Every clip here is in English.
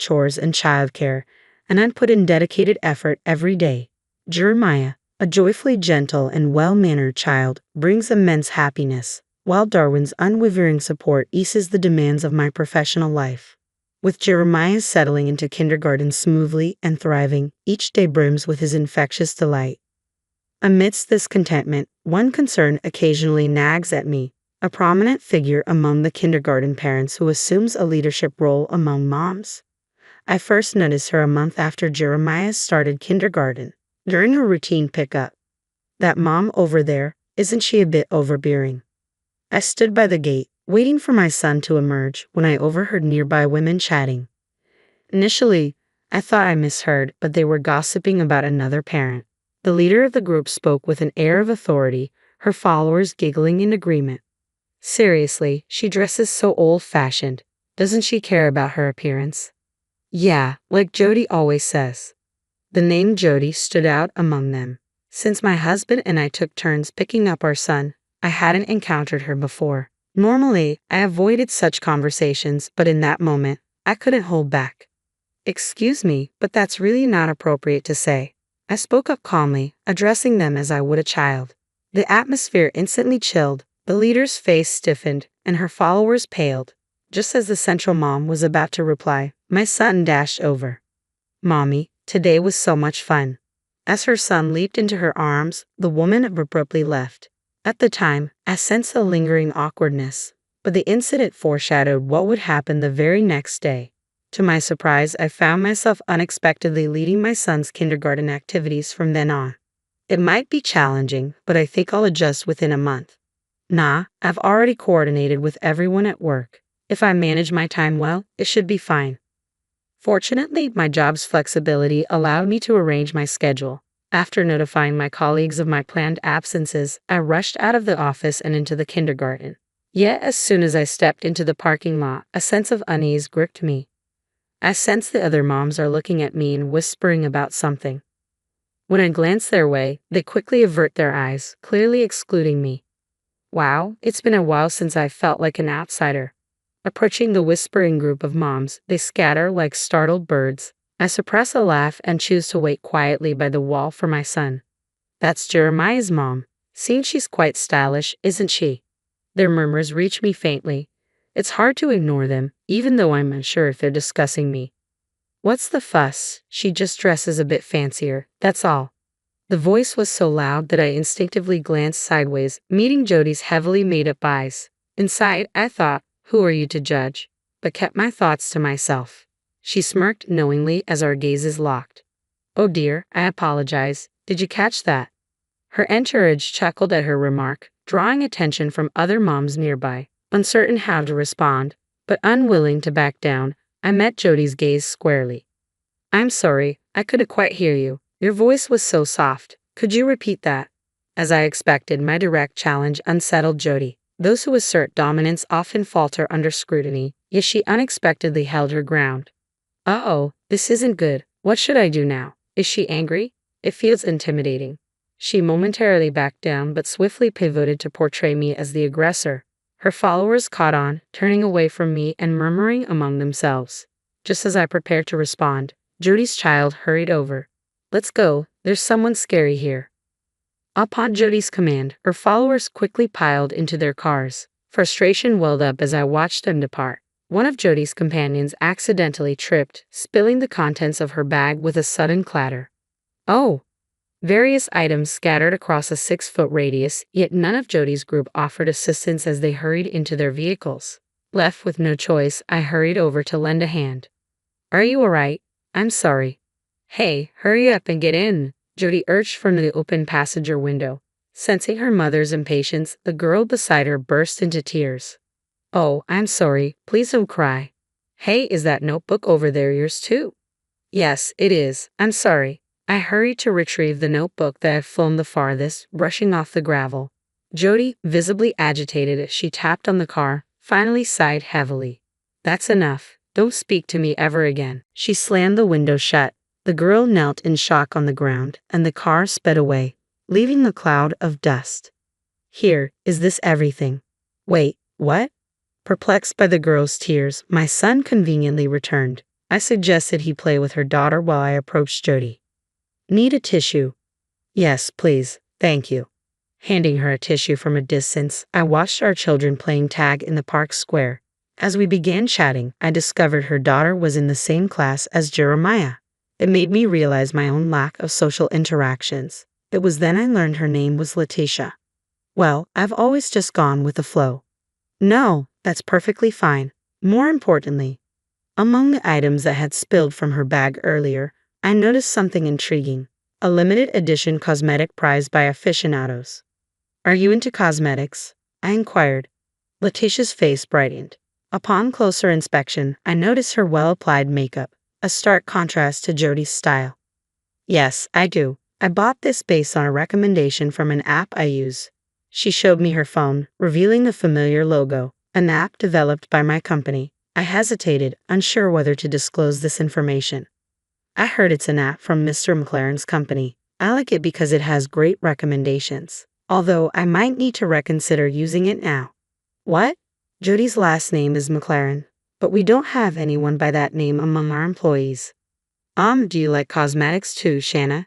chores and childcare, and I'd put in dedicated effort every day. Jeremiah, a joyfully gentle and well-mannered child, brings immense happiness, while Darwin's unwavering support eases the demands of my professional life. With Jeremiah settling into kindergarten smoothly and thriving, each day brims with his infectious delight. Amidst this contentment, one concern occasionally nags at me, a prominent figure among the kindergarten parents who assumes a leadership role among moms. I first noticed her a month after Jeremiah started kindergarten, during her routine pickup. "That mom over there, isn't she a bit overbearing?" I stood by the gate, waiting for my son to emerge, when I overheard nearby women chatting. Initially, I thought I misheard, but they were gossiping about another parent. The leader of the group spoke with an air of authority, her followers giggling in agreement. "Seriously, she dresses so old-fashioned. Doesn't she care about her appearance?" "Yeah, like Jody always says." The name Jody stood out among them. Since my husband and I took turns picking up our son, I hadn't encountered her before. Normally, I avoided such conversations, but in that moment, I couldn't hold back. "Excuse me, but that's really not appropriate to say." I spoke up calmly, addressing them as I would a child. The atmosphere instantly chilled, the leader's face stiffened, and her followers paled. Just as the central mom was about to reply, my son dashed over. "Mommy, today was so much fun." As her son leaped into her arms, the woman abruptly left. At the time, I sensed a lingering awkwardness, but the incident foreshadowed what would happen the very next day. To my surprise, I found myself unexpectedly leading my son's kindergarten activities from then on. It might be challenging, but I think I'll adjust within a month. Nah, I've already coordinated with everyone at work. If I manage my time well, it should be fine. Fortunately, my job's flexibility allowed me to arrange my schedule. After notifying my colleagues of my planned absences, I rushed out of the office and into the kindergarten. Yet as soon as I stepped into the parking lot, a sense of unease gripped me. I sense the other moms are looking at me and whispering about something. When I glance their way, they quickly avert their eyes, clearly excluding me. Wow, it's been a while since I felt like an outsider. Approaching the whispering group of moms, they scatter like startled birds. I suppress a laugh and choose to wait quietly by the wall for my son. "That's Jeremiah's mom. Seems she's quite stylish, isn't she?" Their murmurs reach me faintly. It's hard to ignore them, even though I'm unsure if they're discussing me. "What's the fuss? She just dresses a bit fancier, that's all." The voice was so loud that I instinctively glanced sideways, meeting Jody's heavily made-up eyes. Inside, I thought, "Who are you to judge?" but kept my thoughts to myself. She smirked knowingly as our gazes locked. "Oh dear, I apologize. Did you catch that?" Her entourage chuckled at her remark, drawing attention from other moms nearby. Uncertain how to respond, but unwilling to back down, I met Jody's gaze squarely. "I'm sorry, I couldn't quite hear you. Your voice was so soft. Could you repeat that?" As I expected, my direct challenge unsettled Jody. Those who assert dominance often falter under scrutiny, yet she unexpectedly held her ground. "Uh-oh, this isn't good. What should I do now? Is she angry? It feels intimidating." She momentarily backed down but swiftly pivoted to portray me as the aggressor. Her followers caught on, turning away from me and murmuring among themselves. Just as I prepared to respond, Jody's child hurried over. "Let's go, there's someone scary here." Upon Jody's command, her followers quickly piled into their cars. Frustration welled up as I watched them depart. One of Jody's companions accidentally tripped, spilling the contents of her bag with a sudden clatter. "Oh!" Various items scattered across a 6-foot radius, yet none of Jody's group offered assistance as they hurried into their vehicles. Left with no choice, I hurried over to lend a hand. "Are you alright? I'm sorry." "Hey, hurry up and get in," Jody urged from the open passenger window. Sensing her mother's impatience, the girl beside her burst into tears. "Oh, I'm sorry. Please don't cry." "Hey, is that notebook over there yours too?" "Yes, it is. I'm sorry." I hurried to retrieve the notebook that had flown the farthest, brushing off the gravel. Jody, visibly agitated as she tapped on the car, finally sighed heavily. "That's enough. Don't speak to me ever again." She slammed the window shut. The girl knelt in shock on the ground, and the car sped away, leaving a cloud of dust. "Here, is this everything?" "Wait, what?" Perplexed by the girl's tears, my son conveniently returned. I suggested he play with her daughter while I approached Jody. Need a tissue? Yes, please, thank you. Handing her a tissue from a distance, I watched our children playing tag in the park square. As we began chatting, I discovered her daughter was in the same class as Jeremiah. It made me realize my own lack of social interactions. It was then I learned her name was Letitia. Well, I've always just gone with the flow. No, that's perfectly fine. More importantly, among the items that had spilled from her bag earlier, I noticed something intriguing. A limited edition cosmetic prized by aficionados. Are you into cosmetics? I inquired. Letitia's face brightened. Upon closer inspection, I noticed her well-applied makeup, a stark contrast to Jody's style. Yes, I do. I bought this based on a recommendation from an app I use. She showed me her phone, revealing the familiar logo, an app developed by my company. I hesitated, unsure whether to disclose this information. I heard it's an app from Mr. McLaren's company. I like it because it has great recommendations, although I might need to reconsider using it now. What? Jody's last name is McLaren, but we don't have anyone by that name among our employees. Do you like cosmetics too, Shanna?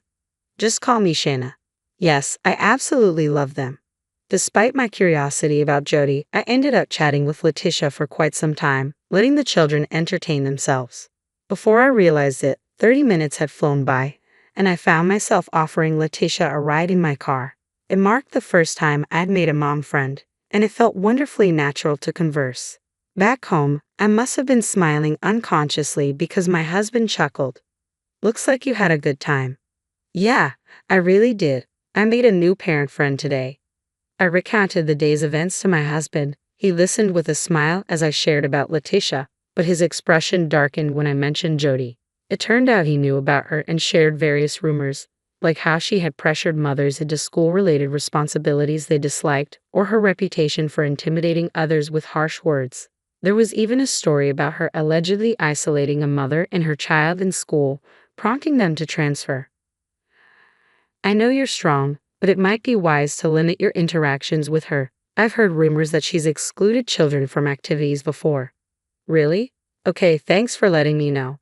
Just call me Shanna. Yes, I absolutely love them. Despite my curiosity about Jody, I ended up chatting with Letitia for quite some time, letting the children entertain themselves. Before I realized it, 30 minutes had flown by, and I found myself offering Letitia a ride in my car. It marked the first time I'd made a mom friend, and it felt wonderfully natural to converse. Back home, I must have been smiling unconsciously because my husband chuckled. Looks like you had a good time. Yeah, I really did. I made a new parent friend today. I recounted the day's events to my husband. He listened with a smile as I shared about Letitia, but his expression darkened when I mentioned Jody. It turned out he knew about her and shared various rumors, like how she had pressured mothers into school-related responsibilities they disliked, or her reputation for intimidating others with harsh words. There was even a story about her allegedly isolating a mother and her child in school, prompting them to transfer. I know you're strong, but it might be wise to limit your interactions with her. I've heard rumors that she's excluded children from activities before. Really? Okay, thanks for letting me know.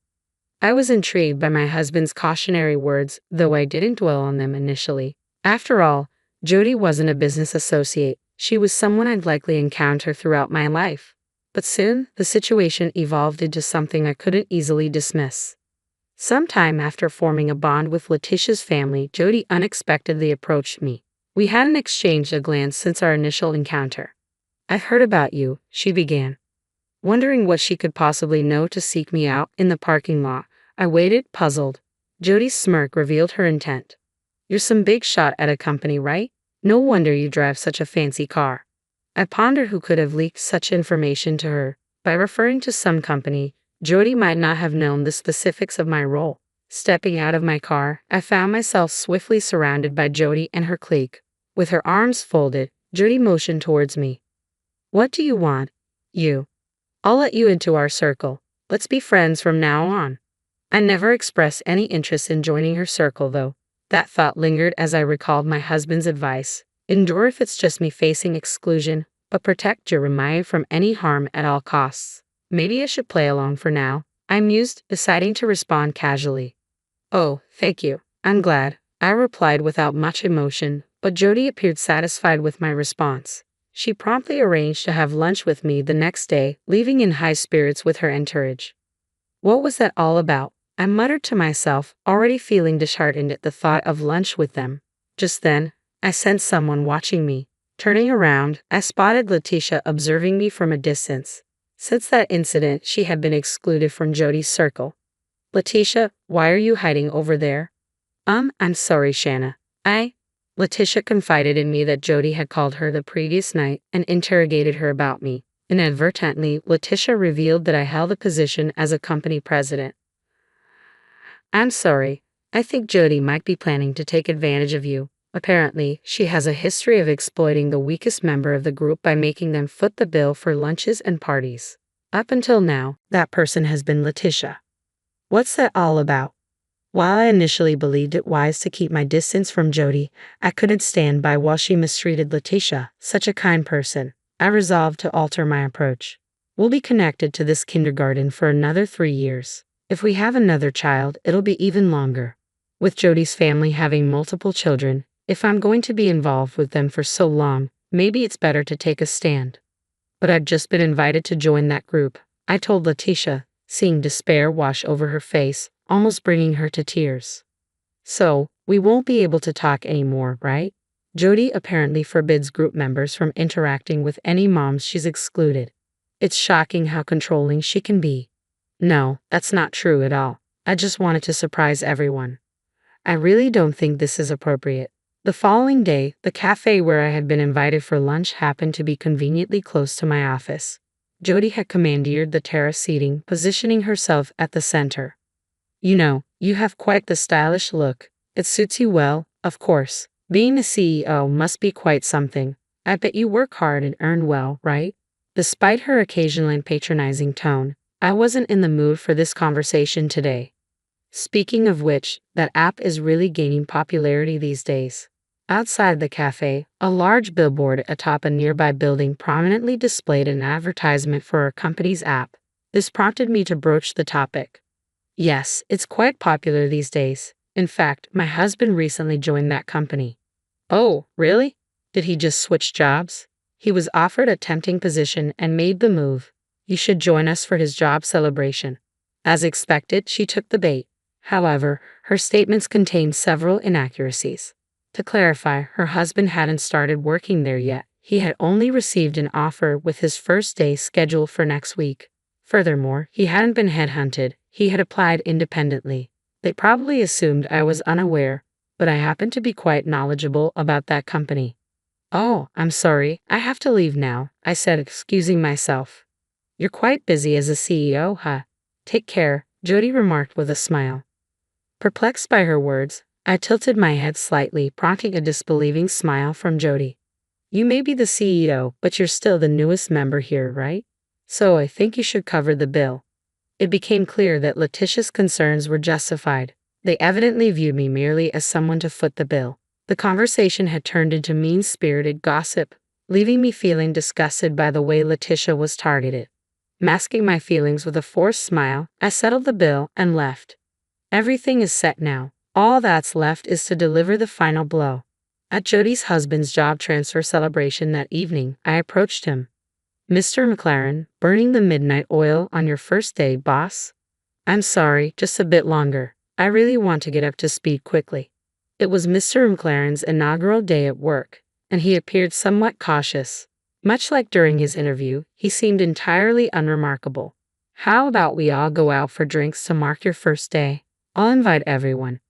I was intrigued by my husband's cautionary words, though I didn't dwell on them initially. After all, Jody wasn't a business associate. She was someone I'd likely encounter throughout my life. But soon, the situation evolved into something I couldn't easily dismiss. Sometime after forming a bond with Letitia's family, Jody unexpectedly approached me. We hadn't exchanged a glance since our initial encounter. I've heard about you, she began. Wondering what she could possibly know to seek me out in the parking lot, I waited, puzzled. Jody's smirk revealed her intent. You're some big shot at a company, right? No wonder you drive such a fancy car. I pondered who could have leaked such information to her. By referring to some company, Jody might not have known the specifics of my role. Stepping out of my car, I found myself swiftly surrounded by Jody and her clique. With her arms folded, Jody motioned towards me. What do you want? You. I'll let you into our circle. Let's be friends from now on. I never expressed any interest in joining her circle, though. That thought lingered as I recalled my husband's advice. Endure if it's just me facing exclusion, but protect Jeremiah from any harm at all costs. Maybe I should play along for now, I mused, deciding to respond casually. Oh, thank you. I'm glad, I replied without much emotion, but Jody appeared satisfied with my response. She promptly arranged to have lunch with me the next day, leaving in high spirits with her entourage. What was that all about? I muttered to myself, already feeling disheartened at the thought of lunch with them. Just then, I sensed someone watching me. Turning around, I spotted Letitia observing me from a distance. Since that incident, she had been excluded from Jody's circle. Letitia, why are you hiding over there? I'm sorry, Shanna. Letitia confided in me that Jody had called her the previous night and interrogated her about me. Inadvertently, Letitia revealed that I held a position as a company president. I'm sorry. I think Jody might be planning to take advantage of you. Apparently, she has a history of exploiting the weakest member of the group by making them foot the bill for lunches and parties. Up until now, that person has been Letitia. What's that all about? While I initially believed it wise to keep my distance from Jody, I couldn't stand by while she mistreated Letitia, such a kind person. I resolved to alter my approach. We'll be connected to this kindergarten for another 3 years. If we have another child, it'll be even longer. With Jody's family having multiple children, if I'm going to be involved with them for so long, maybe it's better to take a stand. But I've just been invited to join that group, I told Letitia, seeing despair wash over her face, almost bringing her to tears. So, we won't be able to talk anymore, right? Jody apparently forbids group members from interacting with any moms she's excluded. It's shocking how controlling she can be. No, that's not true at all. I just wanted to surprise everyone. I really don't think this is appropriate. The following day, the cafe where I had been invited for lunch happened to be conveniently close to my office. Jody had commandeered the terrace seating, positioning herself at the center. You know, you have quite the stylish look. It suits you well, of course. Being a CEO must be quite something. I bet you work hard and earn well, right? Despite her occasional patronizing tone, I wasn't in the mood for this conversation today. Speaking of which, that app is really gaining popularity these days. Outside the cafe, a large billboard atop a nearby building prominently displayed an advertisement for our company's app. This prompted me to broach the topic. Yes, it's quite popular these days. In fact, my husband recently joined that company. Oh, really? Did he just switch jobs? He was offered a tempting position and made the move. You should join us for his job celebration. As expected, she took the bait. However, her statements contained several inaccuracies. To clarify, her husband hadn't started working there yet. He had only received an offer with his first day scheduled for next week. Furthermore, he hadn't been headhunted. He had applied independently. They probably assumed I was unaware, but I happen to be quite knowledgeable about that company. Oh, I'm sorry, I have to leave now, I said, excusing myself. You're quite busy as a CEO, huh? Take care, Jody remarked with a smile. Perplexed by her words, I tilted my head slightly, prompting a disbelieving smile from Jody. You may be the CEO, but you're still the newest member here, right? So I think you should cover the bill. It became clear that Letitia's concerns were justified. They evidently viewed me merely as someone to foot the bill. The conversation had turned into mean-spirited gossip, leaving me feeling disgusted by the way Letitia was targeted. Masking my feelings with a forced smile, I settled the bill and left. Everything is set now. All that's left is to deliver the final blow. At Jody's husband's job transfer celebration that evening, I approached him. Mr. McLaren, burning the midnight oil on your first day, boss? I'm sorry, just a bit longer. I really want to get up to speed quickly. It was Mr. McLaren's inaugural day at work, and he appeared somewhat cautious. Much like during his interview, he seemed entirely unremarkable. How about we all go out for drinks to mark your first day? I'll invite everyone.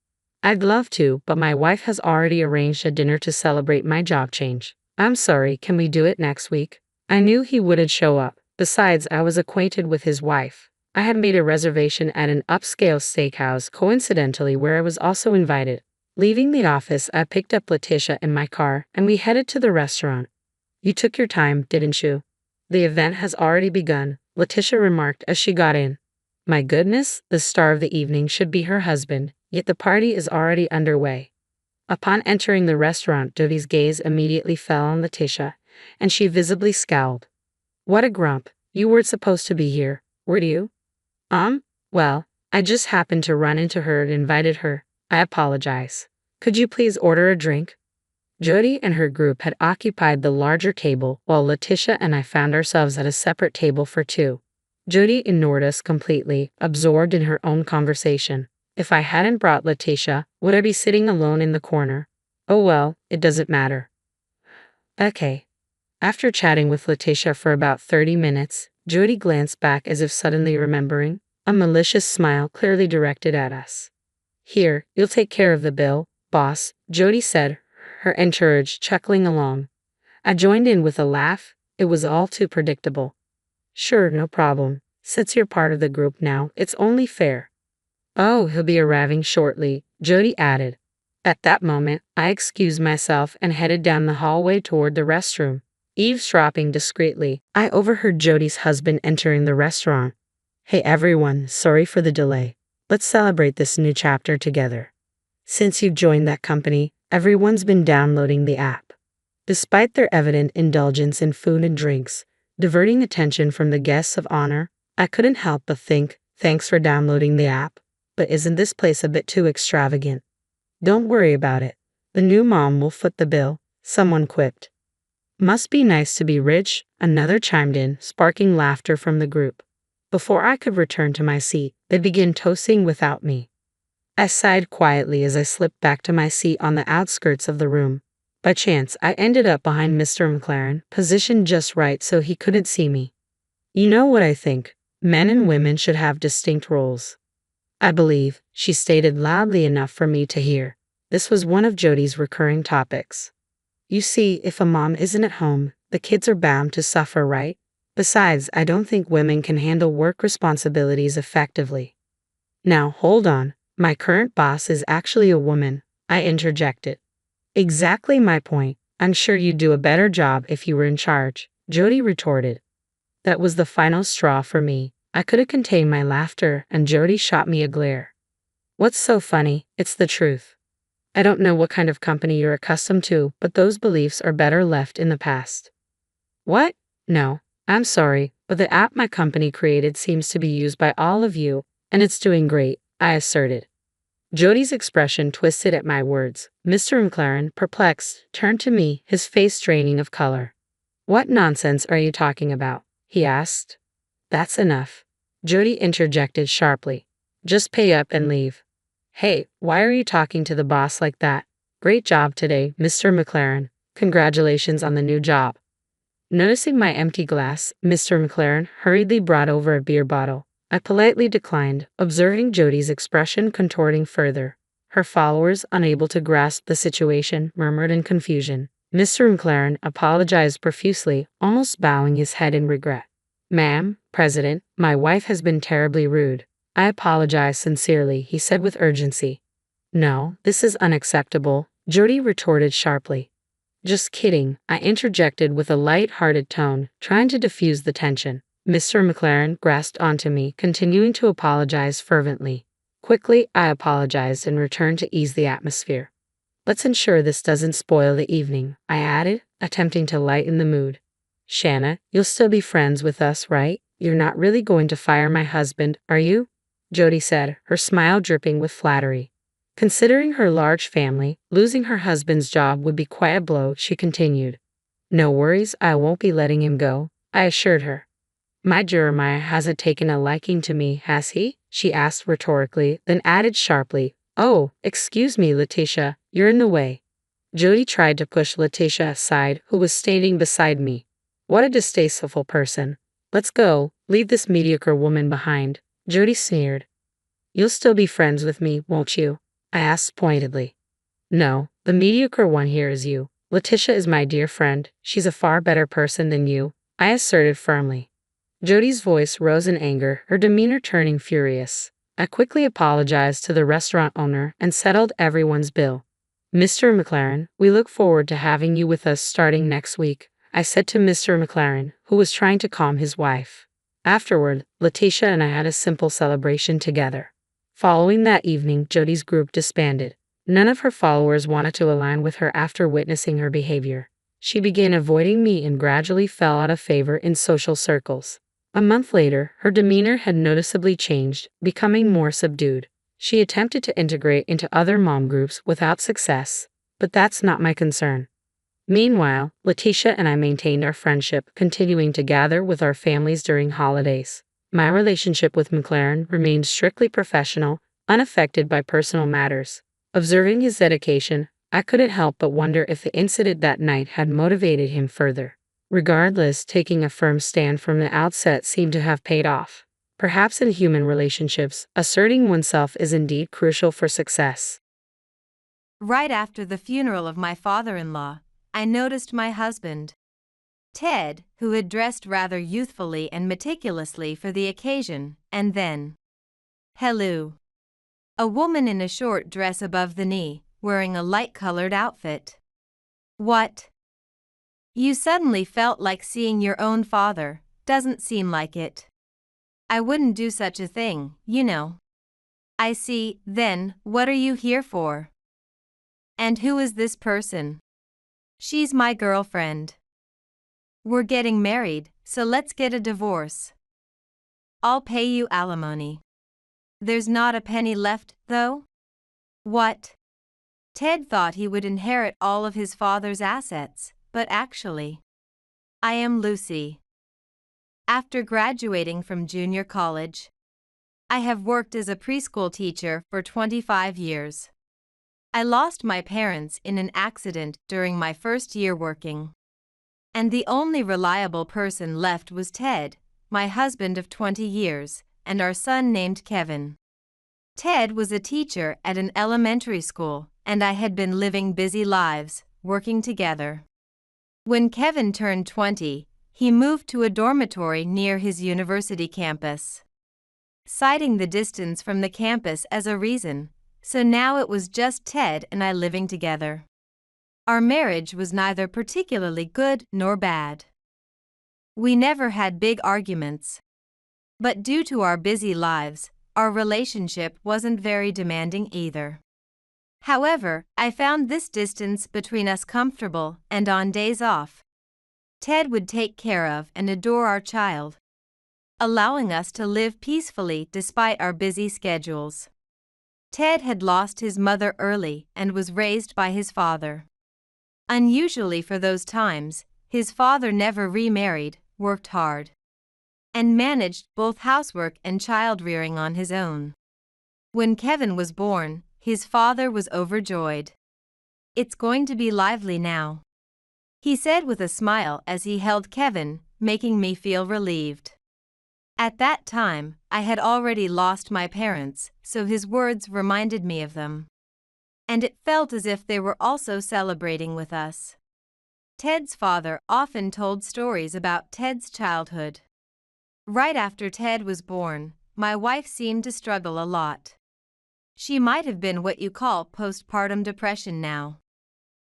I'd love to, but my wife has already arranged a dinner to celebrate my job change. I'm sorry, can we do it next week? I knew he wouldn't show up. Besides, I was acquainted with his wife. I had made a reservation at an upscale steakhouse, coincidentally, where I was also invited. Leaving the office, I picked up Letitia in my car, and we headed to the restaurant. You took your time, didn't you? The event has already begun, Letitia remarked as she got in. My goodness, the star of the evening should be her husband, yet the party is already underway. Upon entering the restaurant, Jody's gaze immediately fell on Letitia, and she visibly scowled. What a grump. You weren't supposed to be here, were you? Well, I just happened to run into her and invited her. I apologize. Could you please order a drink? Jody and her group had occupied the larger table, while Letitia and I found ourselves at a separate table for two. Jody ignored us completely, absorbed in her own conversation. If I hadn't brought Letitia, would I be sitting alone in the corner? Oh well, it doesn't matter. Okay. After chatting with Letitia for about 30 minutes, Jody glanced back as if suddenly remembering, a malicious smile clearly directed at us. Here, you'll take care of the bill, boss, Jody said, her entourage chuckling along. I joined in with a laugh. It was all too predictable. Sure, no problem. Since you're part of the group now, it's only fair. Oh, he'll be arriving shortly, Jody added. At that moment, I excused myself and headed down the hallway toward the restroom. Eavesdropping discreetly, I overheard Jody's husband entering the restaurant. Hey everyone, sorry for the delay. Let's celebrate this new chapter together. Since you've joined that company, everyone's been downloading the app. Despite their evident indulgence in food and drinks, diverting attention from the guests of honor, I couldn't help but think, Thanks for downloading the app. But isn't this place a bit too extravagant? Don't worry about it. The new mom will foot the bill, someone quipped. Must be nice to be rich, another chimed in, sparking laughter from the group. Before I could return to my seat, they began toasting without me. I sighed quietly as I slipped back to my seat on the outskirts of the room. By chance, I ended up behind Mr. McLaren, positioned just right so he couldn't see me. You know what I think? Men and women should have distinct roles. I believe, she stated loudly enough for me to hear. This was one of Jody's recurring topics. You see, if a mom isn't at home, the kids are bound to suffer, right? Besides, I don't think women can handle work responsibilities effectively. Now, hold on. My current boss is actually a woman, I interjected. Exactly my point. I'm sure you'd do a better job if you were in charge, Jody retorted. That was the final straw for me. I couldn't contain my laughter, and Jody shot me a glare. What's so funny? It's the truth. I don't know what kind of company you're accustomed to, but those beliefs are better left in the past. What? No, I'm sorry, but the app my company created seems to be used by all of you, and it's doing great, I asserted. Jody's expression twisted at my words. Mr. McLaren, perplexed, turned to me, his face draining of color. What nonsense are you talking about? He asked. That's enough. Jody interjected sharply. Just pay up and leave. Hey, why are you talking to the boss like that? Great job today, Mr. McLaren. Congratulations on the new job. Noticing my empty glass, Mr. McLaren hurriedly brought over a beer bottle. I politely declined, observing Jody's expression contorting further. Her followers, unable to grasp the situation, murmured in confusion. Mr. McLaren apologized profusely, almost bowing his head in regret. Ma'am, President, my wife has been terribly rude. I apologize sincerely, he said with urgency. No, this is unacceptable, Jody retorted sharply. Just kidding, I interjected with a light-hearted tone, trying to diffuse the tension. Mr. McLaren grasped onto me, continuing to apologize fervently. Quickly, I apologized and returned to ease the atmosphere. Let's ensure this doesn't spoil the evening, I added, attempting to lighten the mood. Shanna, you'll still be friends with us, right? You're not really going to fire my husband, are you? Jody said, her smile dripping with flattery. Considering her large family, losing her husband's job would be quite a blow, she continued. No worries, I won't be letting him go, I assured her. My Jeremiah hasn't taken a liking to me, has he? She asked rhetorically, then added sharply, Oh, excuse me, Letitia, you're in the way. Jody tried to push Letitia aside, who was standing beside me. What a distasteful person. Let's go, leave this mediocre woman behind, Jody sneered. You'll still be friends with me, won't you? I asked pointedly. No, the mediocre one here is you. Letitia is my dear friend. She's a far better person than you, I asserted firmly. Jody's voice rose in anger, her demeanor turning furious. I quickly apologized to the restaurant owner and settled everyone's bill. Mr. McLaren, we look forward to having you with us starting next week, I said to Mr. McLaren, who was trying to calm his wife. Afterward, Letitia and I had a simple celebration together. Following that evening, Jody's group disbanded. None of her followers wanted to align with her after witnessing her behavior. She began avoiding me and gradually fell out of favor in social circles. A month later, her demeanor had noticeably changed, becoming more subdued. She attempted to integrate into other mom groups without success, but that's not my concern. Meanwhile, Letitia and I maintained our friendship, continuing to gather with our families during holidays. My relationship with McLaren remained strictly professional, unaffected by personal matters. Observing his dedication, I couldn't help but wonder if the incident that night had motivated him further. Regardless, taking a firm stand from the outset seemed to have paid off. Perhaps in human relationships, asserting oneself is indeed crucial for success. Right after the funeral of my father-in-law, I noticed my husband, Ted, who had dressed rather youthfully and meticulously for the occasion, and then, hello, a woman in a short dress above the knee, wearing a light-colored outfit. What? You suddenly felt like seeing your own father, doesn't seem like it. I wouldn't do such a thing, you know. I see, then, what are you here for? And who is this person? She's my girlfriend. We're getting married, so let's get a divorce. I'll pay you alimony. There's not a penny left, though? What? Ted thought he would inherit all of his father's assets, but actually, I am Lucy. After graduating from junior college, I have worked as a preschool teacher for 25 years. I lost my parents in an accident during my first year working. And the only reliable person left was Ted, my husband of 20 years, and our son named Kevin. Ted was a teacher at an elementary school, and I had been living busy lives, working together. When Kevin turned 20, he moved to a dormitory near his university campus, citing the distance from the campus as a reason, so now it was just Ted and I living together. Our marriage was neither particularly good nor bad. We never had big arguments. But due to our busy lives, our relationship wasn't very demanding either. However, I found this distance between us comfortable, and on days off, Ted would take care of and adore our child, allowing us to live peacefully despite our busy schedules. Ted had lost his mother early and was raised by his father. Unusually for those times, his father never remarried, worked hard, and managed both housework and child-rearing on his own. When Kevin was born, his father was overjoyed. "It's going to be lively now," he said with a smile as he held Kevin, making me feel relieved. At that time, I had already lost my parents, so his words reminded me of them. And it felt as if they were also celebrating with us. Ted's father often told stories about Ted's childhood. Right after Ted was born, my wife seemed to struggle a lot. She might have been what you call postpartum depression now.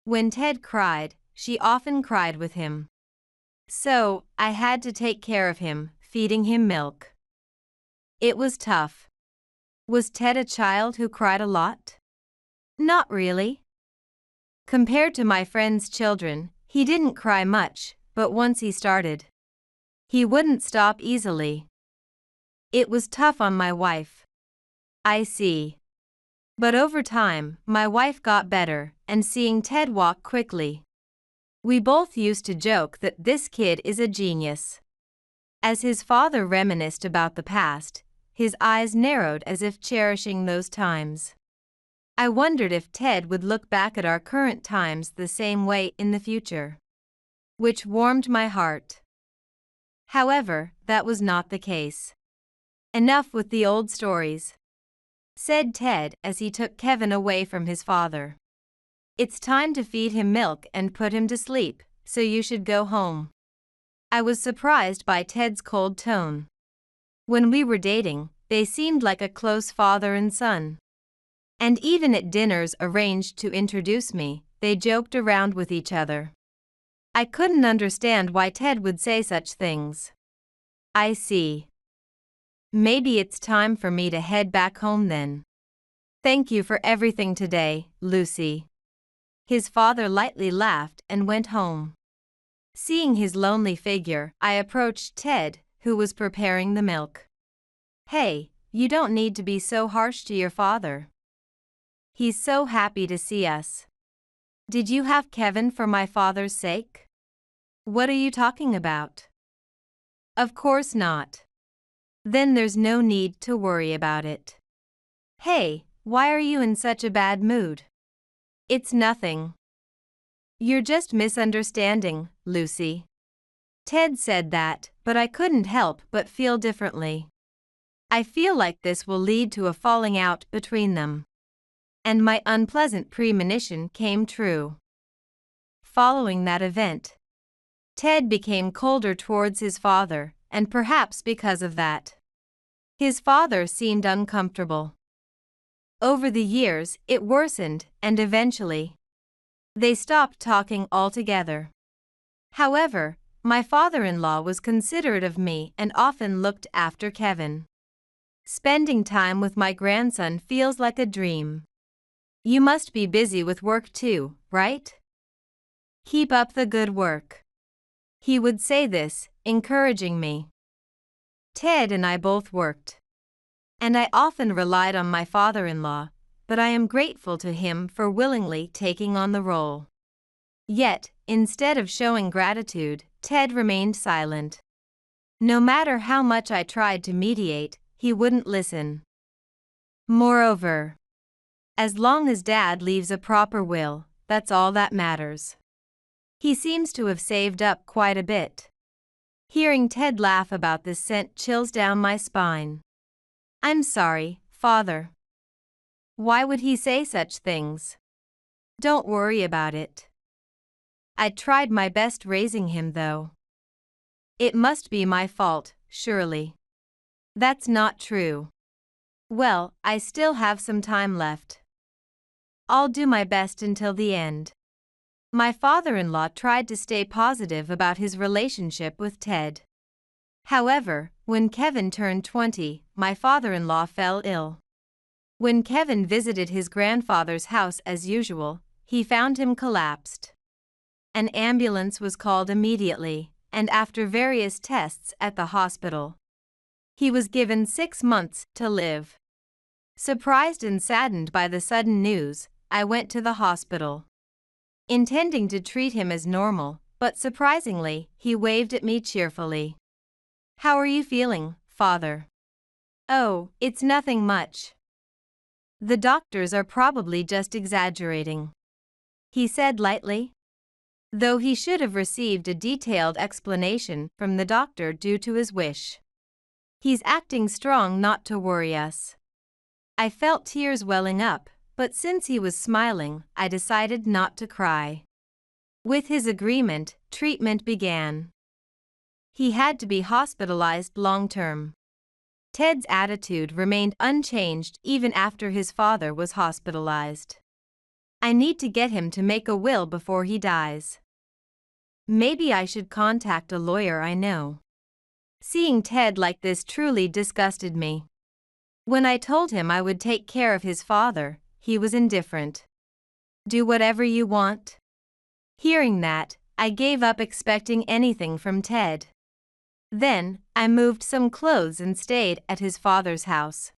When Ted cried, she often cried with him. So, I had to take care of him, feeding him milk. It was tough. Was Ted a child who cried a lot? Not really. Compared to my friends' children, he didn't cry much, but once he started, he wouldn't stop easily. It was tough on my wife. I see. But over time, my wife got better, and seeing Ted walk quickly, we both used to joke that this kid is a genius. As his father reminisced about the past, his eyes narrowed as if cherishing those times. I wondered if Ted would look back at our current times the same way in the future, which warmed my heart. However, that was not the case. "Enough with the old stories," said Ted as he took Kevin away from his father. "It's time to feed him milk and put him to sleep, so you should go home." I was surprised by Ted's cold tone. When we were dating, they seemed like a close father and son. And even at dinners arranged to introduce me, they joked around with each other. I couldn't understand why Ted would say such things. I see. Maybe it's time for me to head back home then. Thank you for everything today, Lucy. His father lightly laughed and went home. Seeing his lonely figure, I approached Ted, who was preparing the milk. "Hey, you don't need to be so harsh to your father. He's so happy to see us. Did you have Kevin for my father's sake?" "What are you talking about?" "Of course not. Then there's no need to worry about it." "Hey, why are you in such a bad mood?" "It's nothing. You're just misunderstanding, Lucy." Ted said that, but I couldn't help but feel differently. I feel like this will lead to a falling out between them. And my unpleasant premonition came true. Following that event, Ted became colder towards his father, and perhaps because of that, his father seemed uncomfortable. Over the years, it worsened, and eventually, they stopped talking altogether. However, my father-in-law was considerate of me and often looked after Kevin. Spending time with my grandson feels like a dream. "You must be busy with work too, right? Keep up the good work." He would say this, encouraging me. Ted and I both worked. and I often relied on my father-in-law, but I am grateful to him for willingly taking on the role. Yet, instead of showing gratitude, Ted remained silent. No matter how much I tried to mediate, he wouldn't listen. Moreover, as long as Dad leaves a proper will, that's all that matters. He seems to have saved up quite a bit. Hearing Ted laugh about this sent chills down my spine. I'm sorry, Father. Why would he say such things? Don't worry about it. I tried my best raising him, though. It must be my fault, surely. That's not true. Well, I still have some time left. I'll do my best until the end. My father-in-law tried to stay positive about his relationship with Ted. However, when Kevin turned 20, my father-in-law fell ill. When Kevin visited his grandfather's house as usual, he found him collapsed. An ambulance was called immediately, and after various tests at the hospital, he was given 6 months to live. Surprised and saddened by the sudden news, I went to the hospital, intending to treat him as normal, but surprisingly, he waved at me cheerfully. How are you feeling, Father? Oh, it's nothing much. The doctors are probably just exaggerating, he said lightly, though he should have received a detailed explanation from the doctor due to his wish. He's acting strong not to worry us. I felt tears welling up, but since he was smiling, I decided not to cry. With his agreement, treatment began. He had to be hospitalized long-term. Ted's attitude remained unchanged even after his father was hospitalized. I need to get him to make a will before he dies. Maybe I should contact a lawyer I know. Seeing Ted like this truly disgusted me. When I told him I would take care of his father, he was indifferent. Do whatever you want. Hearing that, I gave up expecting anything from Ted. Then, I moved some clothes and stayed at his father's house,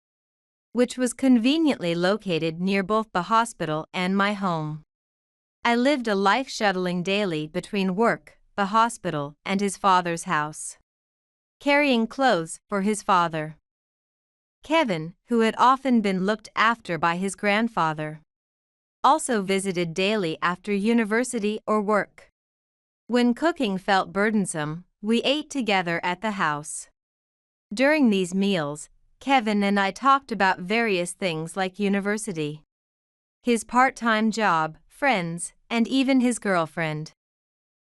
which was conveniently located near both the hospital and my home. I lived a life shuttling daily between work, the hospital, and his father's house, carrying clothes for his father. Kevin, who had often been looked after by his grandfather, also visited daily after university or work. When cooking felt burdensome, we ate together at the house. During these meals, Kevin and I talked about various things like university, his part-time job, friends, and even his girlfriend.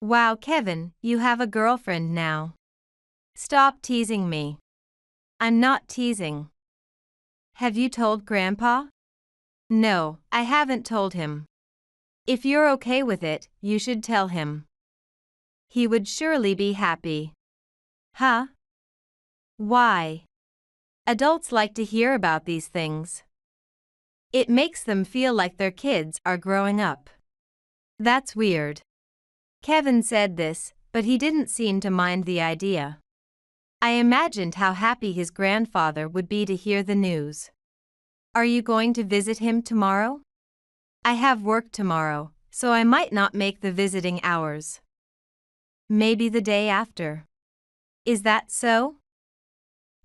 Wow, Kevin, you have a girlfriend now. Stop teasing me. I'm not teasing. Have you told Grandpa? No, I haven't told him. If you're okay with it, you should tell him. He would surely be happy. Huh? Why? Adults like to hear about these things. It makes them feel like their kids are growing up. That's weird. Kevin said this, but he didn't seem to mind the idea. I imagined how happy his grandfather would be to hear the news. Are you going to visit him tomorrow? I have work tomorrow, so I might not make the visiting hours. Maybe the day after. Is that so?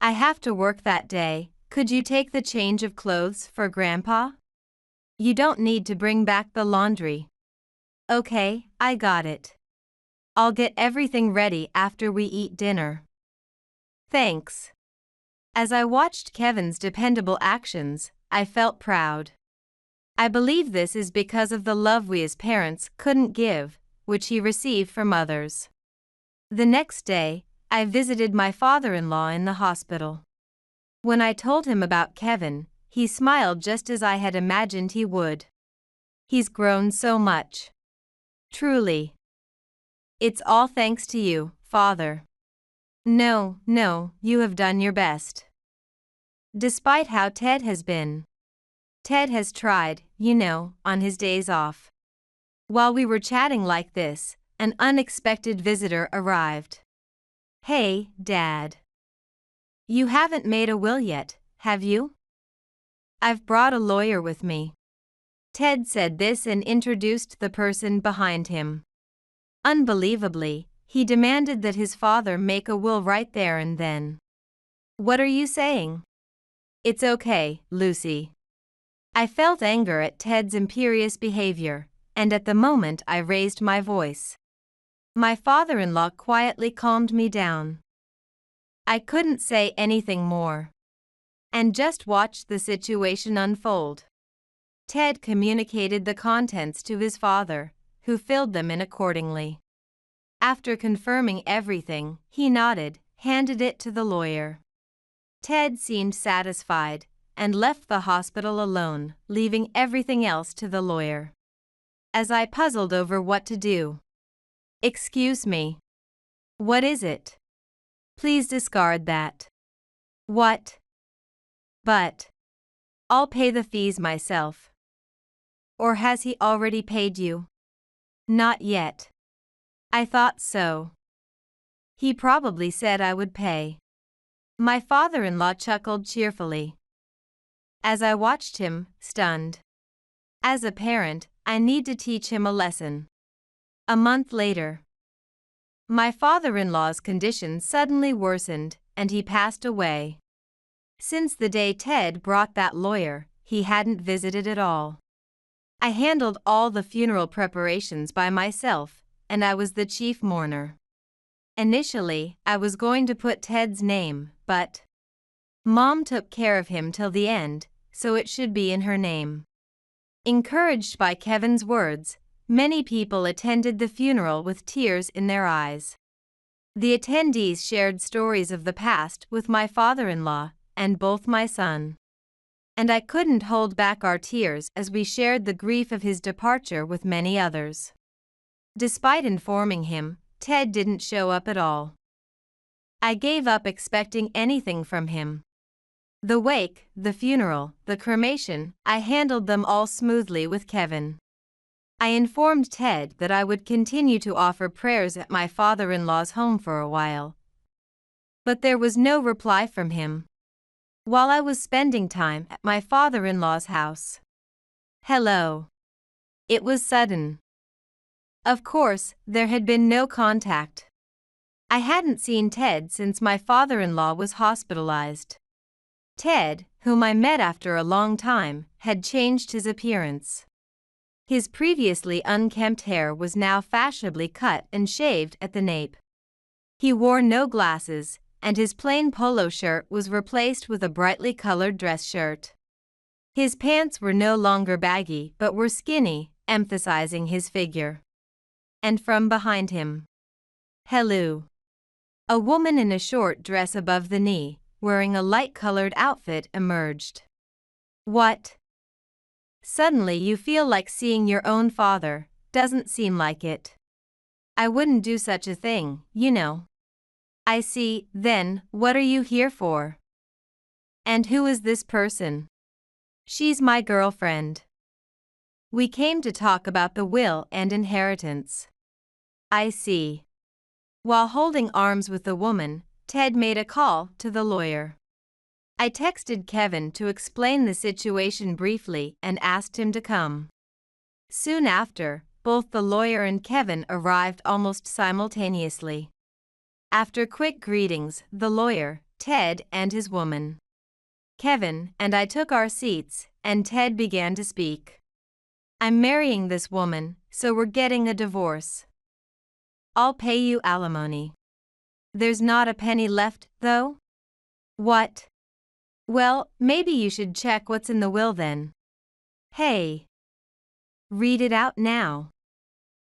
I have to work that day. Could you take the change of clothes for Grandpa? You don't need to bring back the laundry. Okay, I got it. I'll get everything ready after we eat dinner. Thanks. As I watched Kevin's dependable actions, I felt proud. I believe this is because of the love we as parents couldn't give, which he received from others. The next day, I visited my father-in-law in the hospital. When I told him about Kevin, he smiled just as I had imagined he would. He's grown so much. Truly. It's all thanks to you, Father. No, you have done your best. Despite how Ted has been. Ted has tried, on his days off. While we were chatting like this, an unexpected visitor arrived. Hey, Dad. You haven't made a will yet, have you? I've brought a lawyer with me. Ted said this and introduced the person behind him. Unbelievably, he demanded that his father make a will right there and then. What are you saying? It's okay, Lucy. I felt anger at Ted's imperious behavior, and at the moment I raised my voice. My father-in-law quietly calmed me down. I couldn't say anything more, and just watched the situation unfold. Ted communicated the contents to his father, who filled them in accordingly. After confirming everything, he nodded, handed it to the lawyer. Ted seemed satisfied, and left the hospital alone, leaving everything else to the lawyer. As I puzzled over what to do. Excuse me. What is it? Please discard that. What? But I'll pay the fees myself. Or has he already paid you? Not yet. I thought so. He probably said I would pay. My father-in-law chuckled cheerfully, as I watched him, stunned. As a parent, I need to teach him a lesson. A month later, my father-in-law's condition suddenly worsened, and he passed away. Since the day Ted brought that lawyer, he hadn't visited at all. I handled all the funeral preparations by myself, and I was the chief mourner. Initially, I was going to put Ted's name, but Mom took care of him till the end, so it should be in her name. Encouraged by Kevin's words, many people attended the funeral with tears in their eyes. The attendees shared stories of the past with my father-in-law and both my son. And I couldn't hold back our tears as we shared the grief of his departure with many others. Despite informing him, Ted didn't show up at all. I gave up expecting anything from him. The wake, the funeral, the cremation, I handled them all smoothly with Kevin. I informed Ted that I would continue to offer prayers at my father-in-law's home for a while. But there was no reply from him. While I was spending time at my father-in-law's house. Hello. It was sudden. Of course, there had been no contact. I hadn't seen Ted since my father-in-law was hospitalized. Ted, whom I met after a long time, had changed his appearance. His previously unkempt hair was now fashionably cut and shaved at the nape. He wore no glasses, and his plain polo shirt was replaced with a brightly colored dress shirt. His pants were no longer baggy but were skinny, emphasizing his figure. And from behind him, hello. A woman in a short dress above the knee, wearing a light-colored outfit, emerged. What? Suddenly you feel like seeing your own father, doesn't seem like it. I wouldn't do such a thing, you know. I see, then, what are you here for? And who is this person? She's my girlfriend. We came to talk about the will and inheritance. I see. While holding arms with the woman, Ted made a call to the lawyer. I texted Kevin to explain the situation briefly and asked him to come. Soon after, both the lawyer and Kevin arrived almost simultaneously. After quick greetings, the lawyer, Ted, and his woman, Kevin, and I took our seats, and Ted began to speak. I'm marrying this woman, so we're getting a divorce. I'll pay you alimony. There's not a penny left, though? What? Well, maybe you should check what's in the will then. Hey. Read it out now.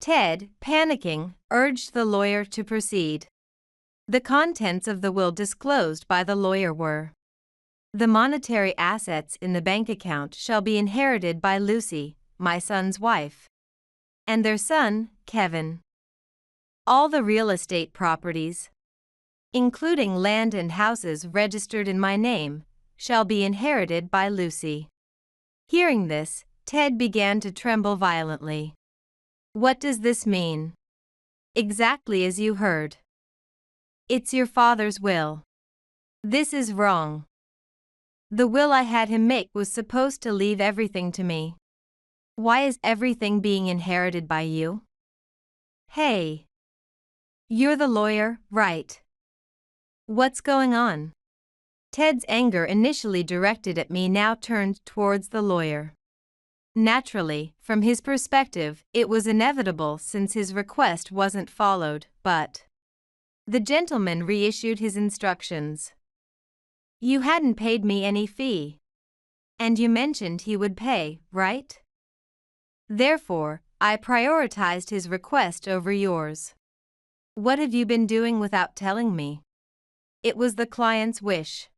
Ted, panicking, urged the lawyer to proceed. The contents of the will disclosed by the lawyer were: the monetary assets in the bank account shall be inherited by Lucy, my son's wife, and their son, Kevin. All the real estate properties, including land and houses registered in my name, shall be inherited by Lucy. Hearing this, Ted began to tremble violently. What does this mean? Exactly as you heard. It's your father's will. This is wrong. The will I had him make was supposed to leave everything to me. Why is everything being inherited by you? Hey. You're the lawyer, right? What's going on? Ted's anger, initially directed at me, now turned towards the lawyer. Naturally, from his perspective, it was inevitable since his request wasn't followed, but the gentleman reissued his instructions. You hadn't paid me any fee. And you mentioned he would pay, right? Therefore, I prioritized his request over yours. What have you been doing without telling me? It was the client's wish.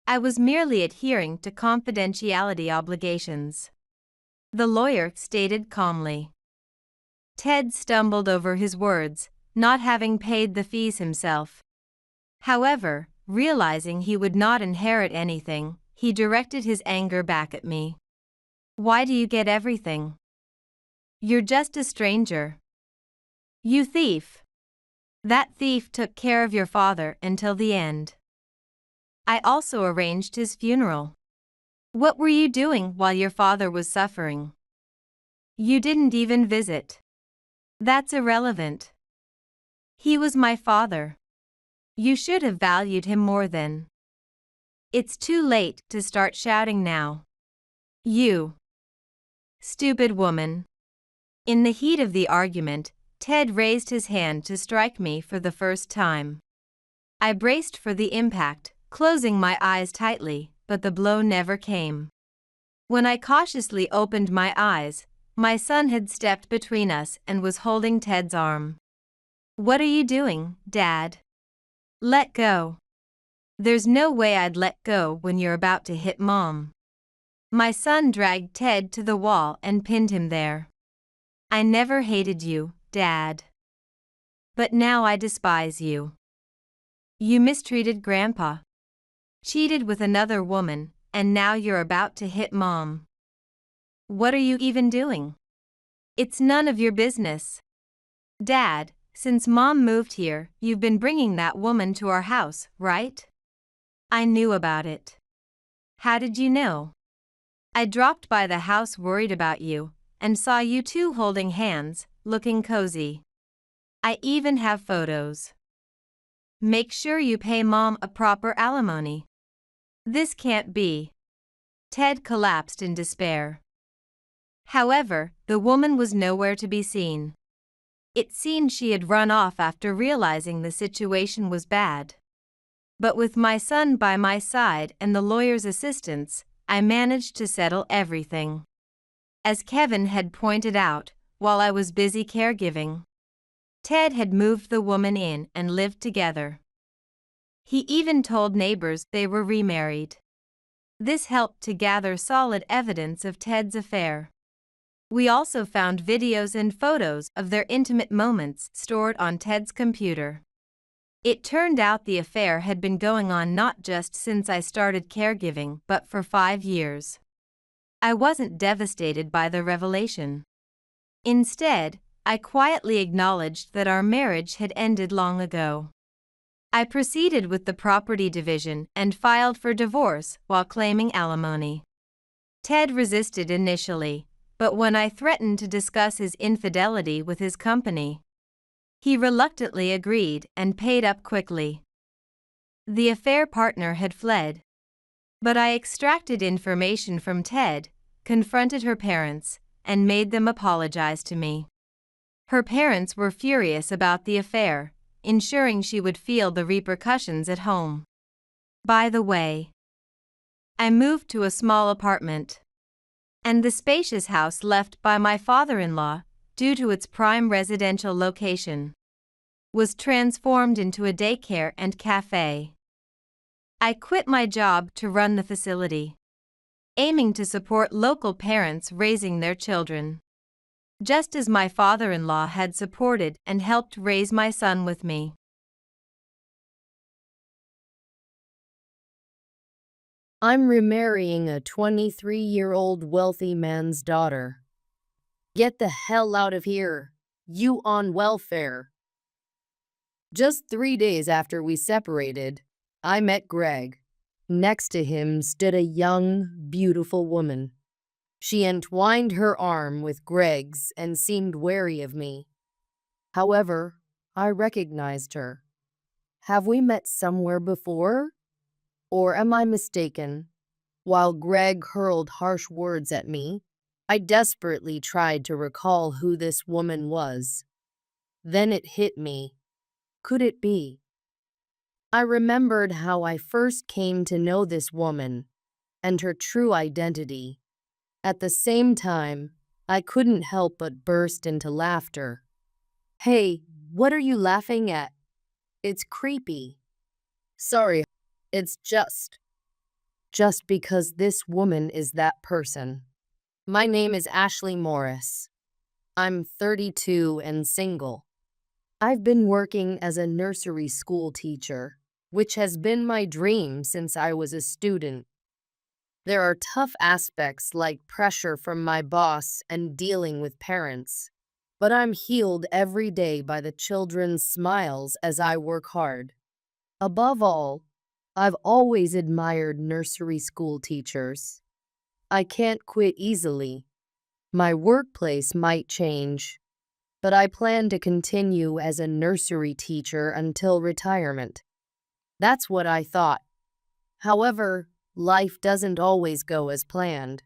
I was merely adhering to confidentiality obligations, the lawyer stated calmly. Ted stumbled over his words, not having paid the fees himself. However, realizing he would not inherit anything, he directed his anger back at me. Why do you get everything? You're just a stranger. You thief. That thief took care of your father until the end. I also arranged his funeral. What were you doing while your father was suffering? You didn't even visit. That's irrelevant. He was my father. You should have valued him more then. It's too late to start shouting now. You stupid woman. In the heat of the argument, Ted raised his hand to strike me for the first time. I braced for the impact, closing my eyes tightly, but the blow never came. When I cautiously opened my eyes, my son had stepped between us and was holding Ted's arm. What are you doing, Dad? Let go. There's no way I'd let go when you're about to hit Mom. My son dragged Ted to the wall and pinned him there. I never hated you, Dad. But now I despise you. You mistreated Grandpa, cheated with another woman, and now you're about to hit Mom. What are you even doing? It's none of your business. Dad, since Mom moved here, you've been bringing that woman to our house, right? I knew about it. How did you know? I dropped by the house worried about you, and saw you two holding hands, looking cozy. I even have photos. Make sure you pay Mom a proper alimony. This can't be. Ted collapsed in despair. However, the woman was nowhere to be seen. It seemed she had run off after realizing the situation was bad. But with my son by my side and the lawyer's assistance, I managed to settle everything. As Kevin had pointed out, while I was busy caregiving, Ted had moved the woman in and lived together. He even told neighbors they were remarried. This helped to gather solid evidence of Ted's affair. We also found videos and photos of their intimate moments stored on Ted's computer. It turned out the affair had been going on not just since I started caregiving, but for 5 years. I wasn't devastated by the revelation. Instead, I quietly acknowledged that our marriage had ended long ago. I proceeded with the property division and filed for divorce while claiming alimony. Ted resisted initially, but when I threatened to discuss his infidelity with his company, he reluctantly agreed and paid up quickly. The affair partner had fled. But I extracted information from Ted, confronted her parents, and made them apologize to me. Her parents were furious about the affair, ensuring she would feel the repercussions at home. By the way, I moved to a small apartment, and the spacious house left by my father-in-law, due to its prime residential location, was transformed into a daycare and cafe. I quit my job to run the facility, aiming to support local parents raising their children, just as my father-in-law had supported and helped raise my son with me. I'm remarrying a 23-year-old wealthy man's daughter. Get the hell out of here, you on welfare. Just 3 days after we separated, I met Greg. Next to him stood a young, beautiful woman. She entwined her arm with Greg's and seemed wary of me. However, I recognized her. Have we met somewhere before? Or am I mistaken? While Greg hurled harsh words at me, I desperately tried to recall who this woman was. Then it hit me. Could it be? I remembered how I first came to know this woman and her true identity. At the same time, I couldn't help but burst into laughter. Hey, what are you laughing at? It's creepy. Sorry, it's just because this woman is that person. My name is Ashley Morris. I'm 32 and single. I've been working as a nursery school teacher, which has been my dream since I was a student. There are tough aspects like pressure from my boss and dealing with parents, but I'm healed every day by the children's smiles as I work hard. Above all, I've always admired nursery school teachers. I can't quit easily. My workplace might change, but I plan to continue as a nursery teacher until retirement. That's what I thought. However, life doesn't always go as planned.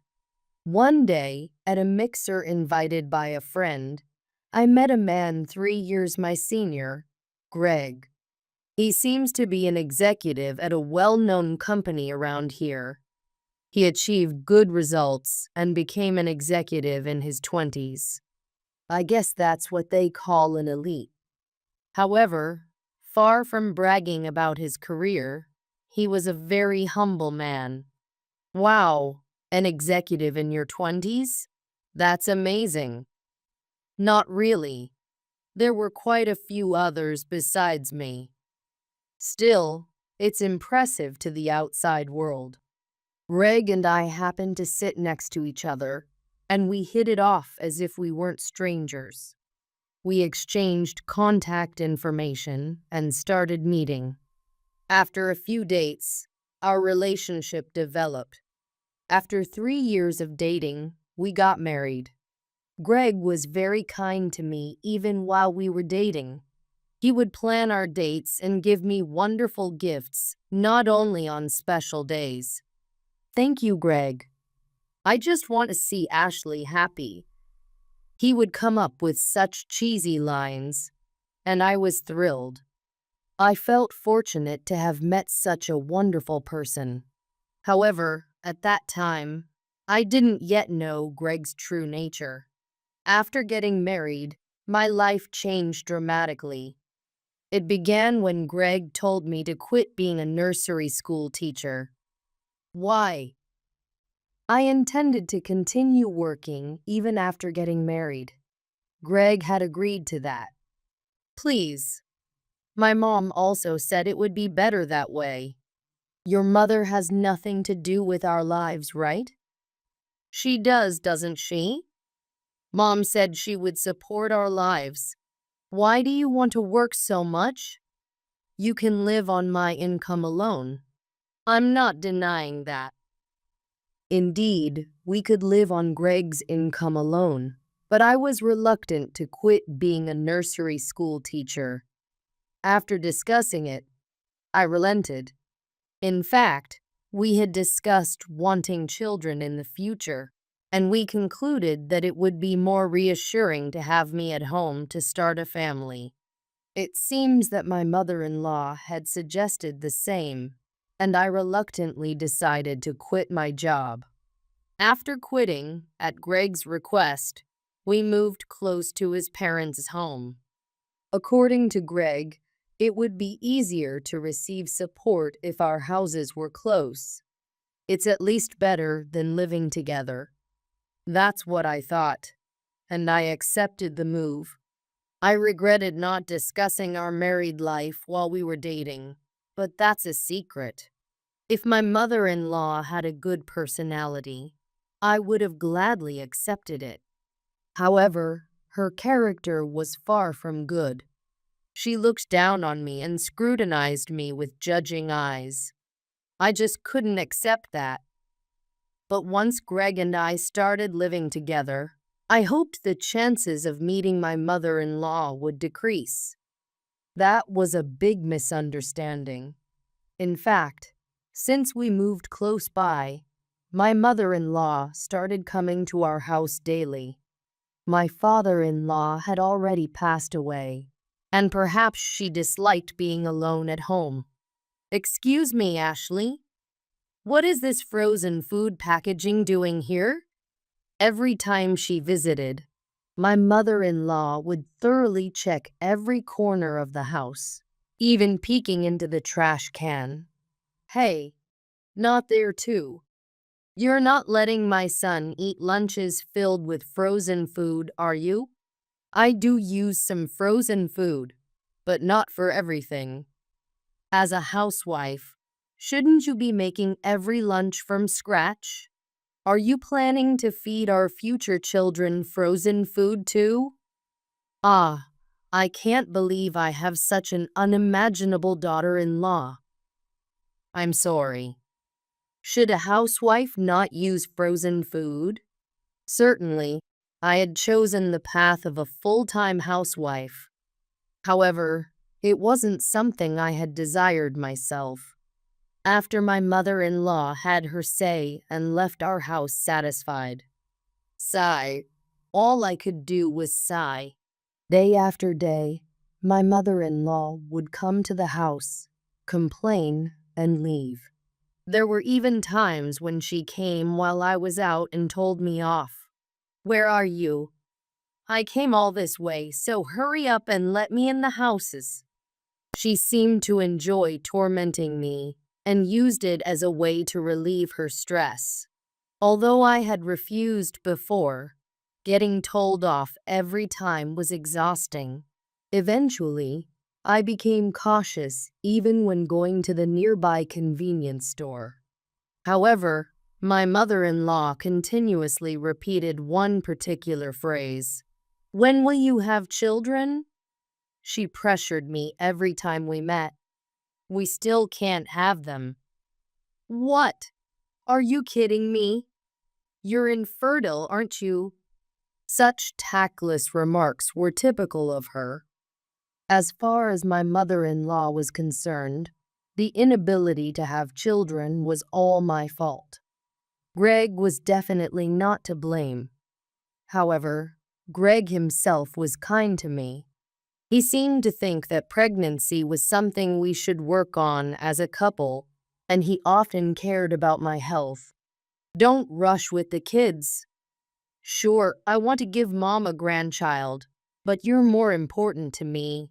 One day, at a mixer invited by a friend, I met a man 3 years my senior, Greg. He seems to be an executive at a well-known company around here. He achieved good results and became an executive in his 20s. I guess that's what they call an elite. However, far from bragging about his career, he was a very humble man. Wow, an executive in your 20s? That's amazing. Not really. There were quite a few others besides me. Still, it's impressive to the outside world. Greg and I happened to sit next to each other, and we hit it off as if we weren't strangers. We exchanged contact information and started meeting. After a few dates, our relationship developed. After 3 years of dating, we got married. Greg was very kind to me even while we were dating. He would plan our dates and give me wonderful gifts, not only on special days. Thank you, Greg. I just want to see Ashley happy. He would come up with such cheesy lines, and I was thrilled. I felt fortunate to have met such a wonderful person. However, at that time, I didn't yet know Greg's true nature. After getting married, my life changed dramatically. It began when Greg told me to quit being a nursery school teacher. Why? I intended to continue working even after getting married. Greg had agreed to that. Please. My mom also said it would be better that way. Your mother has nothing to do with our lives, right? She does, doesn't she? Mom said she would support our lives. Why do you want to work so much? You can live on my income alone. I'm not denying that. Indeed, we could live on Greg's income alone, but I was reluctant to quit being a nursery school teacher. After discussing it, I relented. In fact, we had discussed wanting children in the future, and we concluded that it would be more reassuring to have me at home to start a family. It seems that my mother-in-law had suggested the same, and I reluctantly decided to quit my job. After quitting, at Greg's request, we moved close to his parents' home. According to Greg, it would be easier to receive support if our houses were close. It's at least better than living together. That's what I thought, and I accepted the move. I regretted not discussing our married life while we were dating, but that's a secret. If my mother-in-law had a good personality, I would have gladly accepted it. However, her character was far from good. She looked down on me and scrutinized me with judging eyes. I just couldn't accept that. But once Greg and I started living together, I hoped the chances of meeting my mother-in-law would decrease. That was a big misunderstanding. In fact, since we moved close by, my mother-in-law started coming to our house daily. My father-in-law had already passed away, and perhaps she disliked being alone at home. "Excuse me, Ashley. What is this frozen food packaging doing here?" Every time she visited, my mother-in-law would thoroughly check every corner of the house, even peeking into the trash can. "Hey, not there too. You're not letting my son eat lunches filled with frozen food, are you?" "I do use some frozen food, but not for everything. As a housewife, shouldn't you be making every lunch from scratch? Are you planning to feed our future children frozen food too?" Ah, I can't believe I have such an unimaginable daughter-in-law. I'm sorry. Should a housewife not use frozen food? Certainly, I had chosen the path of a full-time housewife. However, it wasn't something I had desired myself. After my mother-in-law had her say and left our house satisfied. Sigh. All I could do was sigh. Day after day, my mother-in-law would come to the house, complain, and leave. There were even times when she came while I was out and told me off. "Where are you? I came all this way, so hurry up and let me in the houses." She seemed to enjoy tormenting me and used it as a way to relieve her stress. Although I had refused before, getting told off every time was exhausting. Eventually, I became cautious even when going to the nearby convenience store. However, my mother-in-law continuously repeated one particular phrase. "When will you have children?" She pressured me every time we met. "We still can't have them." "What? Are you kidding me? You're infertile, aren't you?" Such tactless remarks were typical of her. As far as my mother-in-law was concerned, the inability to have children was all my fault. Greg was definitely not to blame. However, Greg himself was kind to me. He seemed to think that pregnancy was something we should work on as a couple, and he often cared about my health. "Don't rush with the kids. Sure, I want to give mom a grandchild, but you're more important to me.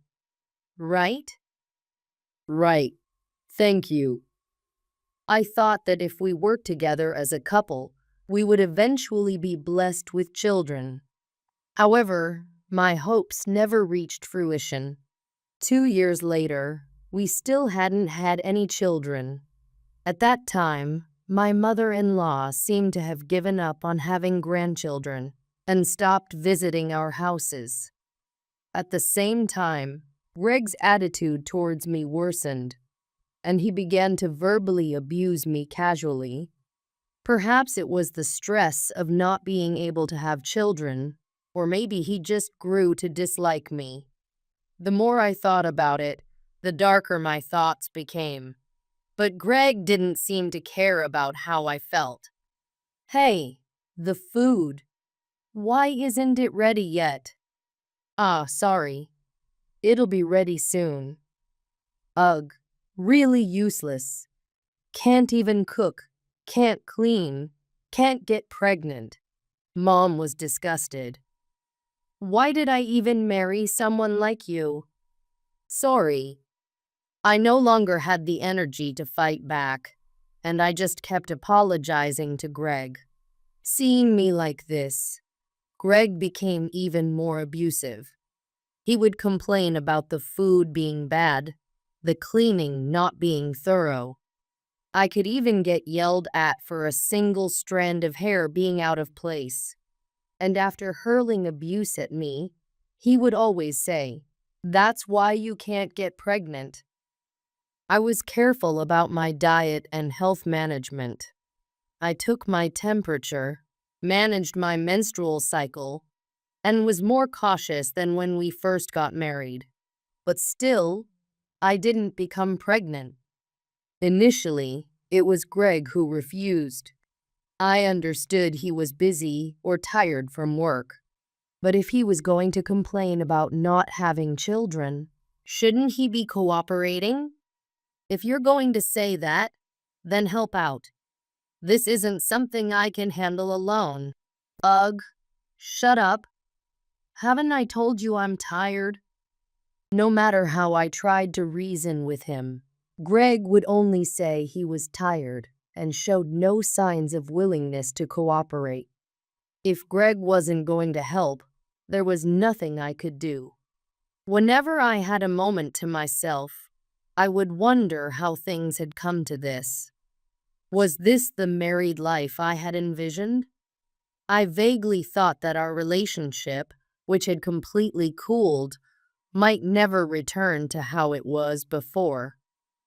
Right?" "Right. Thank you." I thought that if we worked together as a couple, we would eventually be blessed with children. However, my hopes never reached fruition. 2 years later, we still hadn't had any children. At that time, my mother-in-law seemed to have given up on having grandchildren and stopped visiting our houses. At the same time, Greg's attitude towards me worsened, and he began to verbally abuse me casually. Perhaps it was the stress of not being able to have children, or maybe he just grew to dislike me. The more I thought about it, the darker my thoughts became. But Greg didn't seem to care about how I felt. "Hey, the food. Why isn't it ready yet?" "Ah, sorry. It'll be ready soon." Ugh, really useless. Can't even cook, can't clean, can't get pregnant. Mom was disgusted. "Why did I even marry someone like you?" Sorry. I no longer had the energy to fight back, and I just kept apologizing to Greg. Seeing me like this, Greg became even more abusive. He would complain about the food being bad, the cleaning not being thorough. I could even get yelled at for a single strand of hair being out of place. And after hurling abuse at me, he would always say, "That's why you can't get pregnant." I was careful about my diet and health management. I took my temperature, managed my menstrual cycle, and was more cautious than when we first got married. But still, I didn't become pregnant. Initially, it was Greg who refused. I understood he was busy or tired from work. But if he was going to complain about not having children, shouldn't he be cooperating? If you're going to say that, then help out. This isn't something I can handle alone. Ugh, shut up. Haven't I told you I'm tired? No matter how I tried to reason with him, Greg would only say he was tired and showed no signs of willingness to cooperate. If Greg wasn't going to help, there was nothing I could do. Whenever I had a moment to myself, I would wonder how things had come to this. Was this the married life I had envisioned? I vaguely thought that our relationship, which had completely cooled, might never return to how it was before.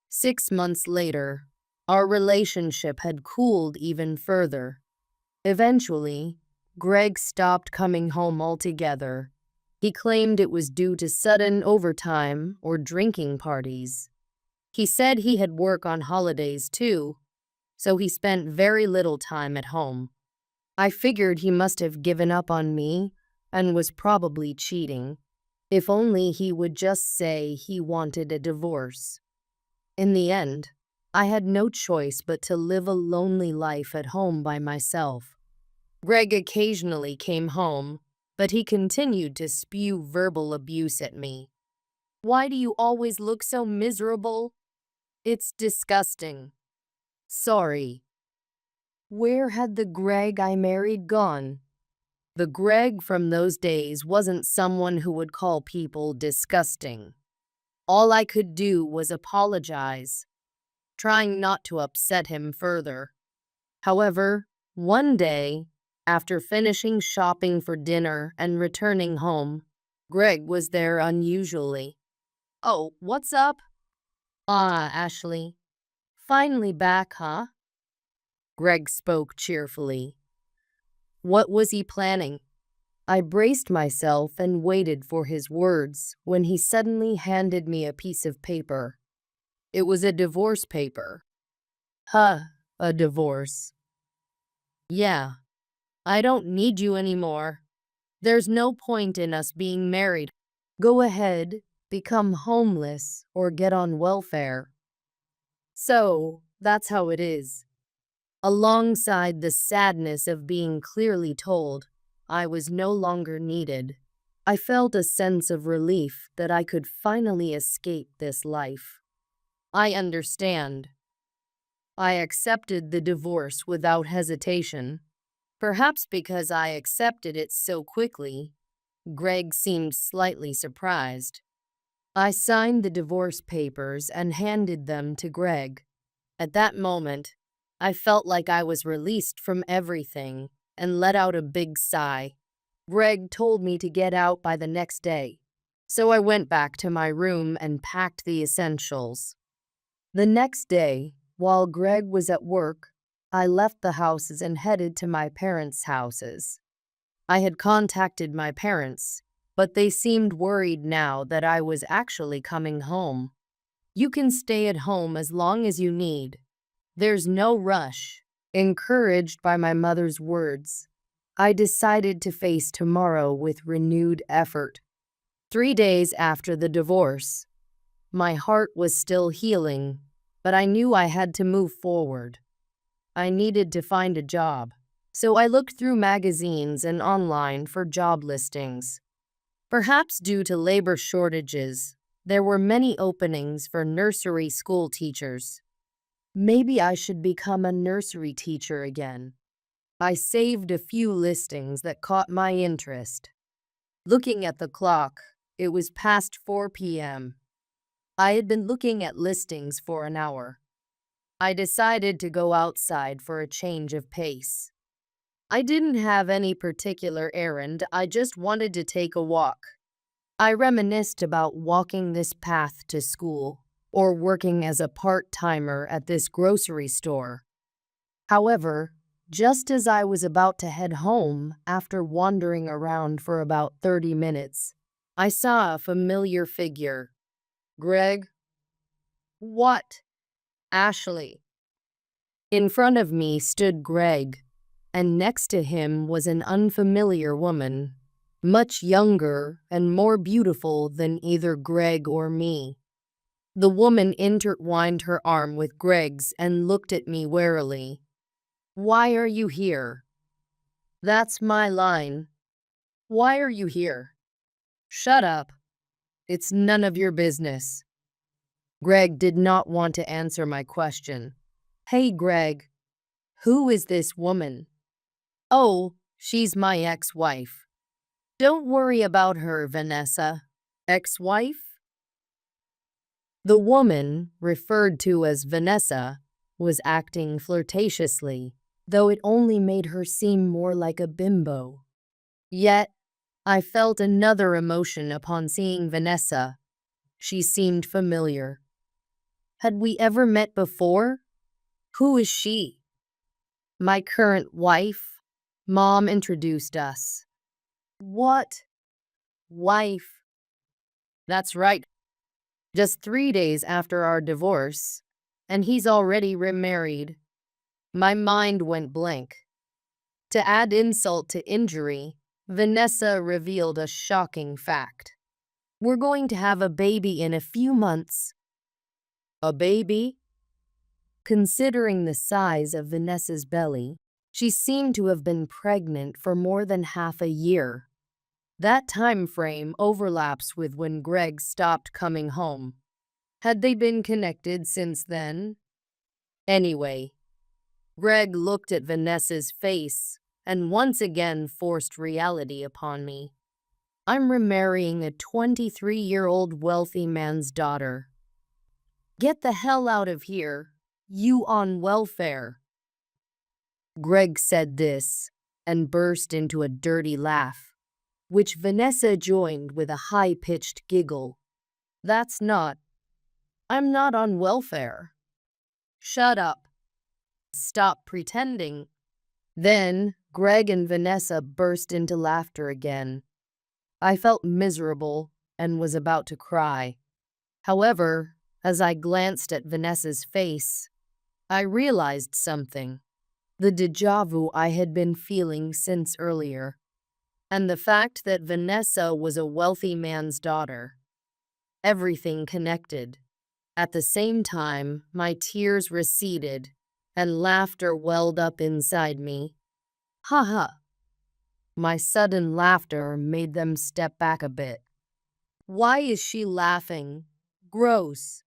6 months later, our relationship had cooled even further. Eventually, Greg stopped coming home altogether. He claimed it was due to sudden overtime or drinking parties. He said he had work on holidays too, so he spent very little time at home. I figured he must have given up on me and was probably cheating. If only he would just say he wanted a divorce. In the end, I had no choice but to live a lonely life at home by myself. Greg occasionally came home, but he continued to spew verbal abuse at me. Why do you always look so miserable? It's disgusting. Sorry. Where had the Greg I married gone? The Greg from those days wasn't someone who would call people disgusting. All I could do was apologize, trying not to upset him further. However, one day, after finishing shopping for dinner and returning home, Greg was there unusually. Oh, what's up? Ah, Ashley. Finally back, huh? Greg spoke cheerfully. What was he planning? I braced myself and waited for his words when he suddenly handed me a piece of paper. It was a divorce paper. Huh, a divorce. Yeah, I don't need you anymore. There's no point in us being married. Go ahead, become homeless, or get on welfare. So, that's how it is. Alongside the sadness of being clearly told I was no longer needed, I felt a sense of relief that I could finally escape this life. I understand. I accepted the divorce without hesitation. Perhaps because I accepted it so quickly, Greg seemed slightly surprised. I signed the divorce papers and handed them to Greg. At that moment, I felt like I was released from everything and let out a big sigh. Greg told me to get out by the next day, so I went back to my room and packed the essentials. The next day, while Greg was at work, I left the houses and headed to my parents' houses. I had contacted my parents, but they seemed worried now that I was actually coming home. You can stay at home as long as you need. There's no rush. Encouraged by my mother's words, I decided to face tomorrow with renewed effort. 3 days after the divorce, my heart was still healing, but I knew I had to move forward. I needed to find a job, so I looked through magazines and online for job listings. Perhaps due to labor shortages, there were many openings for nursery school teachers. Maybe I should become a nursery teacher again. I saved a few listings that caught my interest. Looking at the clock, it was past 4 p.m. I had been looking at listings for an hour. I decided to go outside for a change of pace. I didn't have any particular errand, I just wanted to take a walk. I reminisced about walking this path to school. or working as a part-timer at this grocery store. However, just as I was about to head home after wandering around for about 30 minutes, I saw a familiar figure. Greg? What? Ashley. In front of me stood Greg, and next to him was an unfamiliar woman, much younger and more beautiful than either Greg or me. The woman intertwined her arm with Greg's and looked at me warily. Why are you here? That's my line. Why are you here? Shut up. It's none of your business. Greg did not want to answer my question. Hey, Greg, who is this woman? Oh, she's my ex-wife. Don't worry about her, Vanessa. Ex-wife? The woman, referred to as Vanessa, was acting flirtatiously, though it only made her seem more like a bimbo. Yet, I felt another emotion upon seeing Vanessa. She seemed familiar. Had we ever met before? Who is she? My current wife. Mom introduced us. What? Wife? That's right. Just 3 days after our divorce, and he's already remarried. My mind went blank. To add insult to injury, Vanessa revealed a shocking fact. We're going to have a baby in a few months. A baby? Considering the size of Vanessa's belly, she seemed to have been pregnant for more than half a year. That time frame overlaps with when Greg stopped coming home. Had they been connected since then? Anyway, Greg looked at Vanessa's face and once again forced reality upon me. I'm remarrying a 23-year-old wealthy man's daughter. Get the hell out of here, you on welfare. Greg said this and burst into a dirty laugh, which Vanessa joined with a high-pitched giggle. That's not. I'm not on welfare. Shut up. Stop pretending. Then Greg and Vanessa burst into laughter again. I felt miserable and was about to cry. However, as I glanced at Vanessa's face, I realized something. The déjà vu I had been feeling since earlier, and the fact that Vanessa was a wealthy man's daughter. Everything connected. At the same time, my tears receded and laughter welled up inside me. Ha ha. My sudden laughter made them step back a bit. Why is she laughing? Gross.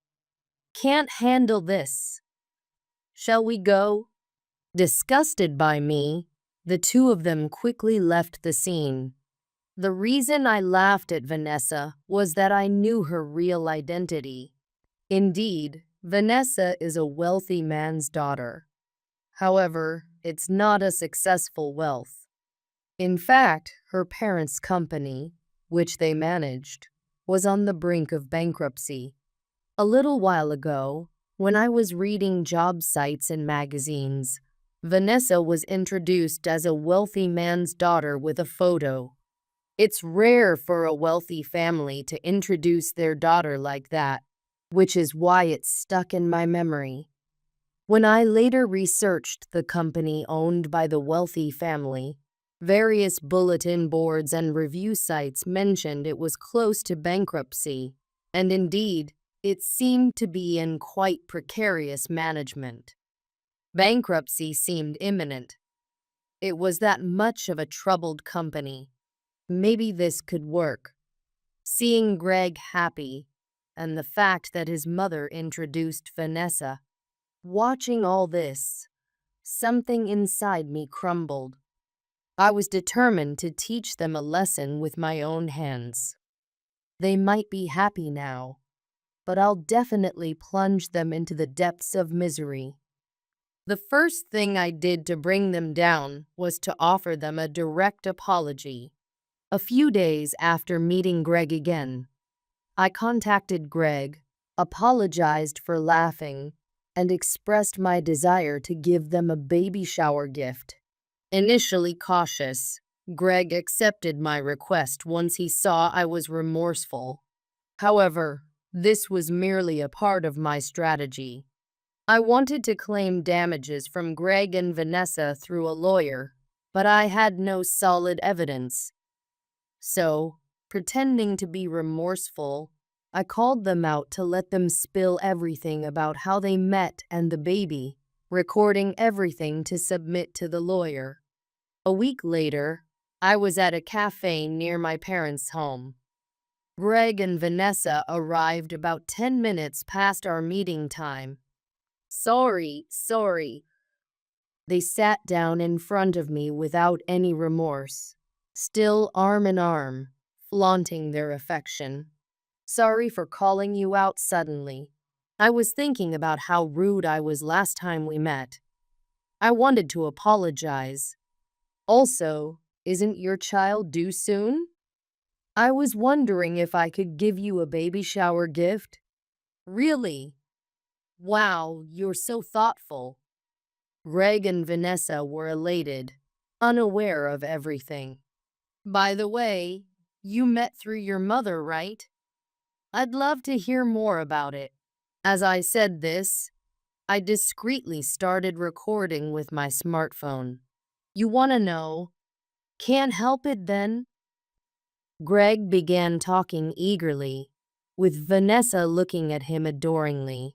Can't handle this. Shall we go? Disgusted by me, the two of them quickly left the scene. The reason I laughed at Vanessa was that I knew her real identity. Indeed, Vanessa is a wealthy man's daughter. However, it's not a successful wealth. In fact, her parents' company, which they managed, was on the brink of bankruptcy. A little while ago, when I was reading job sites and magazines, Vanessa was introduced as a wealthy man's daughter with a photo. It's rare for a wealthy family to introduce their daughter like that, which is why it's stuck in my memory. When I later researched the company owned by the wealthy family, various bulletin boards and review sites mentioned it was close to bankruptcy, and indeed, it seemed to be in quite precarious management. Bankruptcy seemed imminent. It was that much of a troubled company. Maybe this could work. Seeing Greg happy, and the fact that his mother introduced Vanessa. Watching all this, something inside me crumbled. I was determined to teach them a lesson with my own hands. They might be happy now, but I'll definitely plunge them into the depths of misery. The first thing I did to bring them down was to offer them a direct apology. A few days after meeting Greg again, I contacted Greg apologized for laughing, and expressed my desire to give them a baby shower gift. Initially cautious, Greg accepted my request once he saw I was remorseful. However, this was merely a part of my strategy. I wanted to claim damages from Greg and Vanessa through a lawyer, but I had no solid evidence. So, pretending to be remorseful, I called them out to let them spill everything about how they met and the baby, recording everything to submit to the lawyer. A week later, I was at a cafe near my parents' home. Greg and Vanessa arrived about 10 minutes past our meeting time. Sorry. They sat down in front of me without any remorse, still arm in arm, flaunting their affection. Sorry for calling you out suddenly. I was thinking about how rude I was last time we met. I wanted to apologize. Also, isn't your child due soon? I was wondering if I could give you a baby shower gift. Really? Wow, you're so thoughtful. Greg and Vanessa were elated, unaware of everything. By the way, you met through your mother, right? I'd love to hear more about it. As I said this, I discreetly started recording with my smartphone. You want to know? Can't help it then? Greg began talking eagerly, with Vanessa looking at him adoringly.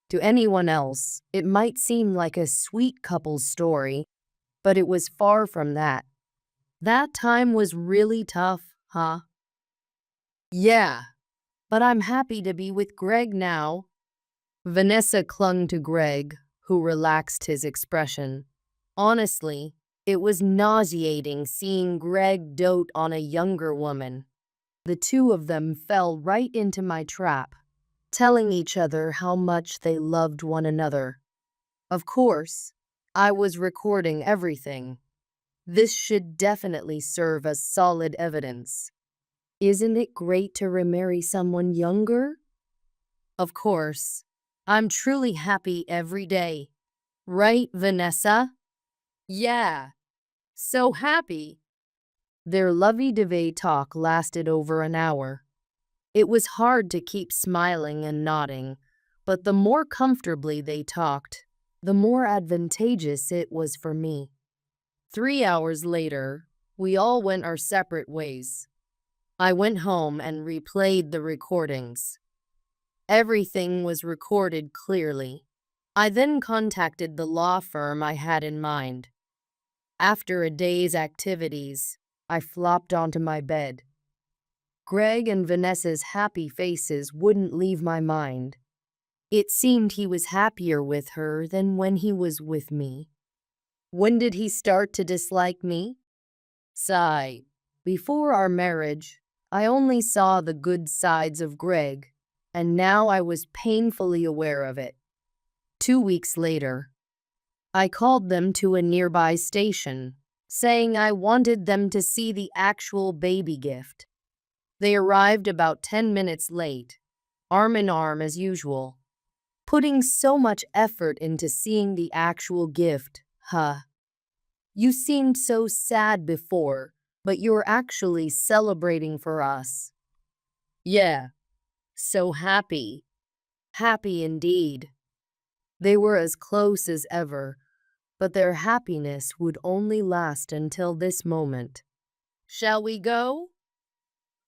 To anyone else, it might seem like a sweet couple's story, but it was far from that. That time was really tough, huh? Yeah, but I'm happy to be with Greg now. Vanessa clung to Greg, who relaxed his expression. Honestly, it was nauseating seeing Greg dote on a younger woman. The two of them fell right into my trap, telling each other how much they loved one another. Of course, I was recording everything. This should definitely serve as solid evidence. Isn't it great to remarry someone younger? Of course, I'm truly happy every day. Right, Vanessa? Yeah, so happy. Their lovey-dovey talk lasted over an hour. It was hard to keep smiling and nodding, but the more comfortably they talked, the more advantageous it was for me. 3 hours later, we all went our separate ways. I went home and replayed the recordings. Everything was recorded clearly. I then contacted the law firm I had in mind. After a day's activities, I flopped onto my bed. Greg and Vanessa's happy faces wouldn't leave my mind. It seemed he was happier with her than when he was with me. When did he start to dislike me? Sigh. Before our marriage, I only saw the good sides of Greg, and now I was painfully aware of it. 2 weeks later, I called them to a nearby station, saying I wanted them to see the actual baby gift. They arrived about 10 minutes late, arm in arm as usual. Putting so much effort into seeing the actual gift, huh? You seemed so sad before, but you're actually celebrating for us. Yeah, so happy. Happy indeed. They were as close as ever, but their happiness would only last until this moment. Shall we go?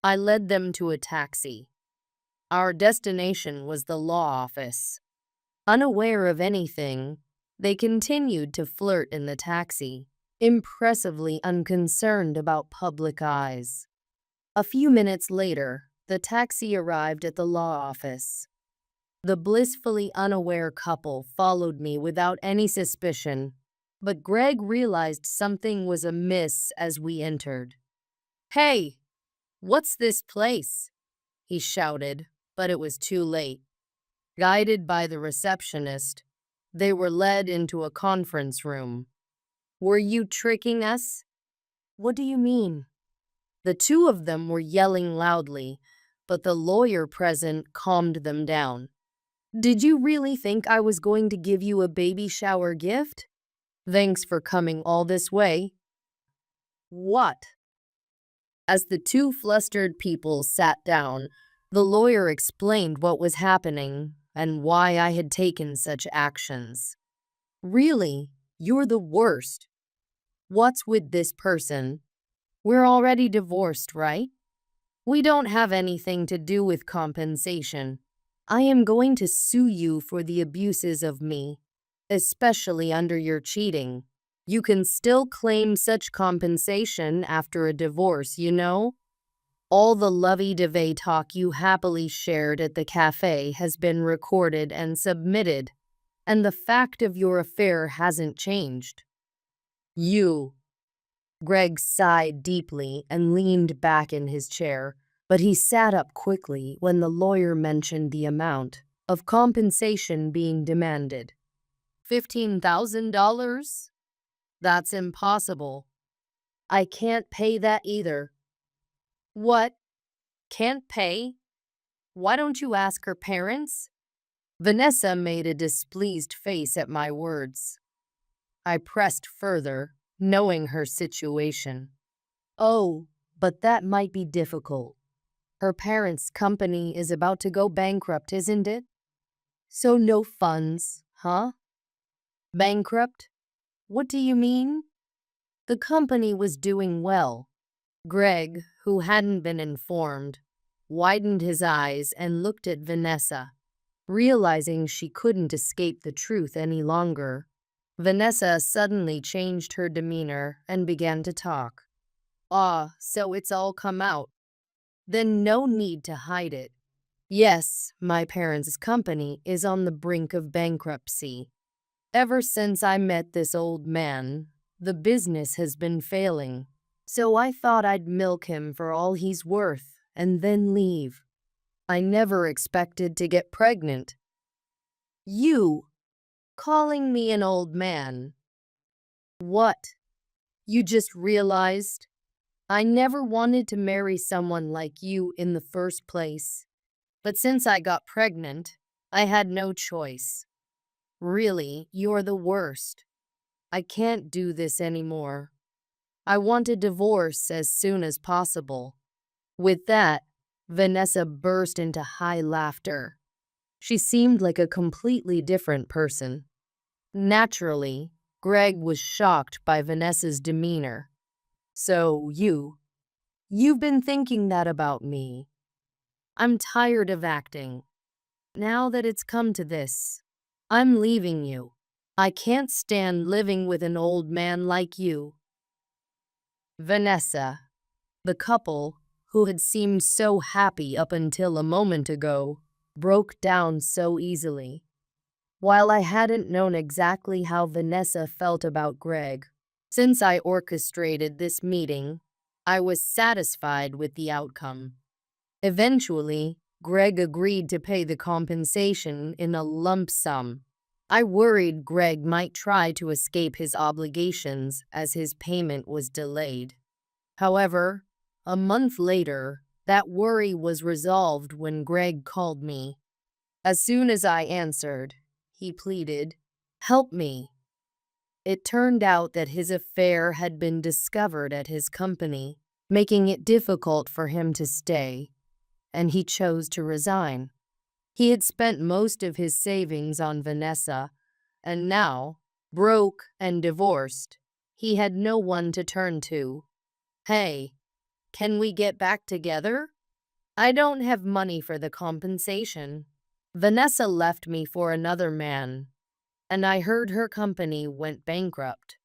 I led them to a taxi. Our destination was the law office. Unaware of anything, they continued to flirt in the taxi, impressively unconcerned about public eyes. A few minutes later, the taxi arrived at the law office. The blissfully unaware couple followed me without any suspicion, but Greg realized something was amiss as we entered. Hey, what's this place? He shouted, but it was too late. Guided by the receptionist, they were led into a conference room. Were you tricking us? What do you mean? The two of them were yelling loudly, but the lawyer present calmed them down. Did you really think I was going to give you a baby shower gift? Thanks for coming all this way. What? As the two flustered people sat down, the lawyer explained what was happening and why I had taken such actions. Really, you're the worst. What's with this person? We're already divorced, right? We don't have anything to do with compensation. I am going to sue you for the abuses of me, especially under your cheating. You can still claim such compensation after a divorce, you know? All the lovey-dovey talk you happily shared at the cafe has been recorded and submitted, and the fact of your affair hasn't changed. Greg sighed deeply and leaned back in his chair, but he sat up quickly when the lawyer mentioned the amount of compensation being demanded. $15,000? That's impossible. I can't pay that either. What? Can't pay? Why don't you ask her parents? Vanessa made a displeased face at my words. I pressed further, knowing her situation. Oh, but that might be difficult. Her parents' company is about to go bankrupt, isn't it? So no funds, huh? Bankrupt? What do you mean? The company was doing well. Greg, who hadn't been informed, widened his eyes and looked at Vanessa. Realizing she couldn't escape the truth any longer, Vanessa suddenly changed her demeanor and began to talk. Ah, so it's all come out. Then no need to hide it. Yes, my parents' company is on the brink of bankruptcy. Ever since I met this old man, the business has been failing. So I thought I'd milk him for all he's worth and then leave. I never expected to get pregnant. You, calling me an old man. What? You just realized? I never wanted to marry someone like you in the first place. But since I got pregnant, I had no choice. Really, you're the worst. I can't do this anymore. I want a divorce as soon as possible. With that, Vanessa burst into high laughter. She seemed like a completely different person. Naturally, Greg was shocked by Vanessa's demeanor. So you've been thinking that about me. I'm tired of acting. Now that it's come to this, I'm leaving you. I can't stand living with an old man like you. Vanessa, the couple, who had seemed so happy up until a moment ago, broke down so easily. While I hadn't known exactly how Vanessa felt about Greg, since I orchestrated this meeting, I was satisfied with the outcome. Eventually, Greg agreed to pay the compensation in a lump sum. I worried Greg might try to escape his obligations as his payment was delayed. However, a month later, that worry was resolved when Greg called me. As soon as I answered, he pleaded, "Help me." It turned out that his affair had been discovered at his company, making it difficult for him to stay, and he chose to resign. He had spent most of his savings on Vanessa, and now, broke and divorced, he had no one to turn to. Hey, can we get back together? I don't have money for the compensation. Vanessa left me for another man, and I heard her company went bankrupt.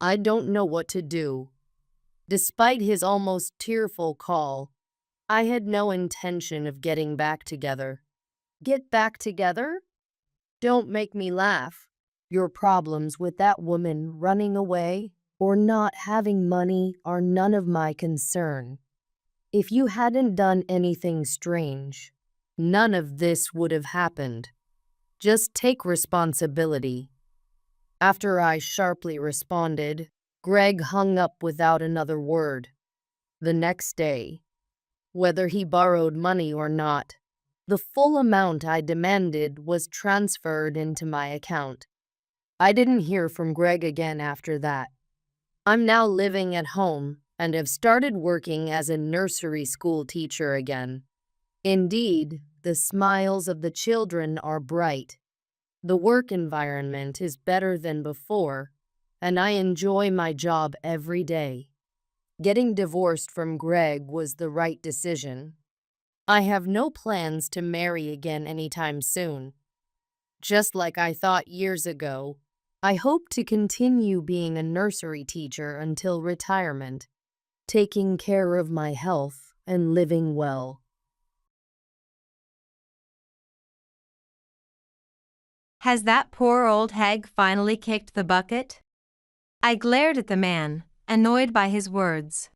I don't know what to do. Despite his almost tearful call, I had no intention of getting back together. Get back together? Don't make me laugh. Your problems with that woman running away or not having money are none of my concern. If you hadn't done anything strange, none of this would have happened. Just take responsibility. After I sharply responded, Greg hung up without another word. The next day, whether he borrowed money or not. The full amount I demanded was transferred into my account. I didn't hear from Greg again after that. I'm now living at home and have started working as a nursery school teacher again. Indeed, the smiles of the children are bright. The work environment is better than before, and I enjoy my job every day. Getting divorced from Greg was the right decision. I have no plans to marry again anytime soon. Just like I thought years ago, I hope to continue being a nursery teacher until retirement, taking care of my health and living well. Has that poor old hag finally kicked the bucket? I glared at the man, annoyed by his words.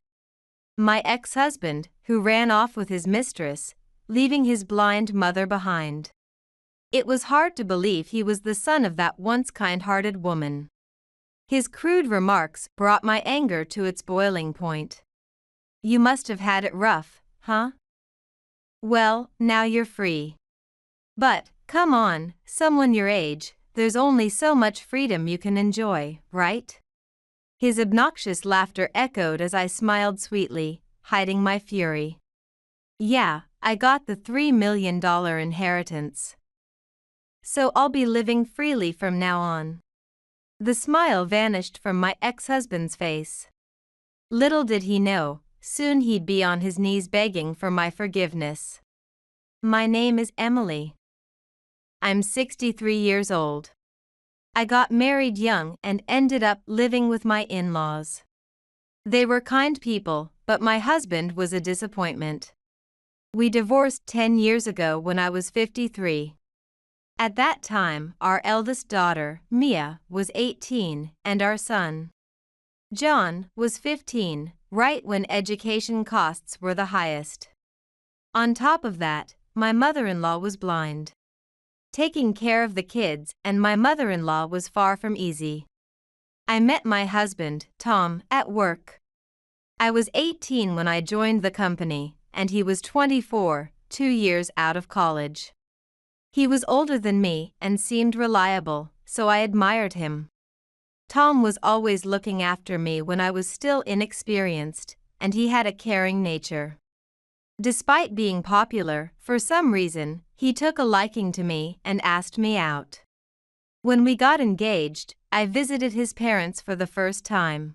My ex-husband, who ran off with his mistress, leaving his blind mother behind. It was hard to believe he was the son of that once kind-hearted woman. His crude remarks brought my anger to its boiling point. You must have had it rough, huh? Well, now you're free. But, come on, someone your age, there's only so much freedom you can enjoy, right? His obnoxious laughter echoed as I smiled sweetly, hiding my fury. Yeah, I got the $3 million inheritance. So I'll be living freely from now on. The smile vanished from my ex-husband's face. Little did he know, soon he'd be on his knees begging for my forgiveness. My name is Emily. I'm 63 years old. I got married young and ended up living with my in-laws. They were kind people, but my husband was a disappointment. We divorced 10 years ago when I was 53. At that time, our eldest daughter, Mia, was 18, and our son, John, was 15, right when education costs were the highest. On top of that, my mother-in-law was blind. Taking care of the kids and my mother-in-law was far from easy. I met my husband, Tom, at work. I was 18 when I joined the company, and he was 24, 2 years out of college. He was older than me and seemed reliable, so I admired him. Tom was always looking after me when I was still inexperienced, and he had a caring nature. Despite being popular, for some reason, he took a liking to me and asked me out. When we got engaged, I visited his parents for the first time.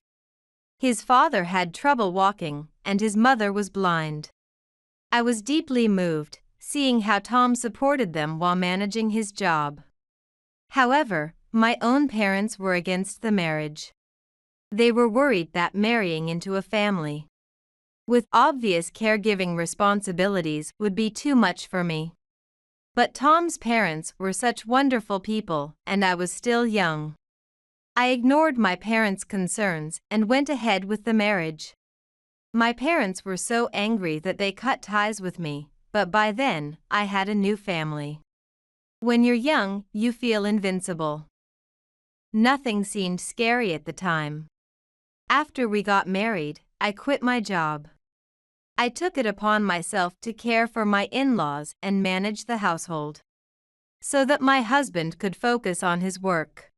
His father had trouble walking, and his mother was blind. I was deeply moved, seeing how Tom supported them while managing his job. However, my own parents were against the marriage. They were worried that marrying into a family with obvious caregiving responsibilities would be too much for me. But Tom's parents were such wonderful people, and I was still young. I ignored my parents' concerns and went ahead with the marriage. My parents were so angry that they cut ties with me, but by then, I had a new family. When you're young, you feel invincible. Nothing seemed scary at the time. After we got married, I quit my job. I took it upon myself to care for my in-laws and manage the household, so that my husband could focus on his work.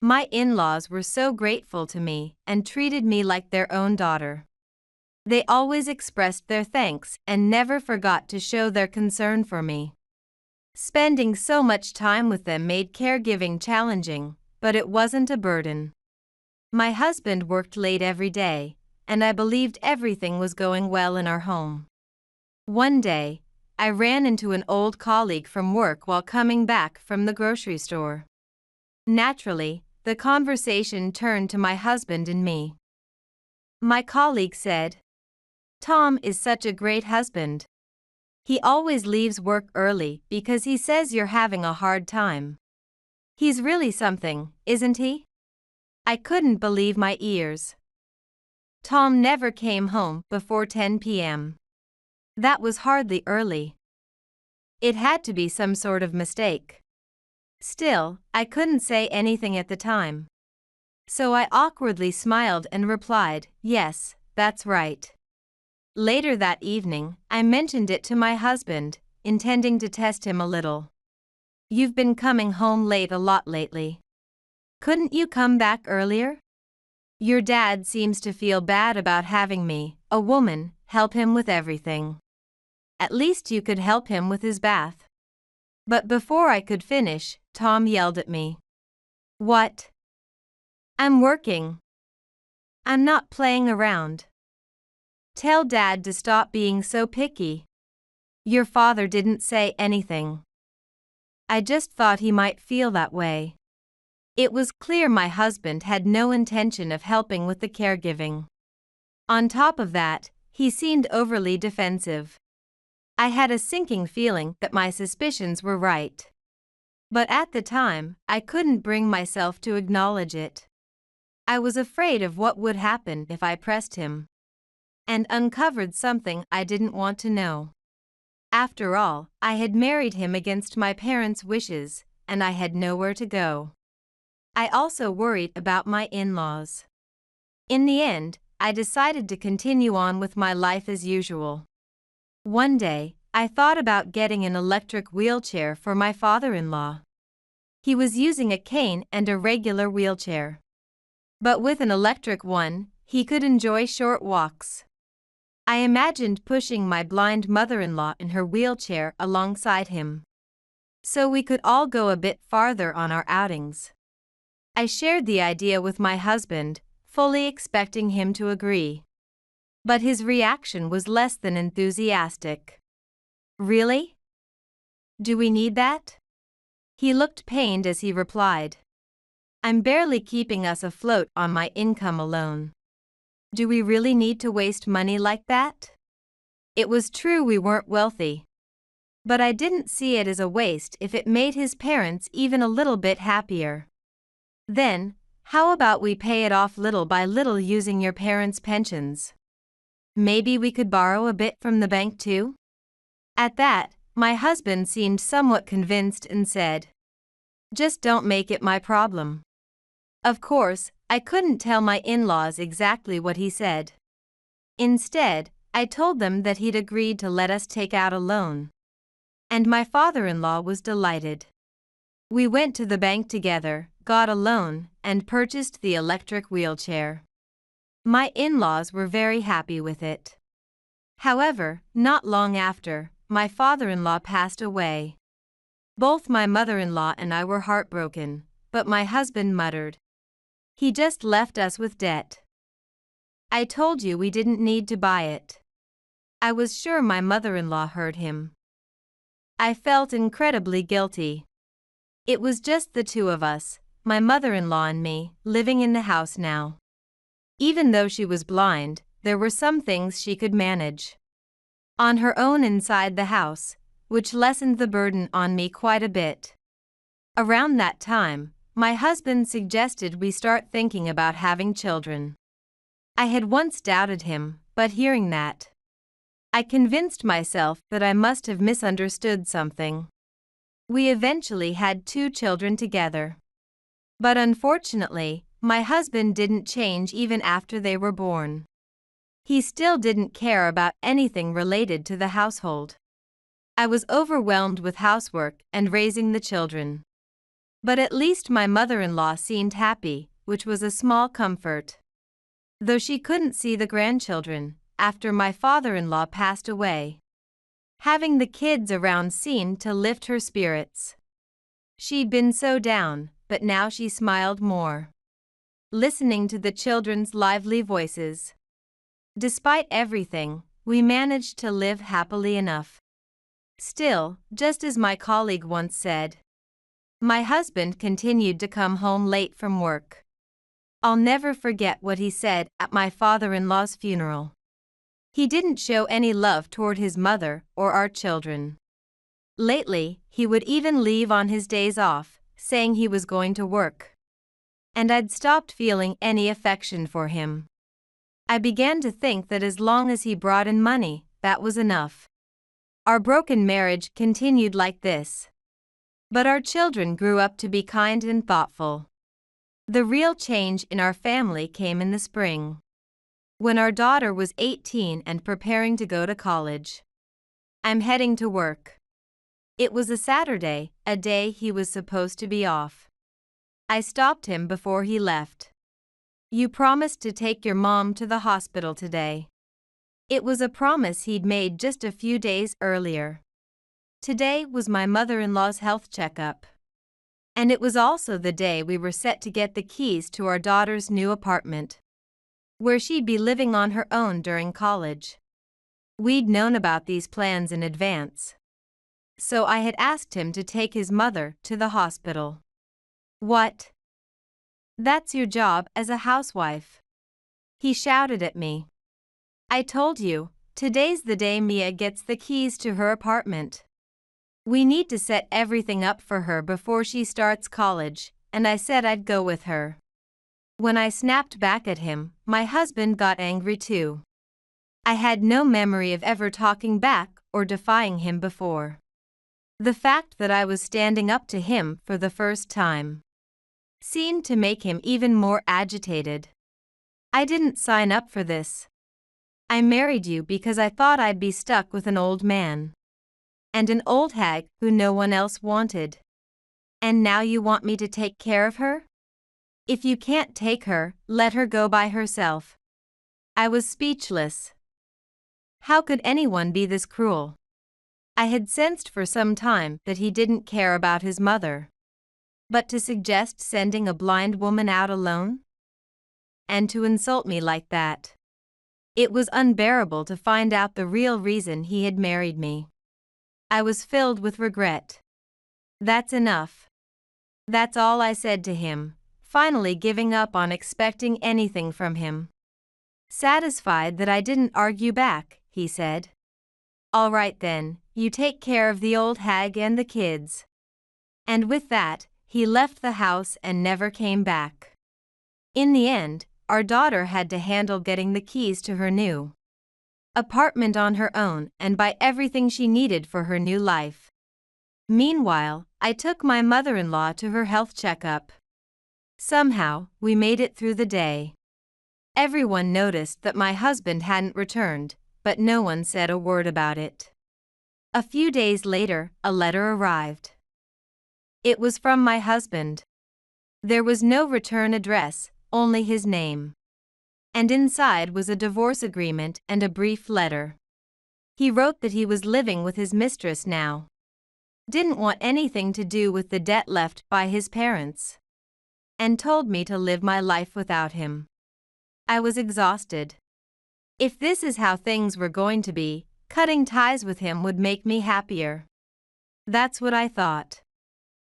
My in-laws were so grateful to me and treated me like their own daughter. They always expressed their thanks and never forgot to show their concern for me. Spending so much time with them made caregiving challenging, but it wasn't a burden. My husband worked late every day, and I believed everything was going well in our home. One day, I ran into an old colleague from work while coming back from the grocery store. Naturally, the conversation turned to my husband and me. My colleague said, "Tom is such a great husband. He always leaves work early because he says you're having a hard time. He's really something, isn't he?" I couldn't believe my ears. Tom never came home before 10 p.m. That was hardly early. It had to be some sort of mistake. Still, I couldn't say anything at the time. So I awkwardly smiled and replied, "Yes, that's right." Later that evening, I mentioned it to my husband, intending to test him a little. "You've been coming home late a lot lately. Couldn't you come back earlier? Your dad seems to feel bad about having me, a woman, help him with everything. At least you could help him with his bath." But before I could finish, Tom yelled at me. "What?" "I'm working. I'm not playing around. Tell Dad to stop being so picky." "Your father didn't say anything. I just thought he might feel that way." It was clear my husband had no intention of helping with the caregiving. On top of that, he seemed overly defensive. I had a sinking feeling that my suspicions were right. But at the time, I couldn't bring myself to acknowledge it. I was afraid of what would happen if I pressed him and uncovered something I didn't want to know. After all, I had married him against my parents' wishes, and I had nowhere to go. I also worried about my in-laws. In the end, I decided to continue on with my life as usual. One day, I thought about getting an electric wheelchair for my father-in-law. He was using a cane and a regular wheelchair. But with an electric one, he could enjoy short walks. I imagined pushing my blind mother-in-law in her wheelchair alongside him, so we could all go a bit farther on our outings. I shared the idea with my husband, fully expecting him to agree. But his reaction was less than enthusiastic. "Really? Do we need that?" He looked pained as he replied. "I'm barely keeping us afloat on my income alone. Do we really need to waste money like that?" It was true we weren't wealthy. But I didn't see it as a waste if it made his parents even a little bit happier. "Then, how about we pay it off little by little using your parents' pensions? Maybe we could borrow a bit from the bank too?" At that, my husband seemed somewhat convinced and said, "Just don't make it my problem." Of course, I couldn't tell my in-laws exactly what he said. Instead, I told them that he'd agreed to let us take out a loan. And my father-in-law was delighted. We went to the bank together, got a loan, and purchased the electric wheelchair. My in-laws were very happy with it. However, not long after, my father-in-law passed away. Both my mother-in-law and I were heartbroken, but my husband muttered, "He just left us with debt. I told you we didn't need to buy it." I was sure my mother-in-law heard him. I felt incredibly guilty. It was just the two of us, my mother-in-law and me, living in the house now. Even though she was blind, there were some things she could manage on her own inside the house, which lessened the burden on me quite a bit. Around that time, my husband suggested we start thinking about having children. I had once doubted him, but hearing that, I convinced myself that I must have misunderstood something. We eventually had 2 children together. But unfortunately, my husband didn't change even after they were born. He still didn't care about anything related to the household. I was overwhelmed with housework and raising the children. But at least my mother-in-law seemed happy, which was a small comfort. Though she couldn't see the grandchildren, after my father-in-law passed away. Having the kids around seemed to lift her spirits. She'd been so down, but now she smiled more, listening to the children's lively voices. Despite everything, we managed to live happily enough. Still, just as my colleague once said, my husband continued to come home late from work. I'll never forget what he said at my father-in-law's funeral. He didn't show any love toward his mother or our children. Lately, he would even leave on his days off, saying he was going to work. And I'd stopped feeling any affection for him. I began to think that as long as he brought in money, that was enough. Our broken marriage continued like this. But our children grew up to be kind and thoughtful. The real change in our family came in the spring. when our daughter was 18 and preparing to go to college. I'm heading to work. It was a Saturday, a day he was supposed to be off. I stopped him before he left. You promised to take your mom to the hospital today. It was a promise he'd made just a few days earlier. Today was my mother-in-law's health checkup. And it was also the day we were set to get the keys to our daughter's new apartment, where she'd be living on her own during college. We'd known about these plans in advance. So I had asked him to take his mother to the hospital. What? That's your job as a housewife. He shouted at me. I told you, today's the day Mia gets the keys to her apartment. We need to set everything up for her before she starts college, and I said I'd go with her. When I snapped back at him, my husband got angry too. I had no memory of ever talking back or defying him before. The fact that I was standing up to him for the first time seemed to make him even more agitated. I didn't sign up for this. I married you because I thought I'd be stuck with an old man. And an old hag who no one else wanted. And now you want me to take care of her? If you can't take her, let her go by herself. I was speechless. How could anyone be this cruel? I had sensed for some time that he didn't care about his mother. But to suggest sending a blind woman out alone? And to insult me like that. It was unbearable to find out the real reason he had married me. I was filled with regret. That's enough. That's all I said to him, finally giving up on expecting anything from him. Satisfied that I didn't argue back, he said. All right then, you take care of the old hag and the kids. And with that, he left the house and never came back. In the end, our daughter had to handle getting the keys to her new apartment on her own and buy everything she needed for her new life. Meanwhile, I took my mother-in-law to her health checkup. Somehow, we made it through the day. Everyone noticed that my husband hadn't returned, but no one said a word about it. A few days later, a letter arrived. It was from my husband. There was no return address, only his name. And inside was a divorce agreement and a brief letter. He wrote that he was living with his mistress now. Didn't want anything to do with the debt left by his parents. And told me to live my life without him. I was exhausted. If this is how things were going to be, cutting ties with him would make me happier. That's what I thought.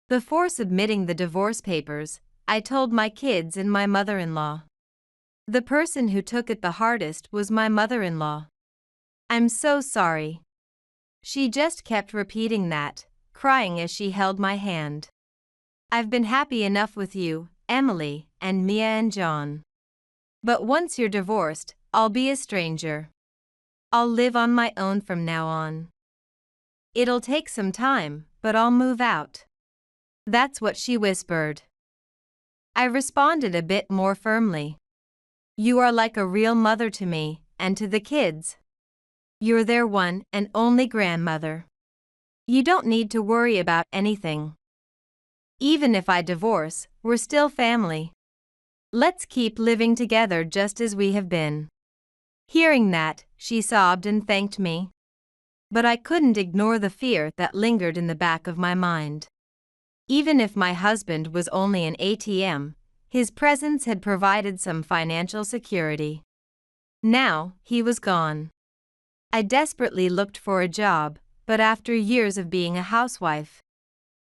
Before submitting the divorce papers, I told my kids and my mother-in-law. The person who took it the hardest was my mother-in-law. I'm so sorry. She just kept repeating that, crying as she held my hand. I've been happy enough with you, Emily, and Mia and John. But once you're divorced, I'll be a stranger. I'll live on my own from now on. It'll take some time, but I'll move out. That's what she whispered. I responded a bit more firmly. You are like a real mother to me, and to the kids. You're their one and only grandmother. You don't need to worry about anything. Even if I divorce, we're still family. Let's keep living together just as we have been. Hearing that, she sobbed and thanked me. But I couldn't ignore the fear that lingered in the back of my mind. Even if my husband was only an ATM, his presence had provided some financial security. Now, he was gone. I desperately looked for a job, but after years of being a housewife,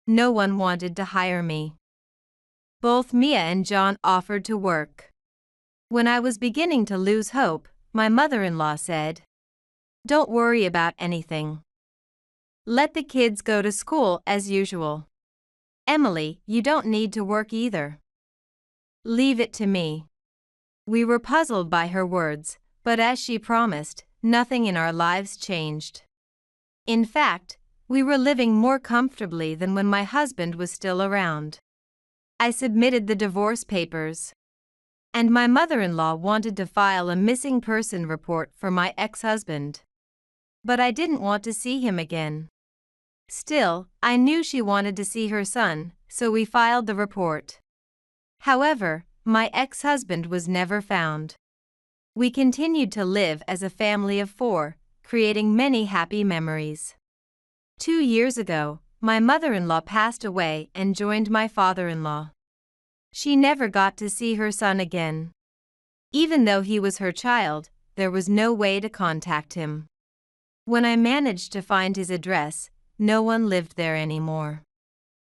no one wanted to hire me. Both Mia and John offered to work. When I was beginning to lose hope, my mother-in-law said, "Don't worry about anything. Let the kids go to school as usual. Emily, you don't need to work either. Leave it to me." We were puzzled by her words, but as she promised, nothing in our lives changed. In fact, we were living more comfortably than when my husband was still around. I submitted the divorce papers. And my mother-in-law wanted to file a missing person report for my ex-husband. But I didn't want to see him again. Still, I knew she wanted to see her son, so we filed the report. However, my ex-husband was never found. We continued to live as a family of 4, creating many happy memories. 2 years ago, my mother-in-law passed away and joined my father-in-law. She never got to see her son again. Even though he was her child, there was no way to contact him. When I managed to find his address, no one lived there anymore.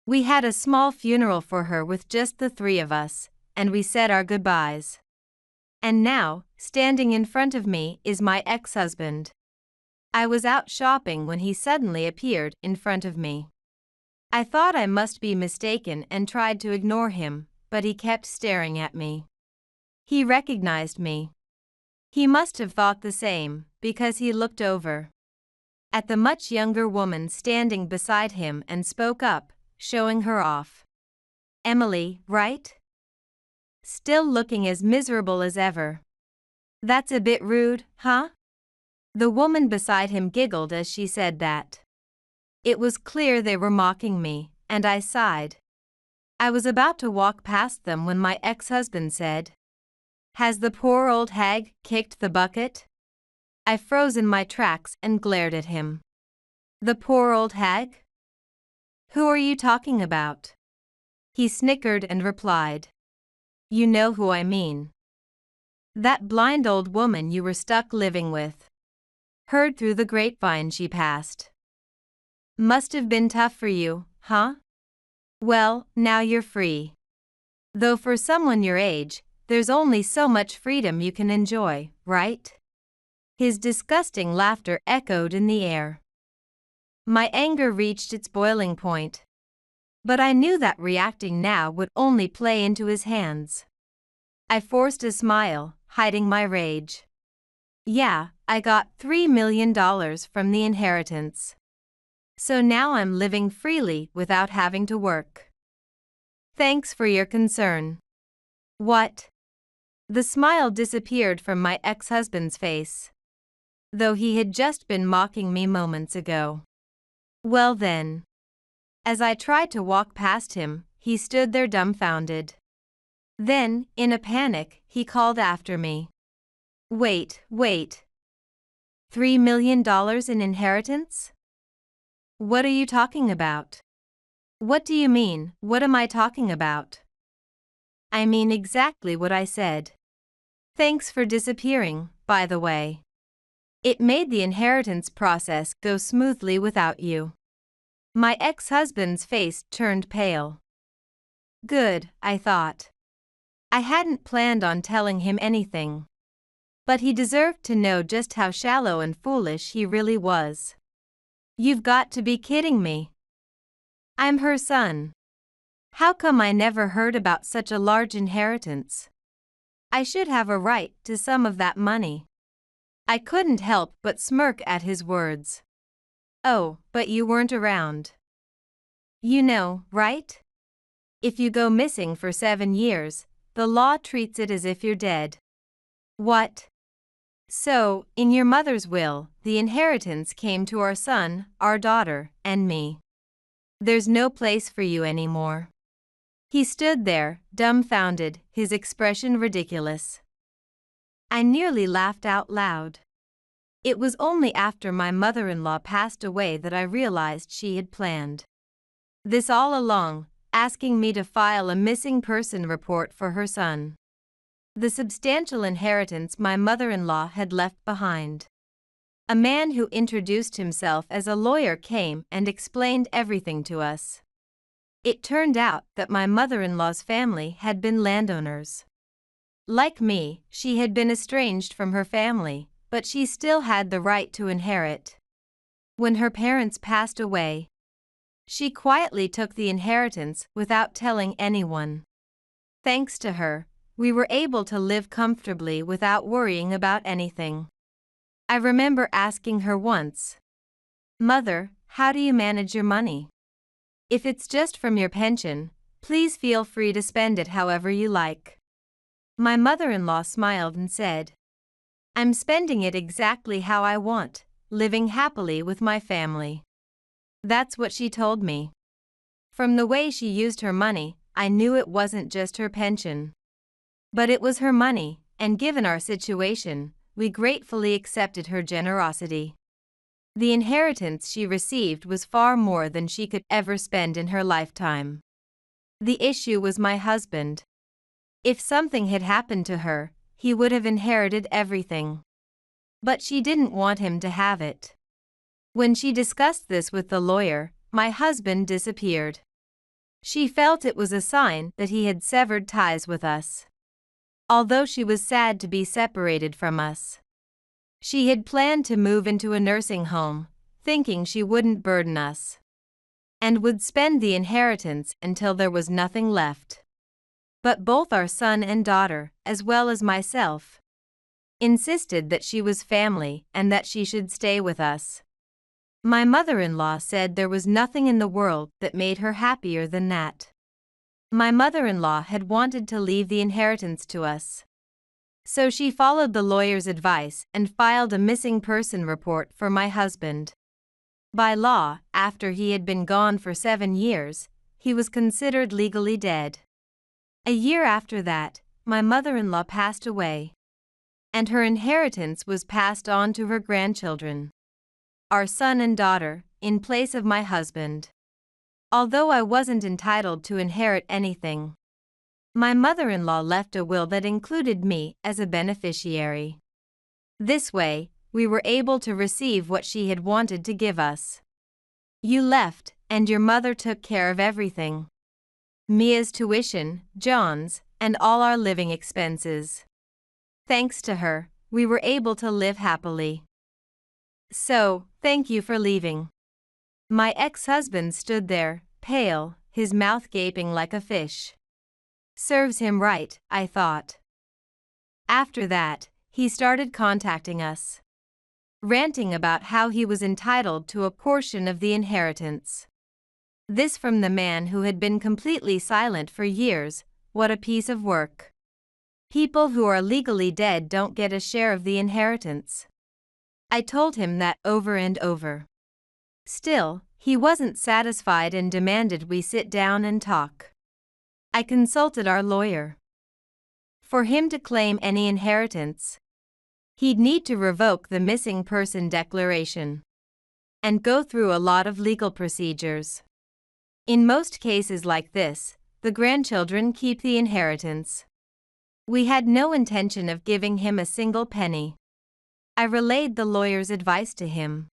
We had a small funeral for her with just the 3 of us, and we said our goodbyes. And now, standing in front of me is my ex-husband. I was out shopping when he suddenly appeared in front of me. I thought I must be mistaken and tried to ignore him, but he kept staring at me. He recognized me. He must have thought the same, because he looked over at the much younger woman standing beside him and spoke up, showing her off. "Emily, right? Still looking as miserable as ever. That's a bit rude, huh?" The woman beside him giggled as she said that. It was clear they were mocking me, and I sighed. I was about to walk past them when my ex-husband said, "Has the poor old hag kicked the bucket?" I froze in my tracks and glared at him. "The poor old hag? Who are you talking about?" He snickered and replied, "You know who I mean. That blind old woman you were stuck living with. Heard through the grapevine she passed. Must have been tough for you, huh? Well, now you're free. Though for someone your age, there's only so much freedom you can enjoy, right?" His disgusting laughter echoed in the air. My anger reached its boiling point. But I knew that reacting now would only play into his hands. I forced a smile, hiding my rage. "Yeah, I got $3 million from the inheritance. So now I'm living freely without having to work. Thanks for your concern." "What?" The smile disappeared from my ex-husband's face, though he had just been mocking me moments ago. Well then. As I tried to walk past him, he stood there dumbfounded. Then, in a panic, he called after me. Wait. $3 million in inheritance? What are you talking about?" "What do you mean, what am I talking about?" "I mean exactly what I said. Thanks for disappearing, by the way. It made the inheritance process go smoothly without you." My ex-husband's face turned pale. Good, I thought. I hadn't planned on telling him anything. But he deserved to know just how shallow and foolish he really was. "You've got to be kidding me. I'm her son. How come I never heard about such a large inheritance? I should have a right to some of that money." I couldn't help but smirk at his words. "Oh, but you weren't around. You know, right? If you go missing for 7 years, the law treats it as if you're dead." "What?" "So, in your mother's will, the inheritance came to our son, our daughter, and me. There's no place for you anymore." He stood there, dumbfounded, his expression ridiculous. I nearly laughed out loud. It was only after my mother-in-law passed away that I realized she had planned this all along, asking me to file a missing person report for her son. The substantial inheritance my mother-in-law had left behind. A man who introduced himself as a lawyer came and explained everything to us. It turned out that my mother-in-law's family had been landowners. Like me, she had been estranged from her family, but she still had the right to inherit. When her parents passed away, she quietly took the inheritance without telling anyone. Thanks to her, we were able to live comfortably without worrying about anything. I remember asking her once, "Mother, how do you manage your money? If it's just from your pension, please feel free to spend it however you like." My mother-in-law smiled and said, "I'm spending it exactly how I want, living happily with my family." That's what she told me. From the way she used her money, I knew it wasn't just her pension. But it was her money, and given our situation, we gratefully accepted her generosity. The inheritance she received was far more than she could ever spend in her lifetime. The issue was my husband. If something had happened to her, he would have inherited everything. But she didn't want him to have it. When she discussed this with the lawyer, my husband disappeared. She felt it was a sign that he had severed ties with us. Although she was sad to be separated from us. She had planned to move into a nursing home, thinking she wouldn't burden us. And would spend the inheritance until there was nothing left. But both our son and daughter, as well as myself, insisted that she was family and that she should stay with us. My mother-in-law said there was nothing in the world that made her happier than that. My mother-in-law had wanted to leave the inheritance to us. So she followed the lawyer's advice and filed a missing person report for my husband. By law, after he had been gone for 7 years, he was considered legally dead. A year after that, my mother-in-law passed away. And her inheritance was passed on to her grandchildren, our son and daughter, in place of my husband. Although I wasn't entitled to inherit anything, my mother-in-law left a will that included me as a beneficiary. This way, we were able to receive what she had wanted to give us. You left, and your mother took care of everything. Mia's tuition, John's, and all our living expenses. Thanks to her, we were able to live happily. So, thank you for leaving. My ex-husband stood there, pale, his mouth gaping like a fish. Serves him right, I thought. After that, he started contacting us, ranting about how he was entitled to a portion of the inheritance. This from the man who had been completely silent for years. What a piece of work. People who are legally dead don't get a share of the inheritance. I told him that over and over. Still, he wasn't satisfied and demanded we sit down and talk. I consulted our lawyer. For him to claim any inheritance, he'd need to revoke the missing person declaration and go through a lot of legal procedures. In most cases like this, the grandchildren keep the inheritance. We had no intention of giving him a single penny. I relayed the lawyer's advice to him.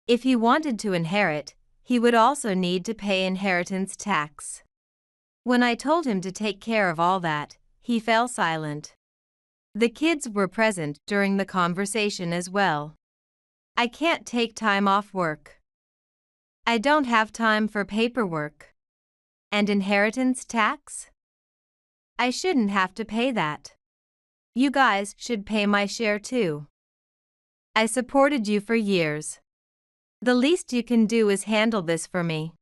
If he wanted to inherit, he would also need to pay inheritance tax. When I told him to take care of all that, he fell silent. The kids were present during the conversation as well. I can't take time off work. I don't have time for paperwork. And inheritance tax? I shouldn't have to pay that. You guys should pay my share too. I supported you for years. The least you can do is handle this for me.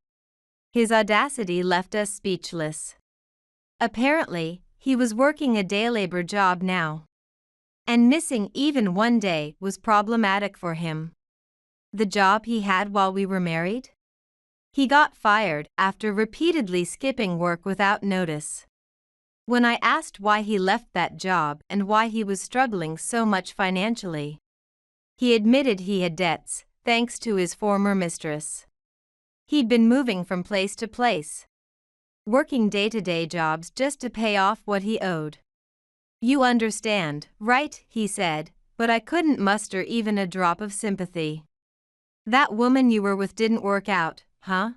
His audacity left us speechless. Apparently, he was working a day labor job now. And missing even one day was problematic for him. The job he had while we were married? He got fired after repeatedly skipping work without notice. When I asked why he left that job and why he was struggling so much financially, he admitted he had debts, thanks to his former mistress. He'd been moving from place to place, working day-to-day jobs just to pay off what he owed. You understand, right? He said, but I couldn't muster even a drop of sympathy. That woman you were with didn't work out, huh?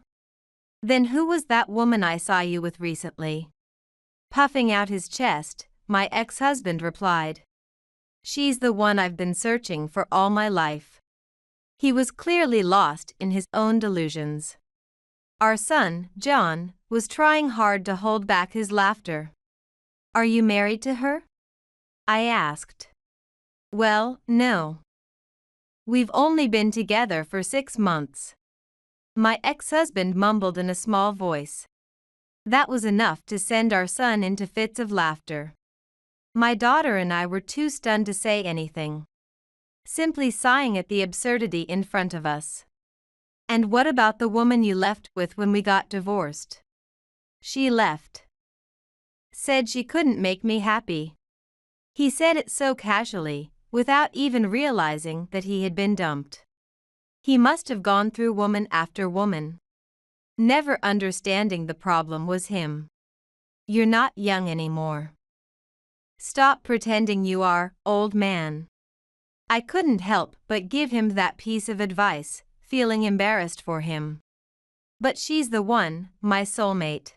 Then who was that woman I saw you with recently? Puffing out his chest, my ex-husband replied. She's the one I've been searching for all my life. He was clearly lost in his own delusions. Our son, John, was trying hard to hold back his laughter. Are you married to her? I asked. Well, no. We've only been together for 6 months. My ex-husband mumbled in a small voice. That was enough to send our son into fits of laughter. My daughter and I were too stunned to say anything, simply sighing at the absurdity in front of us. And what about the woman you left with when we got divorced? She left. Said she couldn't make me happy. He said it so casually, without even realizing that he had been dumped. He must have gone through woman after woman, never understanding the problem was him. You're not young anymore. Stop pretending you are, old man. I couldn't help but give him that piece of advice, feeling embarrassed for him. But she's the one, my soulmate.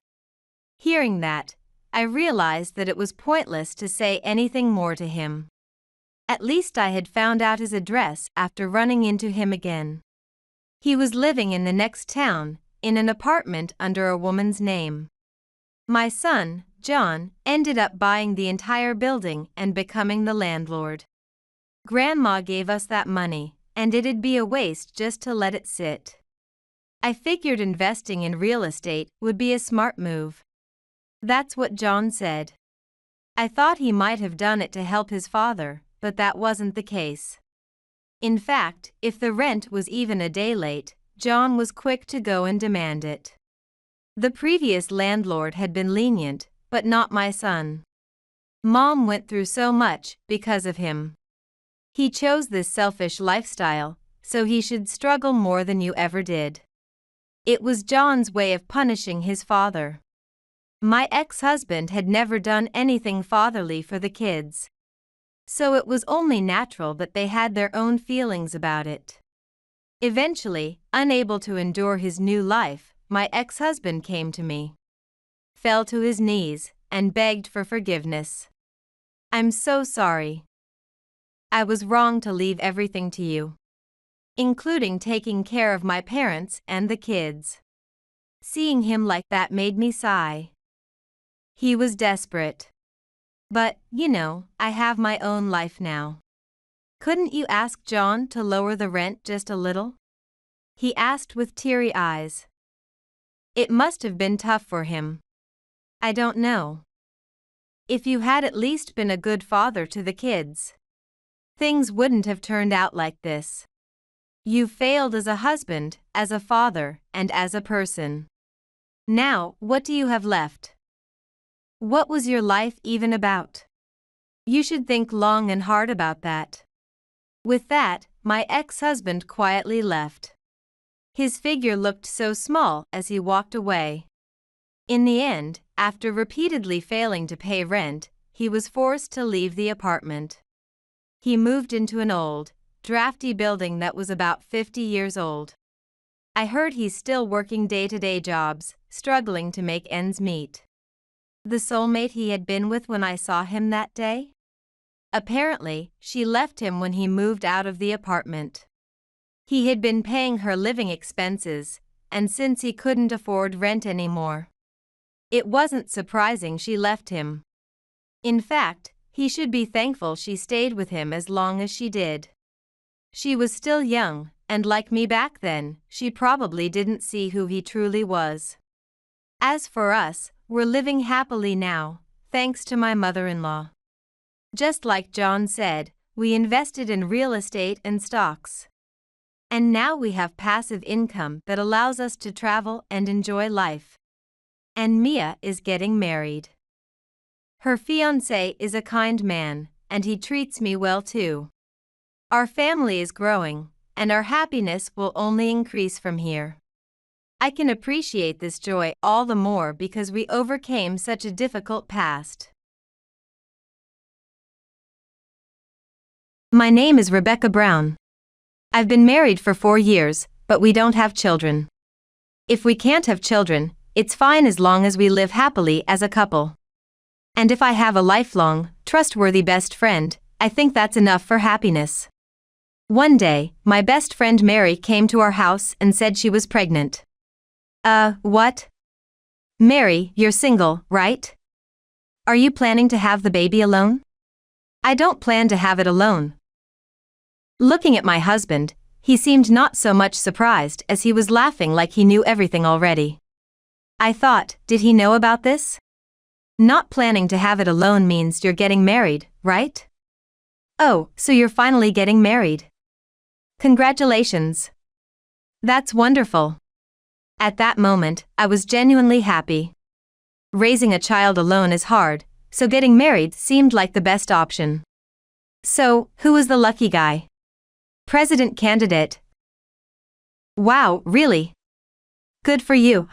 Hearing that, I realized that it was pointless to say anything more to him. At least I had found out his address after running into him again. He was living in the next town, in an apartment under a woman's name. My son, John, ended up buying the entire building and becoming the landlord. Grandma gave us that money, and it'd be a waste just to let it sit. I figured investing in real estate would be a smart move. That's what John said. I thought he might have done it to help his father, but that wasn't the case. In fact, if the rent was even a day late, John was quick to go and demand it. The previous landlord had been lenient, but not my son. Mom went through so much because of him. He chose this selfish lifestyle, so he should struggle more than you ever did. It was John's way of punishing his father. My ex-husband had never done anything fatherly for the kids, so it was only natural that they had their own feelings about it. Eventually, unable to endure his new life, my ex-husband came to me, fell to his knees, and begged for forgiveness. I'm so sorry. I was wrong to leave everything to you, including taking care of my parents and the kids. Seeing him like that made me sigh. He was desperate. But, I have my own life now. Couldn't you ask John to lower the rent just a little? He asked with teary eyes. It must have been tough for him. I don't know. If you had at least been a good father to the kids, things wouldn't have turned out like this. You failed as a husband, as a father, and as a person. Now, what do you have left? What was your life even about? You should think long and hard about that. With that, my ex-husband quietly left. His figure looked so small as he walked away. In the end, after repeatedly failing to pay rent, he was forced to leave the apartment. He moved into an old, drafty building that was about 50 years old. I heard he's still working day-to-day jobs, struggling to make ends meet. The soulmate he had been with when I saw him that day? Apparently, she left him when he moved out of the apartment. He had been paying her living expenses, and since he couldn't afford rent anymore, it wasn't surprising she left him. In fact, he should be thankful she stayed with him as long as she did. She was still young, and like me back then, she probably didn't see who he truly was. As for us, we're living happily now, thanks to my mother-in-law. Just like John said, we invested in real estate and stocks. And now we have passive income that allows us to travel and enjoy life. And Mia is getting married. Her fiancé is a kind man, and he treats me well too. Our family is growing, and our happiness will only increase from here. I can appreciate this joy all the more because we overcame such a difficult past. My name is Rebecca Brown. I've been married for 4 years, but we don't have children. If we can't have children, it's fine as long as we live happily as a couple. And if I have a lifelong, trustworthy best friend, I think that's enough for happiness. One day, my best friend Mary came to our house and said she was pregnant. What? Mary, you're single, right? Are you planning to have the baby alone? I don't plan to have it alone. Looking at my husband, he seemed not so much surprised as he was laughing like he knew everything already. I thought, did he know about this? Not planning to have it alone means you're getting married, right? Oh, so you're finally getting married. Congratulations. That's wonderful. At that moment, I was genuinely happy. Raising a child alone is hard, so getting married seemed like the best option. So, who was the lucky guy? President candidate. Wow, really? Good for you.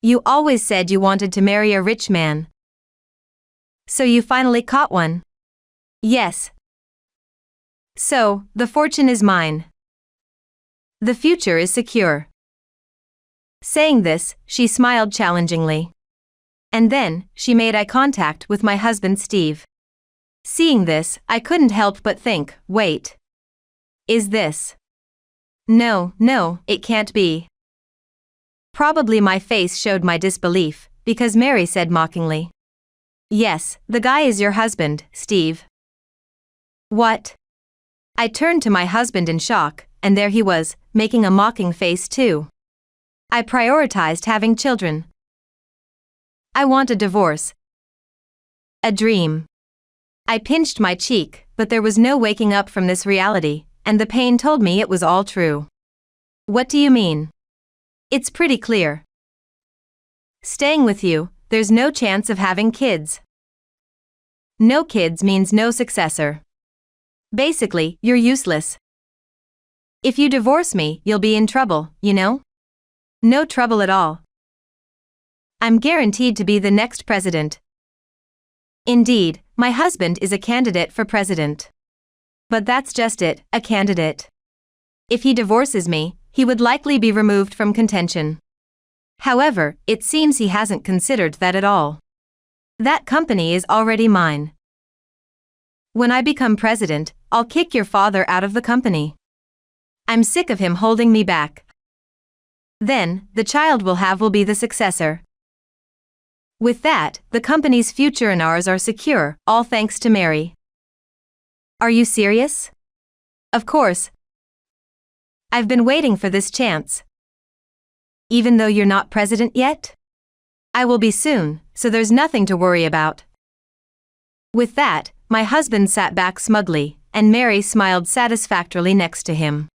You always said you wanted to marry a rich man. So you finally caught one? Yes. So, the fortune is mine. The future is secure. Saying this, she smiled challengingly. And then, she made eye contact with my husband Steve. Seeing this, I couldn't help but think, wait. Is this? No, it can't be. Probably my face showed my disbelief, because Mary said mockingly. Yes, the guy is your husband, Steve. What? I turned to my husband in shock, and there he was, making a mocking face too. I prioritized having children. I want a divorce. A dream. I pinched my cheek, but there was no waking up from this reality, and the pain told me it was all true. What do you mean? It's pretty clear. Staying with you, there's no chance of having kids. No kids means no successor. Basically, you're useless. If you divorce me, you'll be in trouble, you know? No trouble at all. I'm guaranteed to be the next president. Indeed, my husband is a candidate for president. But that's just it, a candidate. If he divorces me, he would likely be removed from contention. However, it seems he hasn't considered that at all. That company is already mine. When I become president, I'll kick your father out of the company. I'm sick of him holding me back. Then, the child we'll have will be the successor. With that, the company's future and ours are secure, all thanks to Mary. Are you serious? Of course. I've been waiting for this chance. Even though you're not president yet? I will be soon, so there's nothing to worry about. With that, my husband sat back smugly, and Mary smiled satisfactorily next to him.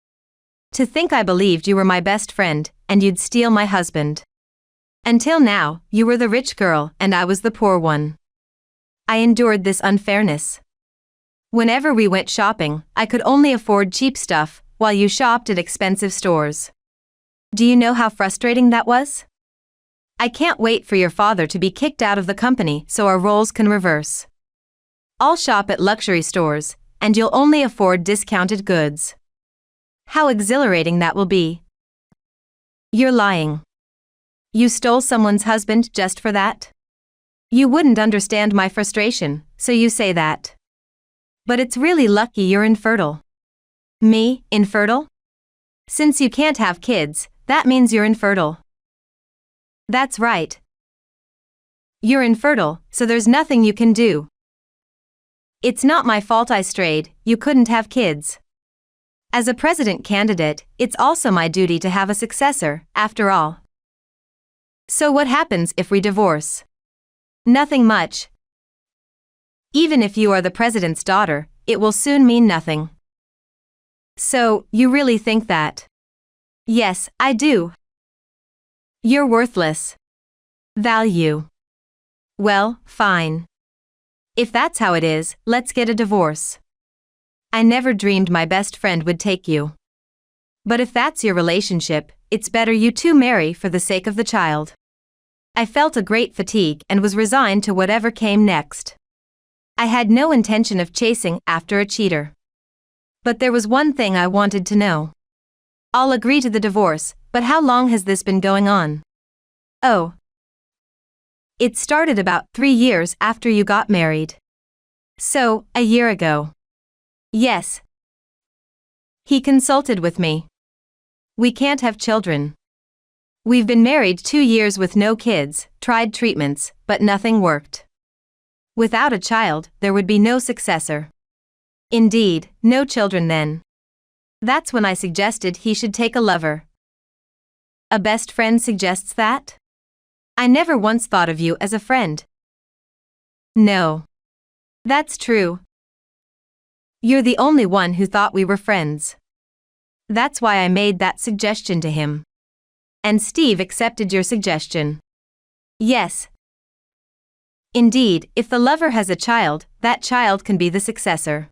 To think I believed you were my best friend, and you'd steal my husband. Until now, you were the rich girl, and I was the poor one. I endured this unfairness. Whenever we went shopping, I could only afford cheap stuff, while you shopped at expensive stores. Do you know how frustrating that was? I can't wait for your father to be kicked out of the company so our roles can reverse. I'll shop at luxury stores, and you'll only afford discounted goods. How exhilarating that will be. You're lying. You stole someone's husband just for that? You wouldn't understand my frustration, so you say that. But it's really lucky you're infertile. Me, infertile? Since you can't have kids, that means you're infertile. That's right. You're infertile, so there's nothing you can do. It's not my fault I strayed, you couldn't have kids. As a president candidate, it's also my duty to have a successor, after all. So what happens if we divorce? Nothing much. Even if you are the president's daughter, it will soon mean nothing. So, you really think that? Yes, I do. You're worthless. Value. Well, fine. If that's how it is, let's get a divorce. I never dreamed my best friend would take you. But if that's your relationship, it's better you two marry for the sake of the child. I felt a great fatigue and was resigned to whatever came next. I had no intention of chasing after a cheater. But there was one thing I wanted to know. I'll agree to the divorce, but how long has this been going on? Oh. It started about 3 years after you got married. So, a year ago. Yes. He consulted with me. We can't have children. We've been married 2 years with no kids, tried treatments, but nothing worked. Without a child, there would be no successor. Indeed, no children then. That's when I suggested he should take a lover. A best friend suggests that? I never once thought of you as a friend, No. That's true. You're the only one who thought we were friends. That's why I made that suggestion to him. And Steve accepted your suggestion. Yes. Indeed, if the lover has a child, that child can be the successor.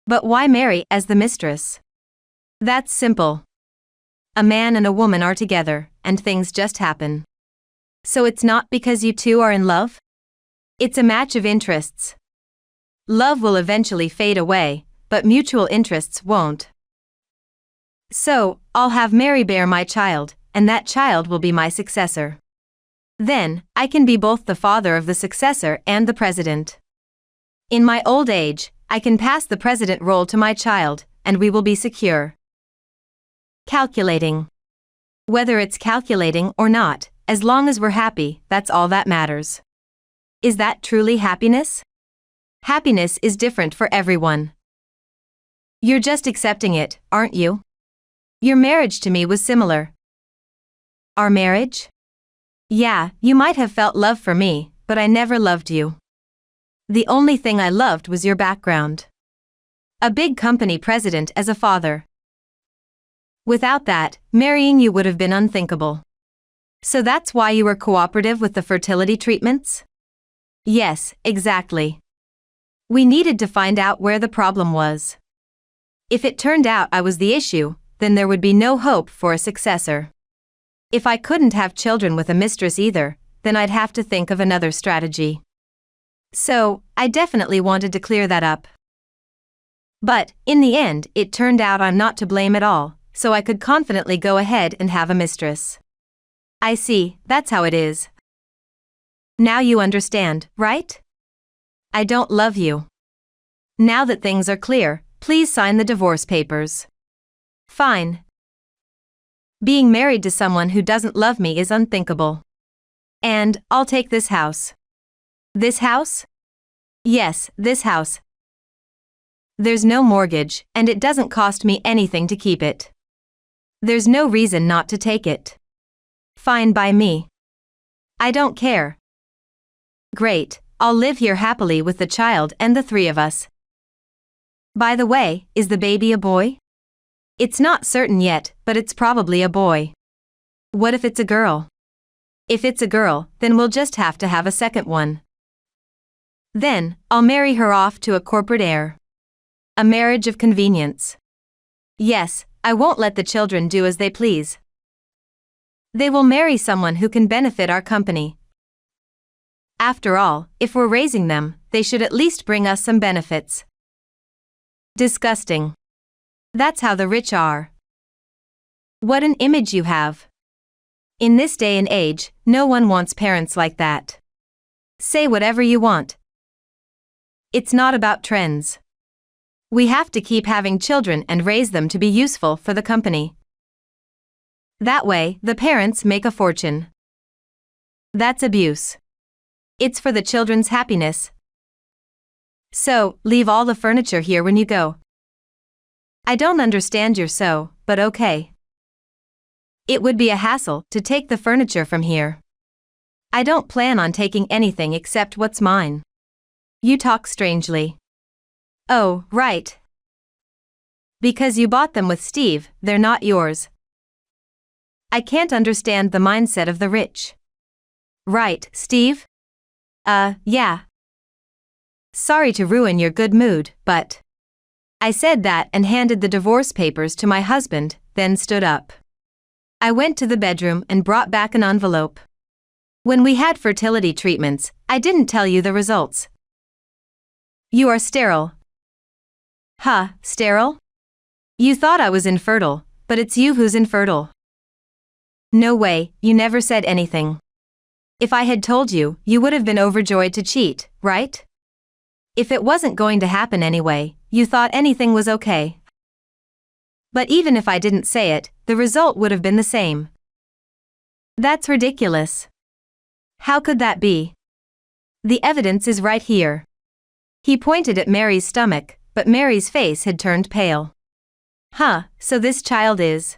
But why Mary as the mistress? That's simple. A man and a woman are together, and things just happen. So it's not because you two are in love? It's a match of interests. Love will eventually fade away, but mutual interests won't. So, I'll have Mary bear my child, and that child will be my successor. Then, I can be both the father of the successor and the president. In my old age, I can pass the president role to my child, and we will be secure. Calculating. Whether it's calculating or not, as long as we're happy, that's all that matters. Is that truly happiness? Happiness is different for everyone. You're just accepting it, aren't you? Your marriage to me was similar. Our marriage? Yeah, you might have felt love for me, but I never loved you. The only thing I loved was your background. A big company president as a father. Without that, marrying you would have been unthinkable. So that's why you were cooperative with the fertility treatments? Yes, exactly. We needed to find out where the problem was. If it turned out I was the issue, then there would be no hope for a successor. If I couldn't have children with a mistress either, then I'd have to think of another strategy. So, I definitely wanted to clear that up. But, in the end, it turned out I'm not to blame at all, so I could confidently go ahead and have a mistress. I see, that's how it is. Now you understand, right? I don't love you. Now that things are clear, please sign the divorce papers. Fine. Being married to someone who doesn't love me is unthinkable. And, I'll take this house. This house? Yes, this house. There's no mortgage, and it doesn't cost me anything to keep it. There's no reason not to take it. Fine by me. I don't care. Great, I'll live here happily with the child and the three of us. By the way, is the baby a boy? It's not certain yet, but it's probably a boy. What if it's a girl? If it's a girl, then we'll just have to have a second one. Then, I'll marry her off to a corporate heir. A marriage of convenience. Yes, I won't let the children do as they please. They will marry someone who can benefit our company. After all, if we're raising them, they should at least bring us some benefits. Disgusting. That's how the rich are. What an image you have. In this day and age, no one wants parents like that. Say whatever you want. It's not about trends. We have to keep having children and raise them to be useful for the company. That way, the parents make a fortune. That's abuse. It's for the children's happiness. So, leave all the furniture here when you go. I don't understand your so, but okay. It would be a hassle to take the furniture from here. I don't plan on taking anything except what's mine. You talk strangely. Oh, right. Because you bought them with Steve, they're not yours. I can't understand the mindset of the rich. Right, Steve? Yeah. Sorry to ruin your good mood, but... I said that and handed the divorce papers to my husband, then stood up. I went to the bedroom and brought back an envelope. When we had fertility treatments, I didn't tell you the results. You are sterile. Huh, sterile? You thought I was infertile, but it's you who's infertile. No way, you never said anything. If I had told you, you would have been overjoyed to cheat, right? If it wasn't going to happen anyway, you thought anything was okay. But even if I didn't say it, the result would have been the same. That's ridiculous. How could that be? The evidence is right here. He pointed at Mary's stomach, but Mary's face had turned pale. Huh, so this child is.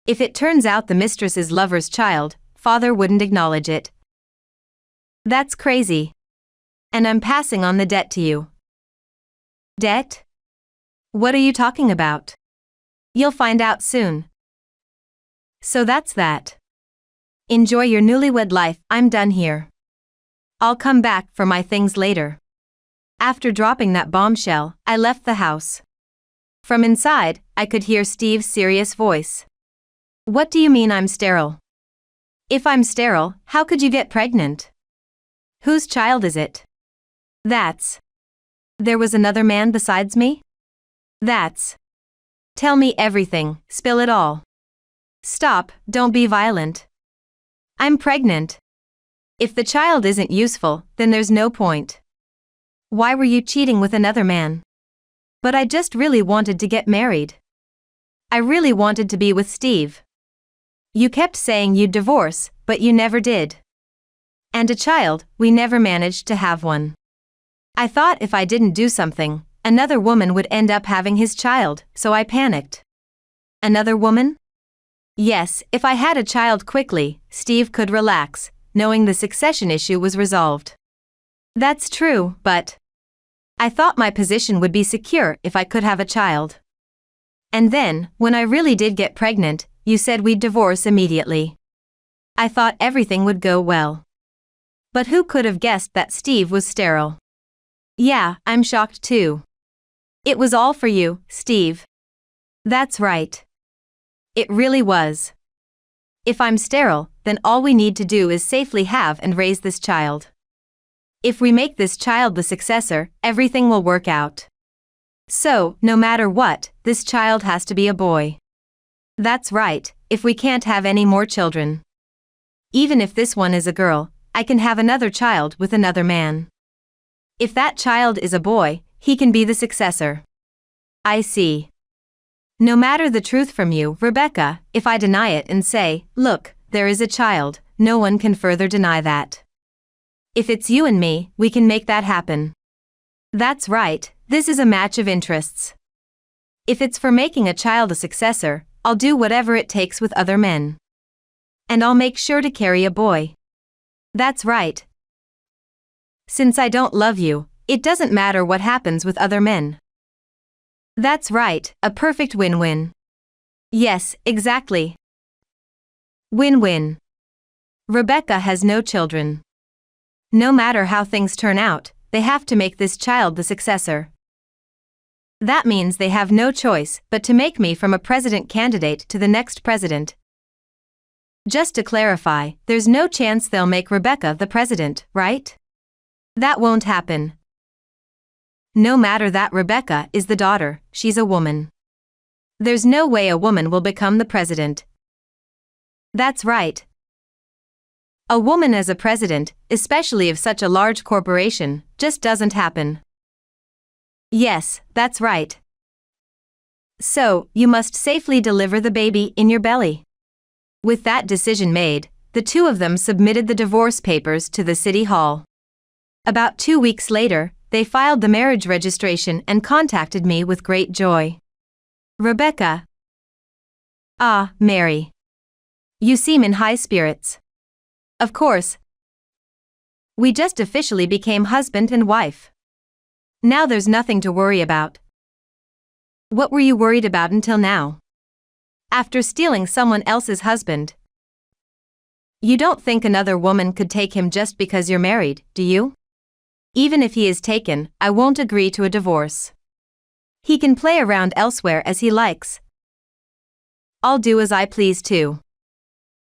If it turns out the mistress's lover's child, father wouldn't acknowledge it. That's crazy. And I'm passing on the debt to you. Debt? What are you talking about? You'll find out soon. So that's that. Enjoy your newlywed life, I'm done here. I'll come back for my things later. After dropping that bombshell, I left the house. From inside, I could hear Steve's serious voice. What do you mean I'm sterile? If I'm sterile, how could you get pregnant? Whose child is it? That's. There was another man besides me? That's. Tell me everything, spill it all. Stop, don't be violent. I'm pregnant. If the child isn't useful, then there's no point. Why were you cheating with another man? But I just really wanted to get married. I really wanted to be with Steve. You kept saying you'd divorce, but you never did. And a child, we never managed to have one. I thought if I didn't do something, another woman would end up having his child, so I panicked. Another woman? Yes, if I had a child quickly, Steve could relax, knowing the succession issue was resolved. That's true, but I thought my position would be secure if I could have a child. And then, when I really did get pregnant, you said we'd divorce immediately. I thought everything would go well. But who could have guessed that Steve was sterile? Yeah, I'm shocked too. It was all for you, Steve. That's right. It really was. If I'm sterile, then all we need to do is safely have and raise this child. If we make this child the successor, everything will work out. So, no matter what, this child has to be a boy. That's right, if we can't have any more children. Even if this one is a girl, I can have another child with another man. If that child is a boy, he can be the successor. I see. No matter the truth from you, Rebecca, if I deny it and say, look, there is a child, no one can further deny that. If it's you and me, we can make that happen. That's right, this is a match of interests. If it's for making a child a successor, I'll do whatever it takes with other men. And I'll make sure to carry a boy. That's right. Since I don't love you, it doesn't matter what happens with other men. That's right, a perfect win-win. Yes, exactly. Win-win. Rebecca has no children. No matter how things turn out, they have to make this child the successor. That means they have no choice but to make me from a president candidate to the next president. Just to clarify, there's no chance they'll make Rebecca the president, right? That won't happen. No matter that Rebecca is the daughter, she's a woman. There's no way a woman will become the president. That's right. A woman as a president, especially of such a large corporation, just doesn't happen. Yes, that's right. So, you must safely deliver the baby in your belly. With that decision made, the two of them submitted the divorce papers to the city hall. About 2 weeks later, they filed the marriage registration and contacted me with great joy. Rebecca. Ah, Mary. You seem in high spirits. Of course. We just officially became husband and wife. Now there's nothing to worry about. What were you worried about until now? After stealing someone else's husband. You don't think another woman could take him just because you're married, do you? Even if he is taken, I won't agree to a divorce. He can play around elsewhere as he likes. I'll do as I please too.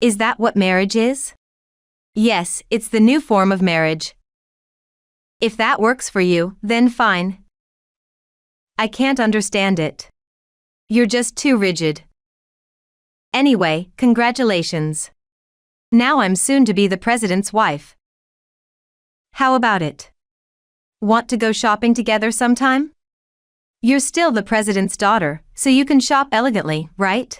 Is that what marriage is? Yes, it's the new form of marriage. If that works for you, then fine. I can't understand it. You're just too rigid. Anyway, congratulations. Now I'm soon to be the president's wife. How about it? Want to go shopping together sometime? You're still the president's daughter, so you can shop elegantly, right?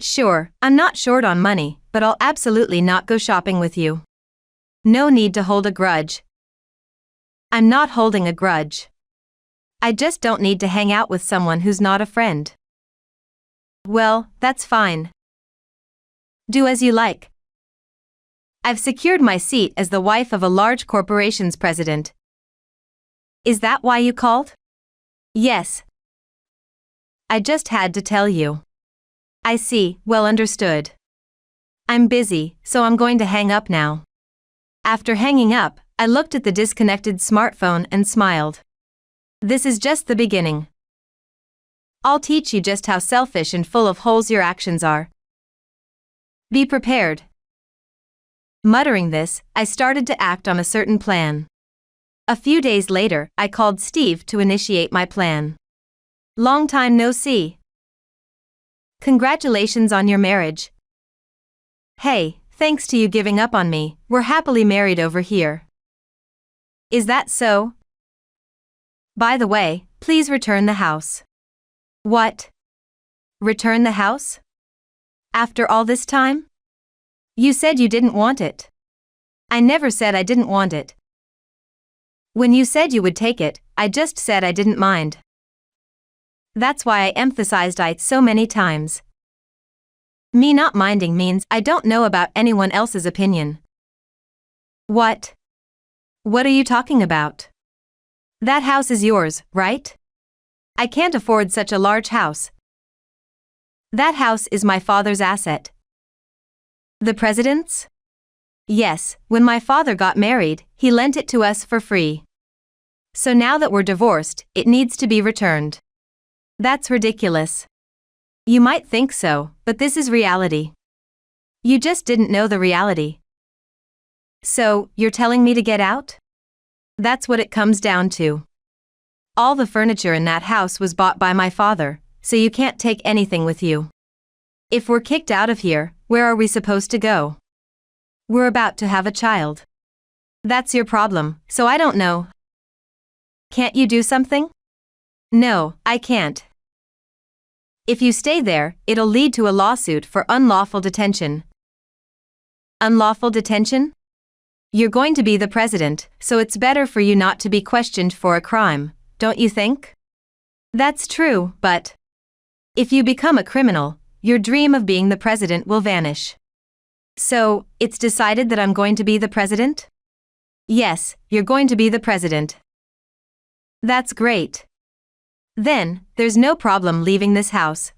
Sure, I'm not short on money, but I'll absolutely not go shopping with you. No need to hold a grudge. I'm not holding a grudge. I just don't need to hang out with someone who's not a friend. Well, that's fine. Do as you like. I've secured my seat as the wife of a large corporation's president, Is that why you called? Yes. I just had to tell you. I see, well understood. I'm busy, so I'm going to hang up now. After hanging up, I looked at the disconnected smartphone and smiled. This is just the beginning. I'll teach you just how selfish and full of holes your actions are. Be prepared. Muttering this, I started to act on a certain plan. A few days later, I called Steve to initiate my plan. Long time no see. Congratulations on your marriage. Hey, thanks to you giving up on me, we're happily married over here. Is that so? By the way, please return the house. What? Return the house? After all this time? You said you didn't want it. I never said I didn't want it. When you said you would take it, I just said I didn't mind. That's why I emphasized it so many times. Me not minding means I don't know about anyone else's opinion. What? What are you talking about? That house is yours, right? I can't afford such a large house. That house is my father's asset. The president's? Yes, when my father got married, he lent it to us for free. So now that we're divorced, it needs to be returned. That's ridiculous. You might think so, but this is reality. You just didn't know the reality. So, you're telling me to get out? That's what it comes down to. All the furniture in that house was bought by my father, so you can't take anything with you. If we're kicked out of here, where are we supposed to go? We're about to have a child. That's your problem, so I don't know. Can't you do something? No, I can't. If you stay there, it'll lead to a lawsuit for unlawful detention. Unlawful detention? You're going to be the president, so it's better for you not to be questioned for a crime, don't you think? That's true, but if you become a criminal, your dream of being the president will vanish. So, it's decided that I'm going to be the president? Yes, you're going to be the president. That's great. Then, there's no problem leaving this house.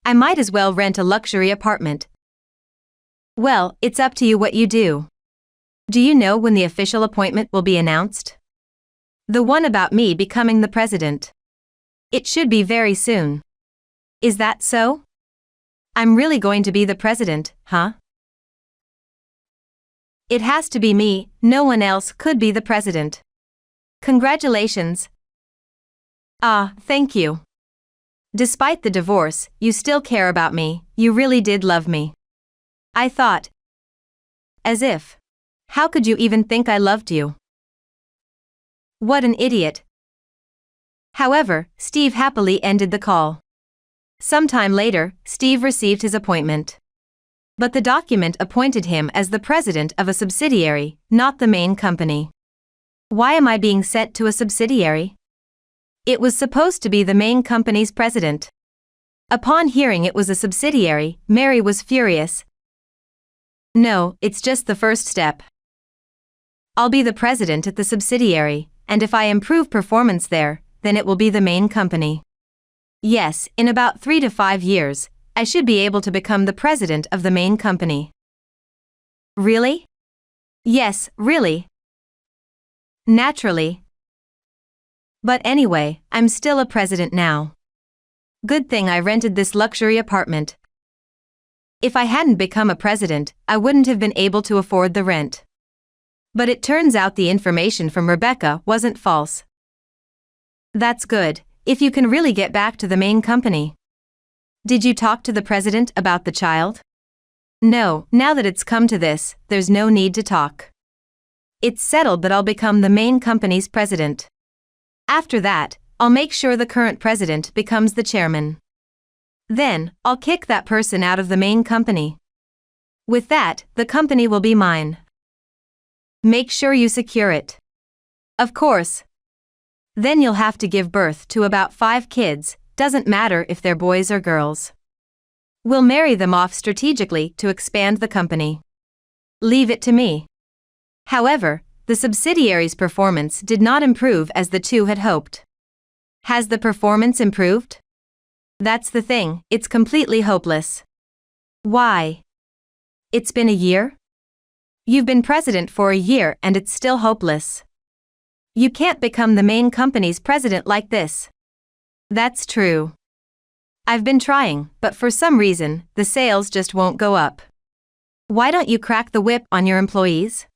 I might as well rent a luxury apartment. Well, it's up to you what you do. Do you know when the official appointment will be announced? The one about me becoming the president. It should be very soon. Is that so? I'm really going to be the president, huh? It has to be me, no one else could be the president. Congratulations. Ah, thank you. Despite the divorce, you still care about me, you really did love me. I thought. As if. How could you even think I loved you? What an idiot. However, Steve happily ended the call. Sometime later, Steve received his appointment. But the document appointed him as the president of a subsidiary, not the main company. Why am I being sent to a subsidiary? It was supposed to be the main company's president. Upon hearing it was a subsidiary, Mary was furious. No, it's just the first step. I'll be the president at the subsidiary, and if I improve performance there, then it will be the main company. Yes, in about 3 to 5 years, I should be able to become the president of the main company. Really? Yes, really. Naturally. But anyway, I'm still a president now. Good thing I rented this luxury apartment. If I hadn't become a president, I wouldn't have been able to afford the rent. But it turns out the information from Rebecca wasn't false. That's good, if you can really get back to the main company. Did you talk to the president about the child? No, now that it's come to this, there's no need to talk. It's settled that I'll become the main company's president. After that, I'll make sure the current president becomes the chairman. Then, I'll kick that person out of the main company. With that, the company will be mine. Make sure you secure it. Of course. Then you'll have to give birth to about 5 kids, doesn't matter if they're boys or girls. We'll marry them off strategically to expand the company. Leave it to me. However, the subsidiary's performance did not improve as the two had hoped. Has the performance improved? That's the thing, it's completely hopeless. Why? It's been a year? You've been president for a year and it's still hopeless. You can't become the main company's president like this. That's true. I've been trying, but for some reason, the sales just won't go up. Why don't you crack the whip on your employees?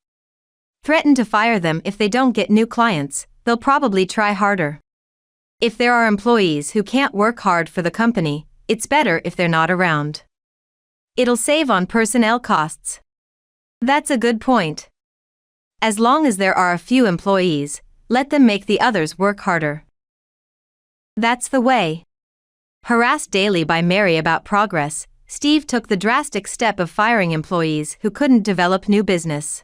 Threaten to fire them if they don't get new clients, they'll probably try harder. If there are employees who can't work hard for the company, it's better if they're not around. It'll save on personnel costs. That's a good point. As long as there are a few employees, let them make the others work harder. That's the way. Harassed daily by Mary about progress, Steve took the drastic step of firing employees who couldn't develop new business.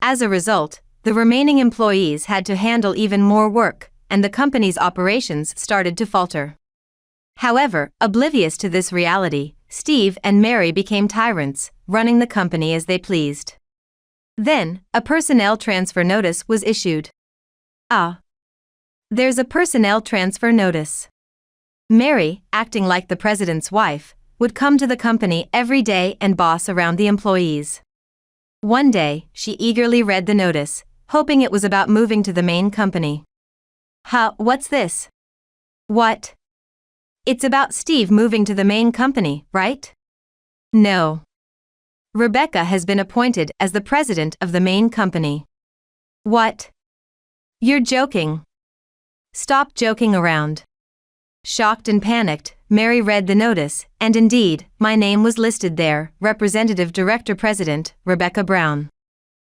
As a result, the remaining employees had to handle even more work, and the company's operations started to falter. However, oblivious to this reality, Steve and Mary became tyrants, running the company as they pleased. Then, a personnel transfer notice was issued. There's a personnel transfer notice. Mary, acting like the president's wife, would come to the company every day and boss around the employees. One day, she eagerly read the notice, hoping it was about moving to the main company. What's this? What? It's about Steve moving to the main company, right? No. Rebecca has been appointed as the president of the main company. What? You're joking. Stop joking around. Shocked and panicked, Mary read the notice, and indeed, my name was listed there, Representative Director President, Rebecca Brown.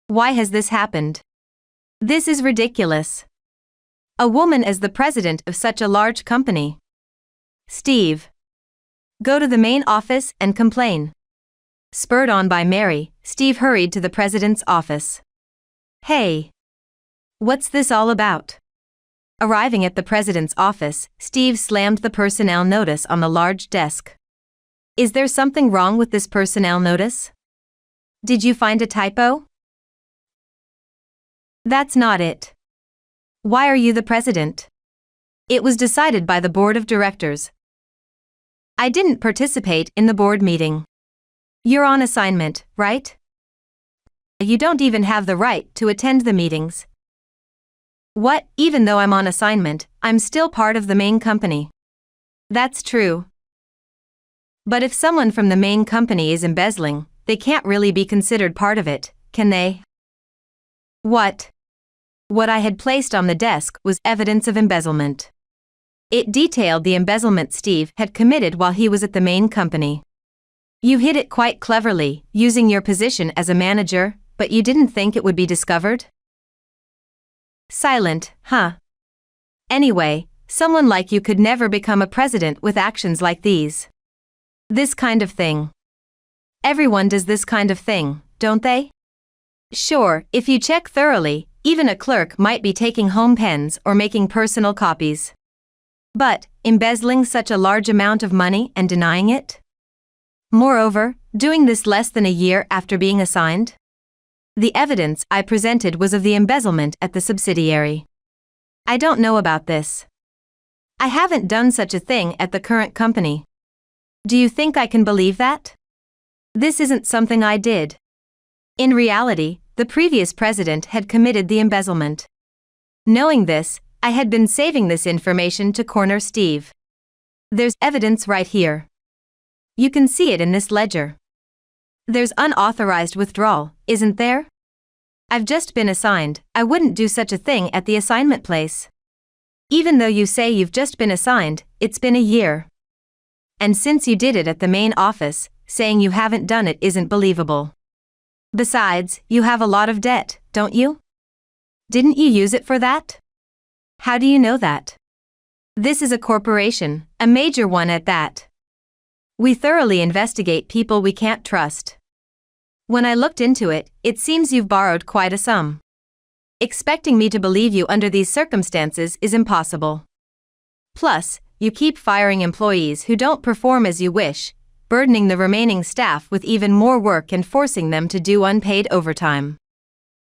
Why has this happened? This is ridiculous. A woman as the president of such a large company. Steve. Go to the main office and complain. Spurred on by Mary, Steve hurried to the president's office. Hey. What's this all about? Arriving at the president's office, Steve slammed the personnel notice on the large desk. Is there something wrong with this personnel notice? Did you find a typo? That's not it. Why are you the president? It was decided by the board of directors. I didn't participate in the board meeting. You're on assignment, right? You don't even have the right to attend the meetings. What? Even though I'm on assignment, I'm still part of the main company. That's true. But if someone from the main company is embezzling, they can't really be considered part of it, can they? What? What I had placed on the desk was evidence of embezzlement. It detailed the embezzlement Steve had committed while he was at the main company. You hid it quite cleverly, using your position as a manager, but you didn't think it would be discovered? Silent, huh? Anyway, someone like you could never become a president with actions like these. This kind of thing. Everyone does this kind of thing, don't they? Sure, if you check thoroughly, even a clerk might be taking home pens or making personal copies. But, embezzling such a large amount of money and denying it? Moreover, doing this less than a year after being assigned? The evidence I presented was of the embezzlement at the subsidiary. I don't know about this. I haven't done such a thing at the current company. Do you think I can believe that? This isn't something I did. In reality, the previous president had committed the embezzlement. Knowing this, I had been saving this information to corner Steve. There's evidence right here. You can see it in this ledger. There's unauthorized withdrawal, isn't there? I've just been assigned, I wouldn't do such a thing at the assignment place. Even though you say you've just been assigned, it's been a year. And since you did it at the main office, saying you haven't done it isn't believable. Besides, you have a lot of debt, don't you? Didn't you use it for that? How do you know that? This is a corporation, a major one at that. We thoroughly investigate people we can't trust. When I looked into it, it seems you've borrowed quite a sum. Expecting me to believe you under these circumstances is impossible. Plus, you keep firing employees who don't perform as you wish, burdening the remaining staff with even more work and forcing them to do unpaid overtime.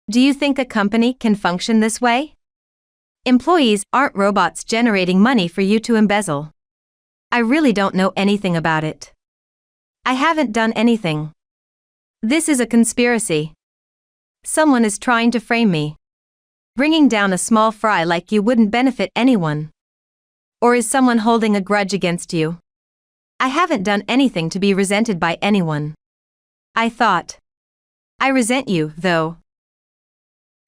Do you think a company can function this way? Employees aren't robots generating money for you to embezzle. I really don't know anything about it. I haven't done anything. This is a conspiracy. Someone is trying to frame me. Bringing down a small fry like you wouldn't benefit anyone. Or is someone holding a grudge against you? I haven't done anything to be resented by anyone. I thought. I resent you, though.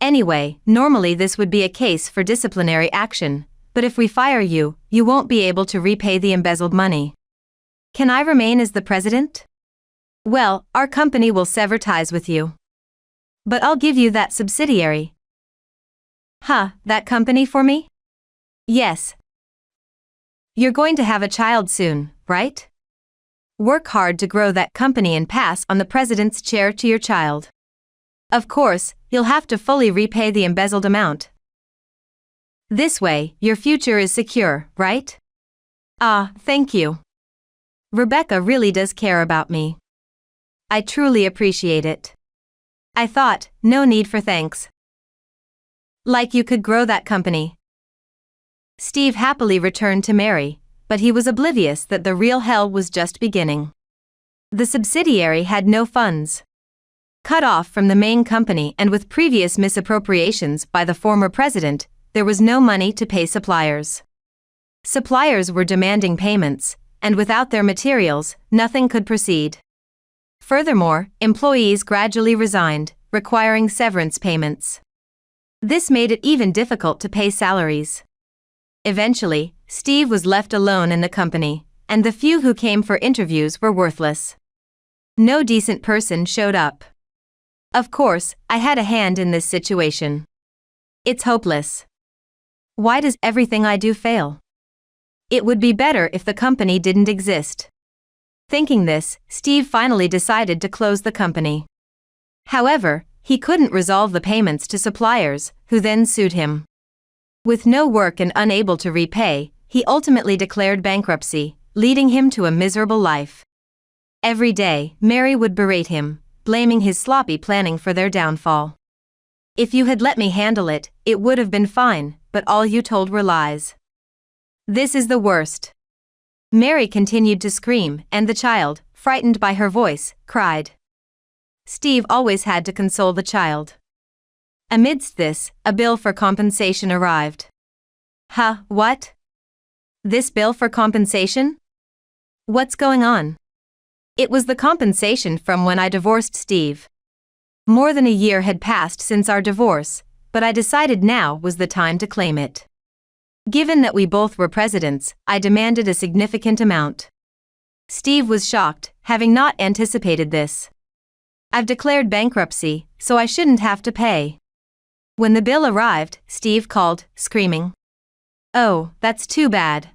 Anyway, normally this would be a case for disciplinary action, but if we fire you, you won't be able to repay the embezzled money. Can I remain as the president? Well, our company will sever ties with you. But I'll give you that subsidiary. Huh, that company for me? Yes. You're going to have a child soon, right? Work hard to grow that company and pass on the president's chair to your child. Of course, you'll have to fully repay the embezzled amount. This way, your future is secure, right? Ah, thank you. Rebecca really does care about me. I truly appreciate it. I thought, no need for thanks. Like you could grow that company. Steve happily returned to Mary, but he was oblivious that the real hell was just beginning. The subsidiary had no funds. Cut off from the main company and with previous misappropriations by the former president, there was no money to pay suppliers. Suppliers were demanding payments, and without their materials, nothing could proceed. Furthermore, employees gradually resigned, requiring severance payments. This made it even difficult to pay salaries. Eventually, Steve was left alone in the company, and the few who came for interviews were worthless. No decent person showed up. Of course, I had a hand in this situation. It's hopeless. Why does everything I do fail? It would be better if the company didn't exist. Thinking this, Steve finally decided to close the company. However, he couldn't resolve the payments to suppliers, who then sued him. With no work and unable to repay, he ultimately declared bankruptcy, leading him to a miserable life. Every day, Mary would berate him, blaming his sloppy planning for their downfall. If you had let me handle it, it would have been fine, but all you told were lies. This is the worst. Mary continued to scream, and the child, frightened by her voice, cried. Steve always had to console the child. Amidst this, a bill for compensation arrived. Huh, what? This bill for compensation? What's going on? It was the compensation from when I divorced Steve. More than a year had passed since our divorce, but I decided now was the time to claim it. Given that we both were presidents, I demanded a significant amount. Steve was shocked, having not anticipated this. I've declared bankruptcy, so I shouldn't have to pay. When the bill arrived, Steve called, screaming. Oh, that's too bad.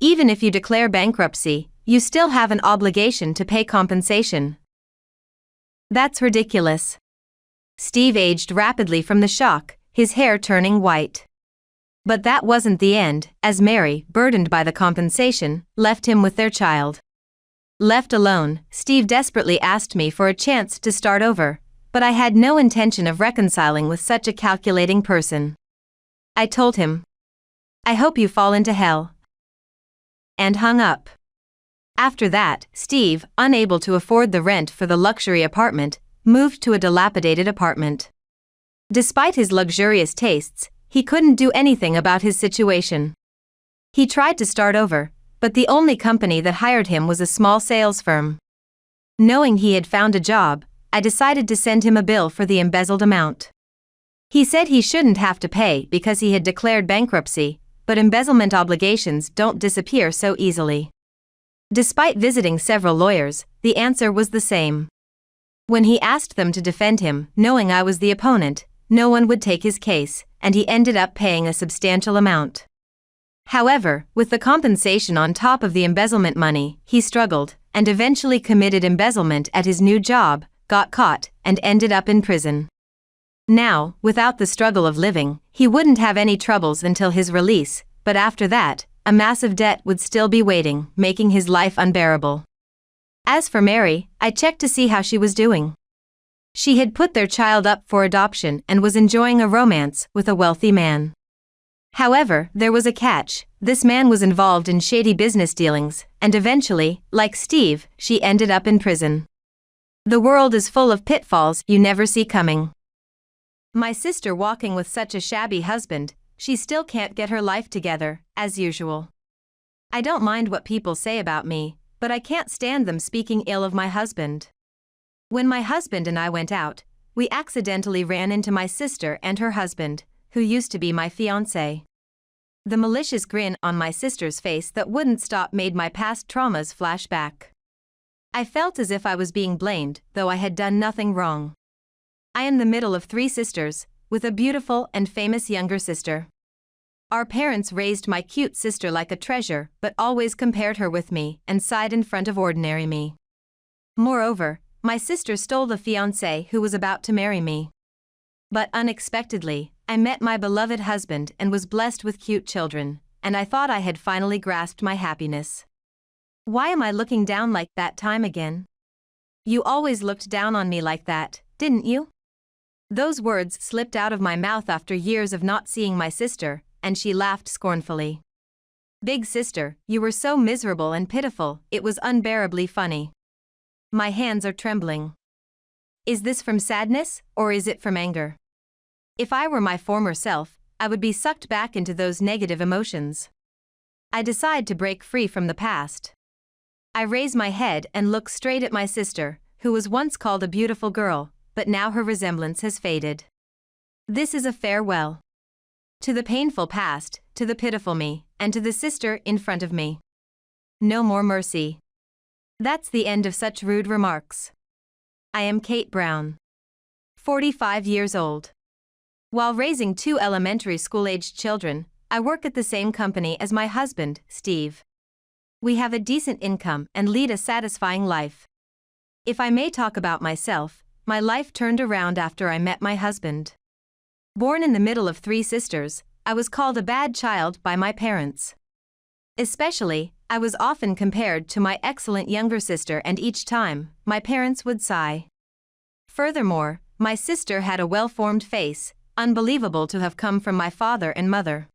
Even if you declare bankruptcy, you still have an obligation to pay compensation. That's ridiculous. Steve aged rapidly from the shock, his hair turning white. But that wasn't the end, as Mary, burdened by the compensation, left him with their child. Left alone, Steve desperately asked me for a chance to start over, but I had no intention of reconciling with such a calculating person. I told him, I hope you fall into hell. And hung up. After that, Steve, unable to afford the rent for the luxury apartment, moved to a dilapidated apartment. Despite his luxurious tastes, he couldn't do anything about his situation. He tried to start over, but the only company that hired him was a small sales firm. Knowing he had found a job, I decided to send him a bill for the embezzled amount. He said he shouldn't have to pay because he had declared bankruptcy, but embezzlement obligations don't disappear so easily. Despite visiting several lawyers, the answer was the same. When he asked them to defend him, knowing I was the opponent, no one would take his case, and he ended up paying a substantial amount. However, with the compensation on top of the embezzlement money, he struggled, and eventually committed embezzlement at his new job, got caught, and ended up in prison. Now, without the struggle of living, he wouldn't have any troubles until his release, but after that, a massive debt would still be waiting, making his life unbearable. As for Mary, I checked to see how she was doing. She had put their child up for adoption and was enjoying a romance with a wealthy man. However, there was a catch. This man was involved in shady business dealings, and eventually, like Steve, she ended up in prison. The world is full of pitfalls you never see coming. My sister walking with such a shabby husband, she still can't get her life together, as usual. I don't mind what people say about me, but I can't stand them speaking ill of my husband. When my husband and I went out, we accidentally ran into my sister and her husband, who used to be my fiancé. The malicious grin on my sister's face that wouldn't stop made my past traumas flash back. I felt as if I was being blamed, though I had done nothing wrong. I am the middle of 3 sisters, with a beautiful and famous younger sister. Our parents raised my cute sister like a treasure, but always compared her with me and sighed in front of ordinary me. Moreover, my sister stole the fiancé who was about to marry me. But unexpectedly, I met my beloved husband and was blessed with cute children, and I thought I had finally grasped my happiness. Why am I looking down like that time again? You always looked down on me like that, didn't you? Those words slipped out of my mouth after years of not seeing my sister, and she laughed scornfully. Big sister, you were so miserable and pitiful, it was unbearably funny. My hands are trembling. Is this from sadness, or is it from anger? If I were my former self, I would be sucked back into those negative emotions. I decide to break free from the past. I raise my head and look straight at my sister, who was once called a beautiful girl, but now her resemblance has faded. This is a farewell. To the painful past, to the pitiful me, and to the sister in front of me. No more mercy. That's the end of such rude remarks. I am Kate Brown. 45 years old. While raising 2 elementary school-aged children, I work at the same company as my husband, Steve. We have a decent income and lead a satisfying life. If I may talk about myself, my life turned around after I met my husband. Born in the middle of 3 sisters, I was called a bad child by my parents. Especially, I was often compared to my excellent younger sister, and each time, my parents would sigh. Furthermore, my sister had a well-formed face, unbelievable to have come from my father and mother.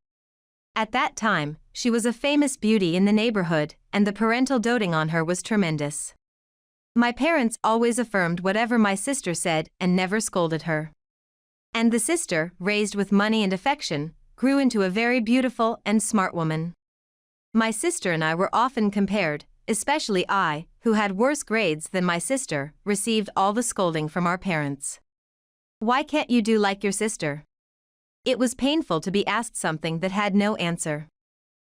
At that time, she was a famous beauty in the neighborhood, and the parental doting on her was tremendous. My parents always affirmed whatever my sister said and never scolded her. And the sister, raised with money and affection, grew into a very beautiful and smart woman. My sister and I were often compared, especially I, who had worse grades than my sister, received all the scolding from our parents. Why can't you do like your sister? It was painful to be asked something that had no answer.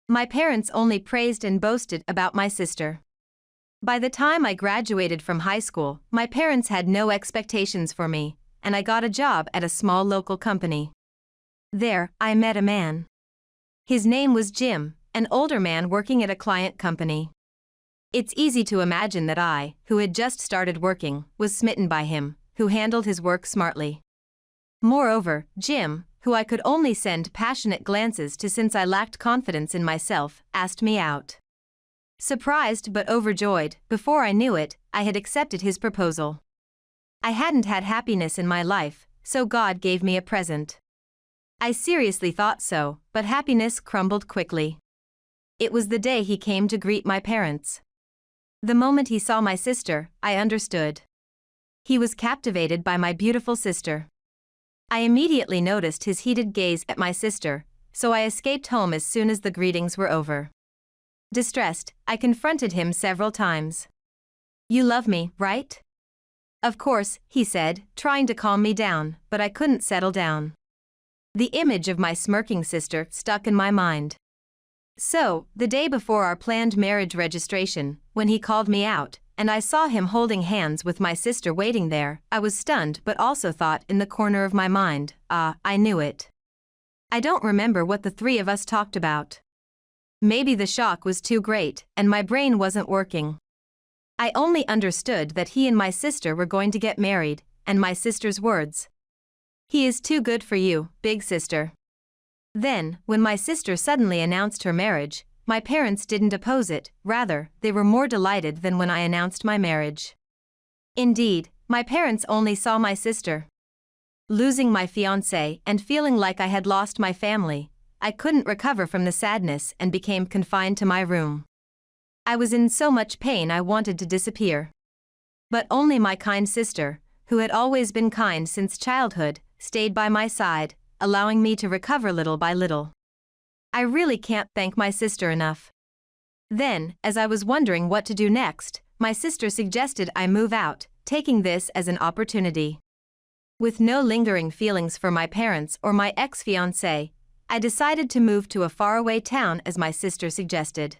My parents only praised and boasted about my sister. By the time I graduated from high school, my parents had no expectations for me, and I got a job at a small local company. There, I met a man. His name was Jim, an older man working at a client company. It's easy to imagine that I, who had just started working, was smitten by him, who handled his work smartly. Moreover, Jim, who I could only send passionate glances to since I lacked confidence in myself, asked me out. Surprised but overjoyed, before I knew it, I had accepted his proposal. I hadn't had happiness in my life, so God gave me a present. I seriously thought so, but happiness crumbled quickly. It was the day he came to greet my parents. The moment he saw my sister, I understood. He was captivated by my beautiful sister. I immediately noticed his heated gaze at my sister, so I escaped home as soon as the greetings were over. Distressed, I confronted him several times. "You love me, right?" "Of course," he said, trying to calm me down, but I couldn't settle down. The image of my smirking sister stuck in my mind. So, the day before our planned marriage registration, when he called me out, and I saw him holding hands with my sister waiting there, I was stunned but also thought in the corner of my mind, I knew it. I don't remember what the 3 of us talked about. Maybe the shock was too great, and my brain wasn't working. I only understood that he and my sister were going to get married, and my sister's words. "He is too good for you, big sister." Then, when my sister suddenly announced her marriage, my parents didn't oppose it, rather, they were more delighted than when I announced my marriage. Indeed, my parents only saw my sister. Losing my fiancé and feeling like I had lost my family, I couldn't recover from the sadness and became confined to my room. I was in so much pain I wanted to disappear. But only my kind sister, who had always been kind since childhood, stayed by my side, allowing me to recover little by little. I really can't thank my sister enough. Then, as I was wondering what to do next, my sister suggested I move out, taking this as an opportunity. With no lingering feelings for my parents or my ex-fiancé, I decided to move to a faraway town as my sister suggested.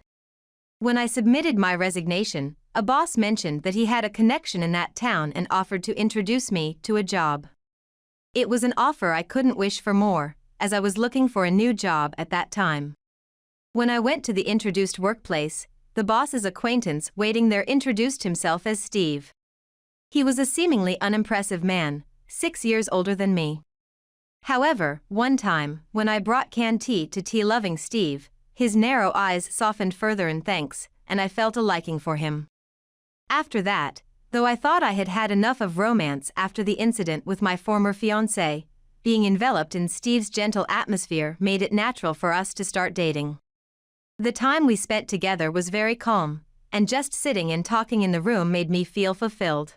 When I submitted my resignation, a boss mentioned that he had a connection in that town and offered to introduce me to a job. It was an offer I couldn't wish for more, as I was looking for a new job at that time. When I went to the introduced workplace, the boss's acquaintance waiting there introduced himself as Steve. He was a seemingly unimpressive man, 6 years older than me. However, one time, when I brought canned tea to tea-loving Steve, his narrow eyes softened further in thanks, and I felt a liking for him. After that, though I thought I had had enough of romance after the incident with my former fiancé, being enveloped in Steve's gentle atmosphere made it natural for us to start dating. The time we spent together was very calm, and just sitting and talking in the room made me feel fulfilled.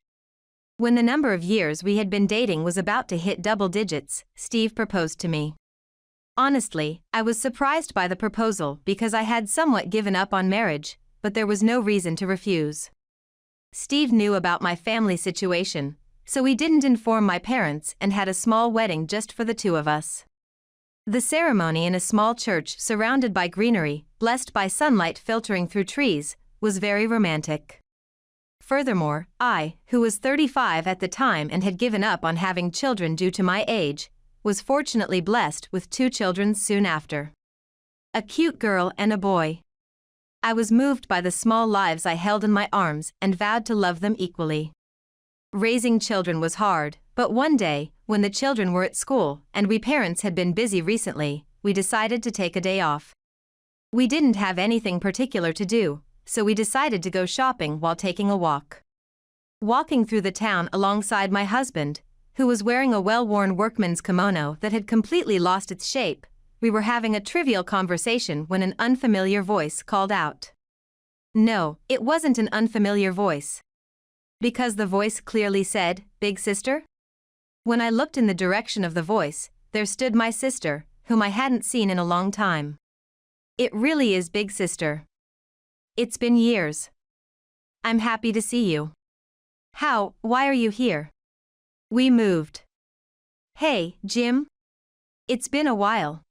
When the number of years we had been dating was about to hit double digits, Steve proposed to me. Honestly, I was surprised by the proposal because I had somewhat given up on marriage, but there was no reason to refuse. Steve knew about my family situation, so he didn't inform my parents and had a small wedding just for the two of us. The ceremony in a small church surrounded by greenery, blessed by sunlight filtering through trees, was very romantic. Furthermore, I, who was 35 at the time and had given up on having children due to my age, was fortunately blessed with 2 children soon after. A cute girl and a boy. I was moved by the small lives I held in my arms and vowed to love them equally. Raising children was hard, but one day, when the children were at school and we parents had been busy recently, we decided to take a day off. We didn't have anything particular to do, so we decided to go shopping while taking a walk. Walking through the town alongside my husband, who was wearing a well-worn workman's kimono that had completely lost its shape, we were having a trivial conversation when an unfamiliar voice called out. No, it wasn't an unfamiliar voice. Because the voice clearly said, "Big sister?" When I looked in the direction of the voice, there stood my sister, whom I hadn't seen in a long time. It really is Big Sister. It's been years. I'm happy to see you. Why are you here? We moved. Hey, Jim. It's been a while.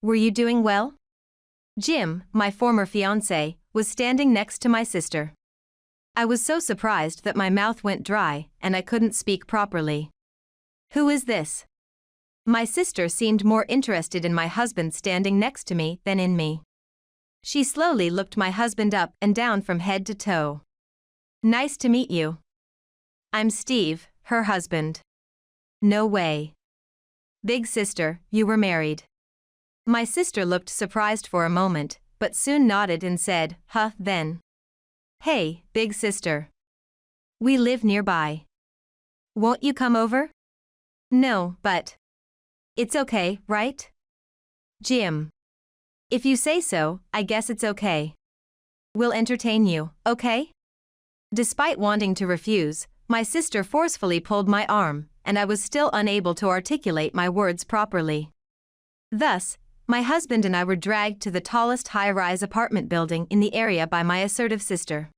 Were you doing well? Jim, my former fiancé, was standing next to my sister. I was so surprised that my mouth went dry and I couldn't speak properly. Who is this? My sister seemed more interested in my husband standing next to me than in me. She slowly looked my husband up and down from head to toe. Nice to meet you. I'm Steve, her husband. No way. Big sister, you were married. My sister looked surprised for a moment, but soon nodded and said, then. Hey, big sister. We live nearby. Won't you come over? No, but. It's okay, right? Jim. If you say so, I guess it's okay. We'll entertain you, okay? Despite wanting to refuse, my sister forcefully pulled my arm, and I was still unable to articulate my words properly. Thus, my husband and I were dragged to the tallest high-rise apartment building in the area by my assertive sister.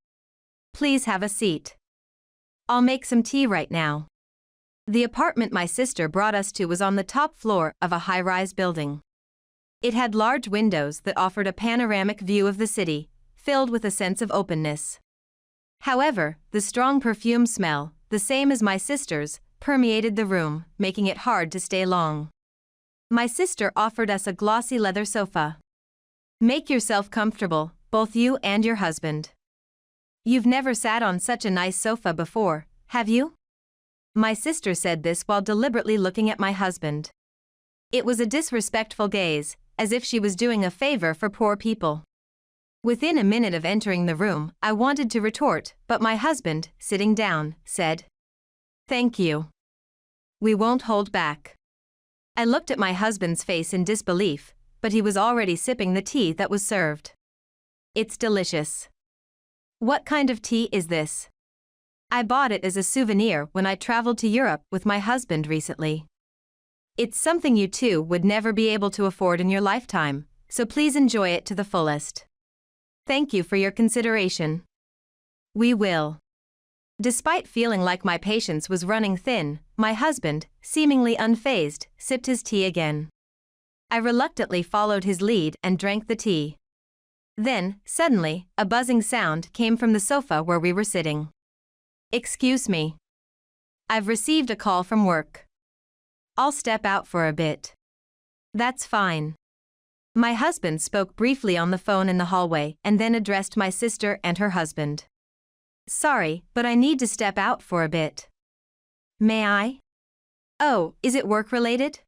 Please have a seat. I'll make some tea right now. The apartment my sister brought us to was on the top floor of a high-rise building. It had large windows that offered a panoramic view of the city, filled with a sense of openness. However, the strong perfume smell, the same as my sister's, permeated the room, making it hard to stay long. My sister offered us a glossy leather sofa. Make yourself comfortable, both you and your husband. You've never sat on such a nice sofa before, have you? My sister said this while deliberately looking at my husband. It was a disrespectful gaze, as if she was doing a favor for poor people. Within a minute of entering the room, I wanted to retort, but my husband, sitting down, said, Thank you. We won't hold back. I looked at my husband's face in disbelief, but he was already sipping the tea that was served. It's delicious. What kind of tea is this? I bought it as a souvenir when I traveled to Europe with my husband recently. It's something you two would never be able to afford in your lifetime, so please enjoy it to the fullest. Thank you for your consideration. We will. Despite feeling like my patience was running thin, my husband, seemingly unfazed, sipped his tea again. I reluctantly followed his lead and drank the tea. Then, suddenly, a buzzing sound came from the sofa where we were sitting. Excuse me. I've received a call from work. I'll step out for a bit. That's fine. My husband spoke briefly on the phone in the hallway and then addressed my sister and her husband. Sorry, but I need to step out for a bit. May I? Oh, is it work-related?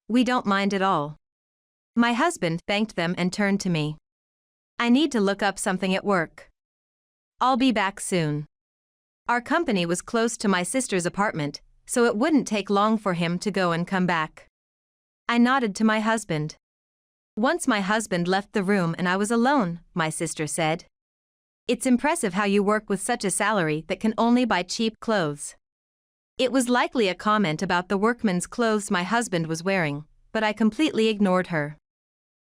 We don't mind at all. My husband thanked them and turned to me. I need to look up something at work. I'll be back soon. Our company was close to my sister's apartment, so it wouldn't take long for him to go and come back. I nodded to my husband. Once my husband left the room and I was alone, my sister said. It's impressive how you work with such a salary that can only buy cheap clothes. It was likely a comment about the workman's clothes my husband was wearing, but I completely ignored her.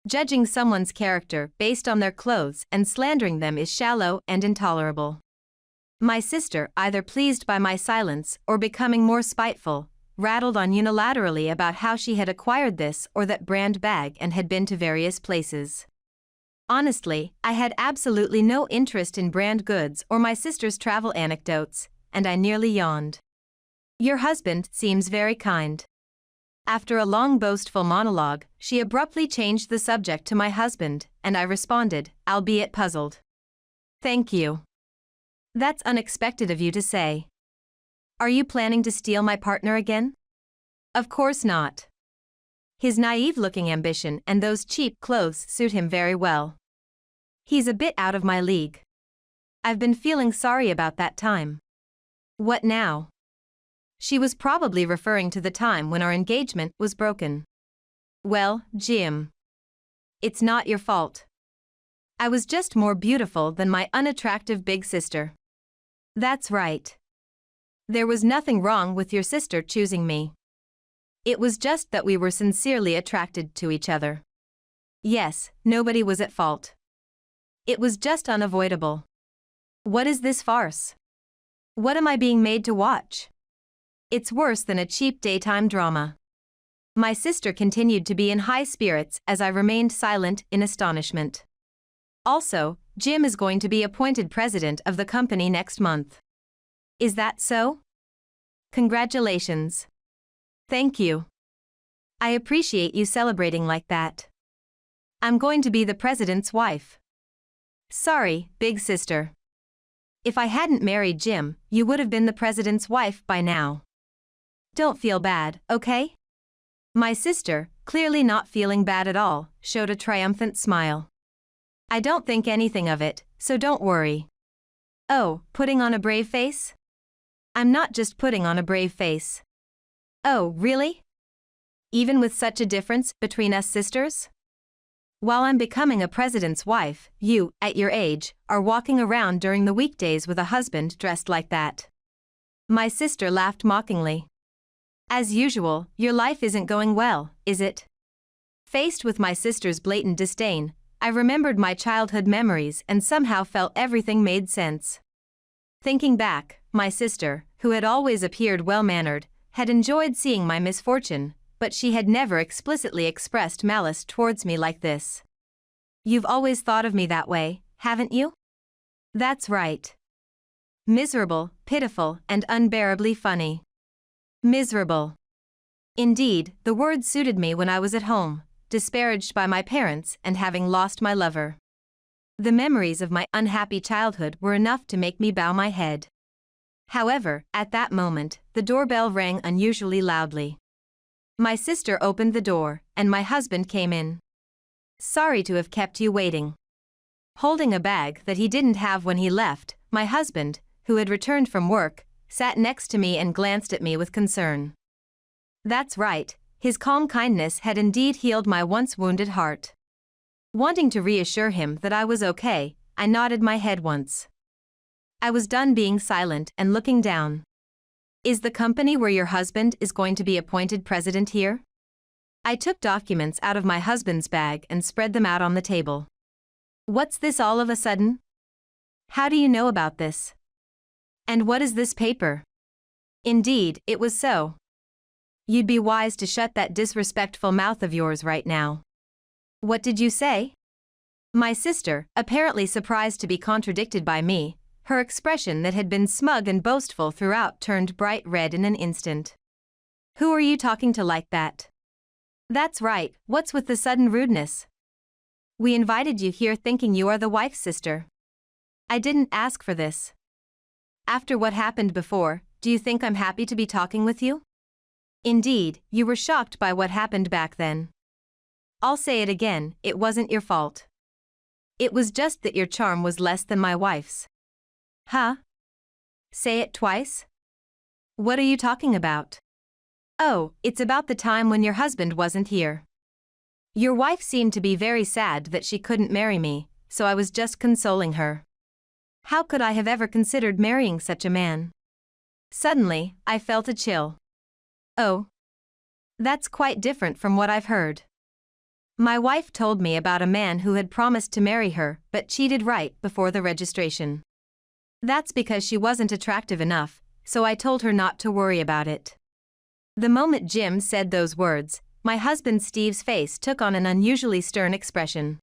Judging someone's character based on their clothes and slandering them is shallow and intolerable. My sister, either pleased by my silence or becoming more spiteful, rattled on unilaterally about how she had acquired this or that brand bag and had been to various places. Honestly, I had absolutely no interest in brand goods or my sister's travel anecdotes, and I nearly yawned. Your husband seems very kind. After a long boastful monologue, she abruptly changed the subject to my husband, and I responded, albeit puzzled. Thank you. That's unexpected of you to say. Are you planning to steal my partner again? Of course not. His naive-looking ambition and those cheap clothes suit him very well. He's a bit out of my league. I've been feeling sorry about that time. What now? She was probably referring to the time when our engagement was broken. Well, Jim. It's not your fault. I was just more beautiful than my unattractive big sister. That's right. There was nothing wrong with your sister choosing me. It was just that we were sincerely attracted to each other. Yes, nobody was at fault. It was just unavoidable. What is this farce? What am I being made to watch? It's worse than a cheap daytime drama. My sister continued to be in high spirits as I remained silent in astonishment. Also, Jim is going to be appointed president of the company next month. Is that so? Congratulations. Thank you. I appreciate you celebrating like that. I'm going to be the president's wife. Sorry, big sister. If I hadn't married Jim, you would have been the president's wife by now. Don't feel bad, okay? My sister, clearly not feeling bad at all, showed a triumphant smile. I don't think anything of it, so don't worry. Oh, putting on a brave face? I'm not just putting on a brave face. Oh, really? Even with such a difference between us sisters? While I'm becoming a president's wife, you, at your age, are walking around during the weekdays with a husband dressed like that. My sister laughed mockingly. As usual, your life isn't going well, is it? Faced with my sister's blatant disdain, I remembered my childhood memories and somehow felt everything made sense. Thinking back, my sister, who had always appeared well-mannered, had enjoyed seeing my misfortune, but she had never explicitly expressed malice towards me like this. You've always thought of me that way, haven't you? That's right. Miserable, pitiful, and unbearably funny. Miserable. Indeed, the word suited me when I was at home, disparaged by my parents and having lost my lover. The memories of my unhappy childhood were enough to make me bow my head. However, at that moment, the doorbell rang unusually loudly. My sister opened the door, and my husband came in. Sorry to have kept you waiting. Holding a bag that he didn't have when he left, my husband, who had returned from work, sat next to me and glanced at me with concern. That's right, his calm kindness had indeed healed my once wounded heart. Wanting to reassure him that I was okay, I nodded my head once. I was done being silent and looking down. Is the company where your husband is going to be appointed president here? I took documents out of my husband's bag and spread them out on the table. What's this all of a sudden? How do you know about this? And what is this paper? Indeed, it was so. You'd be wise to shut that disrespectful mouth of yours right now. What did you say? My sister, apparently surprised to be contradicted by me, her expression that had been smug and boastful throughout turned bright red in an instant. Who are you talking to like that? That's right, what's with the sudden rudeness? We invited you here thinking you are the wife's sister. I didn't ask for this. After what happened before, do you think I'm happy to be talking with you? Indeed, you were shocked by what happened back then. I'll say it again, it wasn't your fault. It was just that your charm was less than my wife's. Huh? Say it twice? What are you talking about? Oh, it's about the time when your husband wasn't here. Your wife seemed to be very sad that she couldn't marry me, so I was just consoling her. How could I have ever considered marrying such a man? Suddenly, I felt a chill. Oh. That's quite different from what I've heard. My wife told me about a man who had promised to marry her but cheated right before the registration. That's because she wasn't attractive enough, so I told her not to worry about it. The moment Jim said those words, my husband Steve's face took on an unusually stern expression.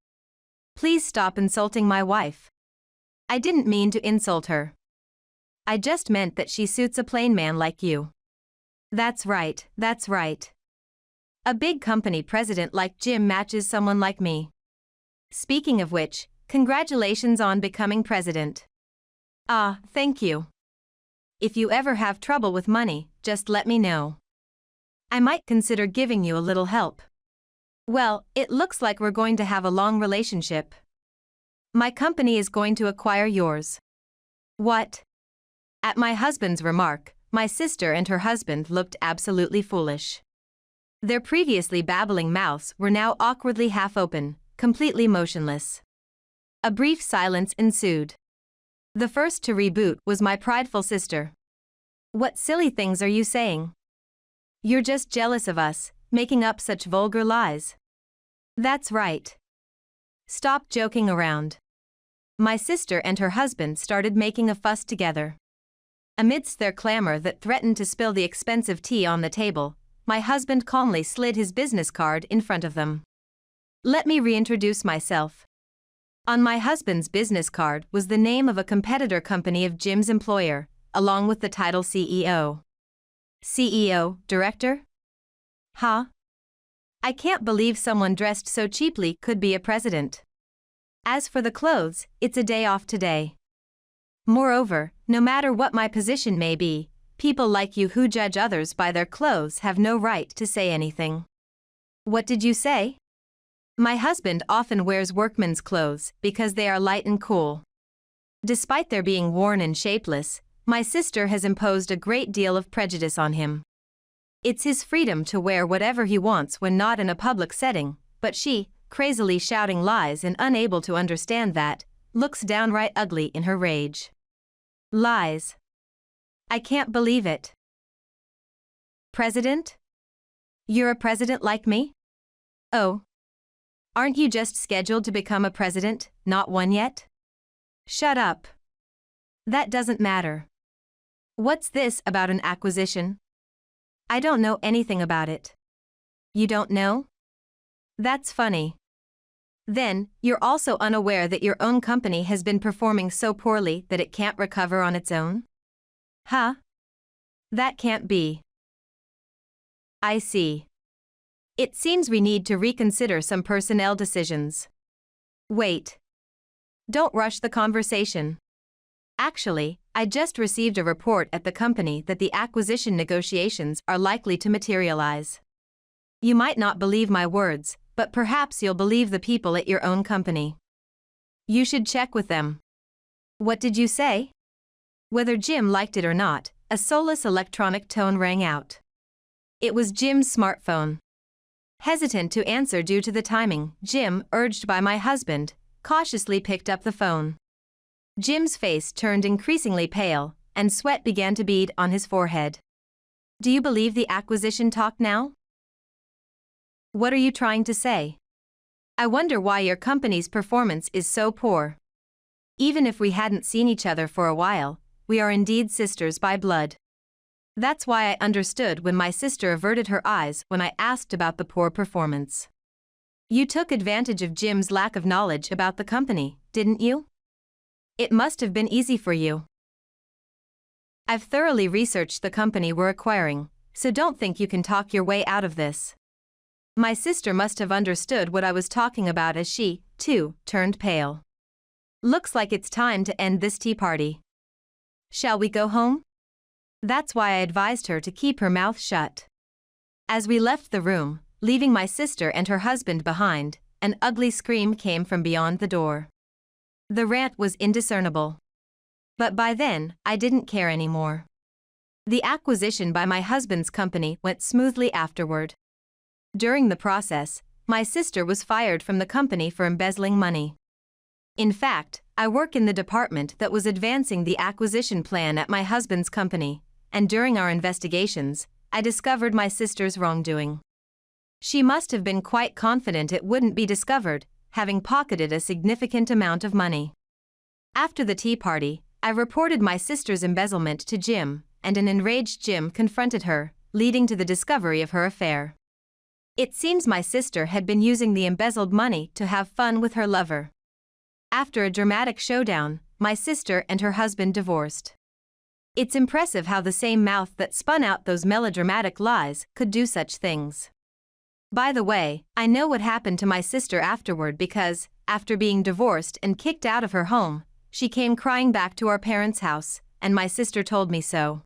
Please stop insulting my wife. I didn't mean to insult her. I just meant that she suits a plain man like you. That's right, that's right. A big company president like Jim matches someone like me. Speaking of which, congratulations on becoming president. Ah, thank you. If you ever have trouble with money, just let me know. I might consider giving you a little help. Well, it looks like we're going to have a long relationship. My company is going to acquire yours. What? At my husband's remark, my sister and her husband looked absolutely foolish. Their previously babbling mouths were now awkwardly half open, completely motionless. A brief silence ensued. The first to reboot was my prideful sister. What silly things are you saying? You're just jealous of us, making up such vulgar lies. That's right. Stop joking around. My sister and her husband started making a fuss together. Amidst their clamor that threatened to spill the expensive tea on the table, my husband calmly slid his business card in front of them. Let me reintroduce myself. On my husband's business card was the name of a competitor company of Jim's employer, along with the title CEO. CEO, director? Huh? I can't believe someone dressed so cheaply could be a president. As for the clothes, it's a day off today. Moreover, no matter what my position may be, people like you who judge others by their clothes have no right to say anything. What did you say? My husband often wears workman's clothes because they are light and cool. Despite their being worn and shapeless, my sister has imposed a great deal of prejudice on him. It's his freedom to wear whatever he wants when not in a public setting, but she, crazily shouting lies and unable to understand that, looks downright ugly in her rage. Lies. I can't believe it. President? You're a president like me? Oh. Aren't you just scheduled to become a president, not one yet? Shut up. That doesn't matter. What's this about an acquisition? I don't know anything about it. You don't know? That's funny. Then, you're also unaware that your own company has been performing so poorly that it can't recover on its own? Huh? That can't be. I see. It seems we need to reconsider some personnel decisions. Wait. Don't rush the conversation. Actually, I just received a report at the company that the acquisition negotiations are likely to materialize. You might not believe my words, but perhaps you'll believe the people at your own company. You should check with them. What did you say? Whether Jim liked it or not, a soulless electronic tone rang out. It was Jim's smartphone. Hesitant to answer due to the timing, Jim, urged by my husband, cautiously picked up the phone. Jim's face turned increasingly pale, and sweat began to bead on his forehead. Do you believe the acquisition talk now? What are you trying to say? I wonder why your company's performance is so poor. Even if we hadn't seen each other for a while, we are indeed sisters by blood. That's why I understood when my sister averted her eyes when I asked about the poor performance. You took advantage of Jim's lack of knowledge about the company, didn't you? It must have been easy for you. I've thoroughly researched the company we're acquiring, so don't think you can talk your way out of this. My sister must have understood what I was talking about as she, too, turned pale. Looks like it's time to end this tea party. Shall we go home? That's why I advised her to keep her mouth shut. As we left the room, leaving my sister and her husband behind, an ugly scream came from beyond the door. The rant was indiscernible. But by then, I didn't care anymore. The acquisition by my husband's company went smoothly afterward. During the process, my sister was fired from the company for embezzling money. In fact, I work in the department that was advancing the acquisition plan at my husband's company, and during our investigations, I discovered my sister's wrongdoing. She must have been quite confident it wouldn't be discovered, having pocketed a significant amount of money. After the tea party, I reported my sister's embezzlement to Jim, and an enraged Jim confronted her, leading to the discovery of her affair. It seems my sister had been using the embezzled money to have fun with her lover. After a dramatic showdown, my sister and her husband divorced. It's impressive how the same mouth that spun out those melodramatic lies could do such things. By the way, I know what happened to my sister afterward because, after being divorced and kicked out of her home, she came crying back to our parents' house, and my sister told me so.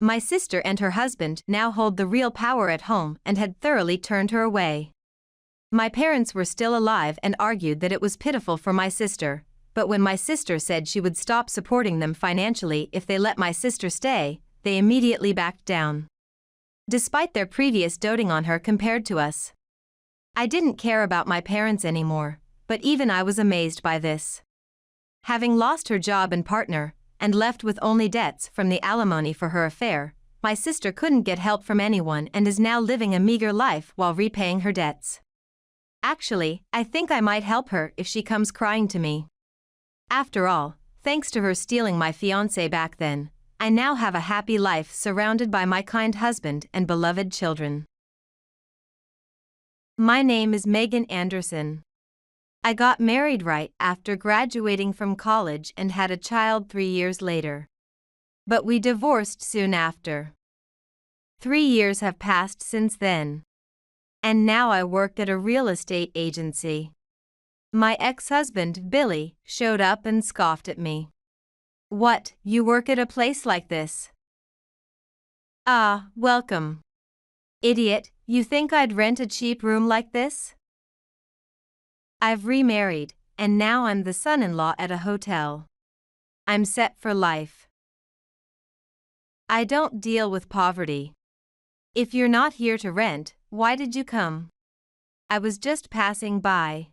My sister and her husband now hold the real power at home and had thoroughly turned her away. My parents were still alive and argued that it was pitiful for my sister, but when my sister said she would stop supporting them financially if they let my sister stay, they immediately backed down. Despite their previous doting on her compared to us. I didn't care about my parents anymore, but even I was amazed by this. Having lost her job and partner, and left with only debts from the alimony for her affair, my sister couldn't get help from anyone and is now living a meager life while repaying her debts. Actually, I think I might help her if she comes crying to me. After all, thanks to her stealing my fiancé back then, I now have a happy life surrounded by my kind husband and beloved children. My name is Megan Anderson. I got married right after graduating from college and had a child 3 years later. But we divorced soon after. 3 years have passed since then. And now I work at a real estate agency. My ex-husband, Billy, showed up and scoffed at me. What, you work at a place like this? Ah, welcome. Idiot, you think I'd rent a cheap room like this? I've remarried, and now I'm the son-in-law at a hotel. I'm set for life. I don't deal with poverty. If you're not here to rent, why did you come? I was just passing by.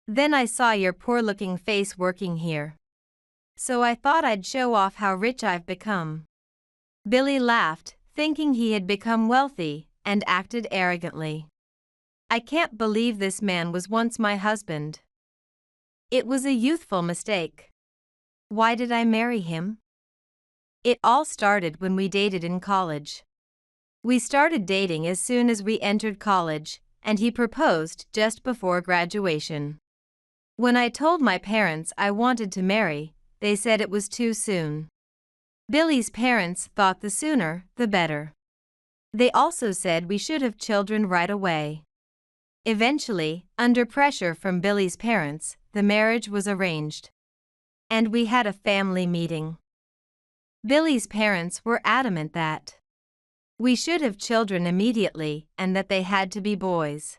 Then I saw your poor-looking face working here. So I thought I'd show off how rich I've become. Billy laughed, thinking he had become wealthy, and acted arrogantly. I can't believe this man was once my husband. It was a youthful mistake. Why did I marry him? It all started when we dated in college. We started dating as soon as we entered college, and he proposed just before graduation. When I told my parents I wanted to marry, they said it was too soon. Billy's parents thought the sooner, the better. They also said we should have children right away. Eventually, under pressure from Billy's parents, the marriage was arranged. And we had a family meeting. Billy's parents were adamant that we should have children immediately and that they had to be boys.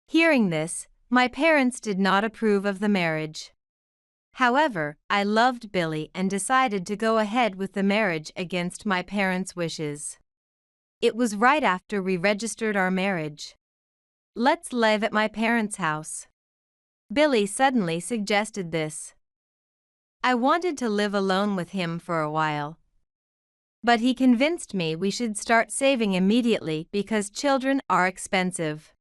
Hearing this, my parents did not approve of the marriage. However, I loved Billy and decided to go ahead with the marriage against my parents' wishes. It was right after we registered our marriage. "Let's live at my parents' house." Billy suddenly suggested this. I wanted to live alone with him for a while, but he convinced me we should start saving immediately because children are expensive.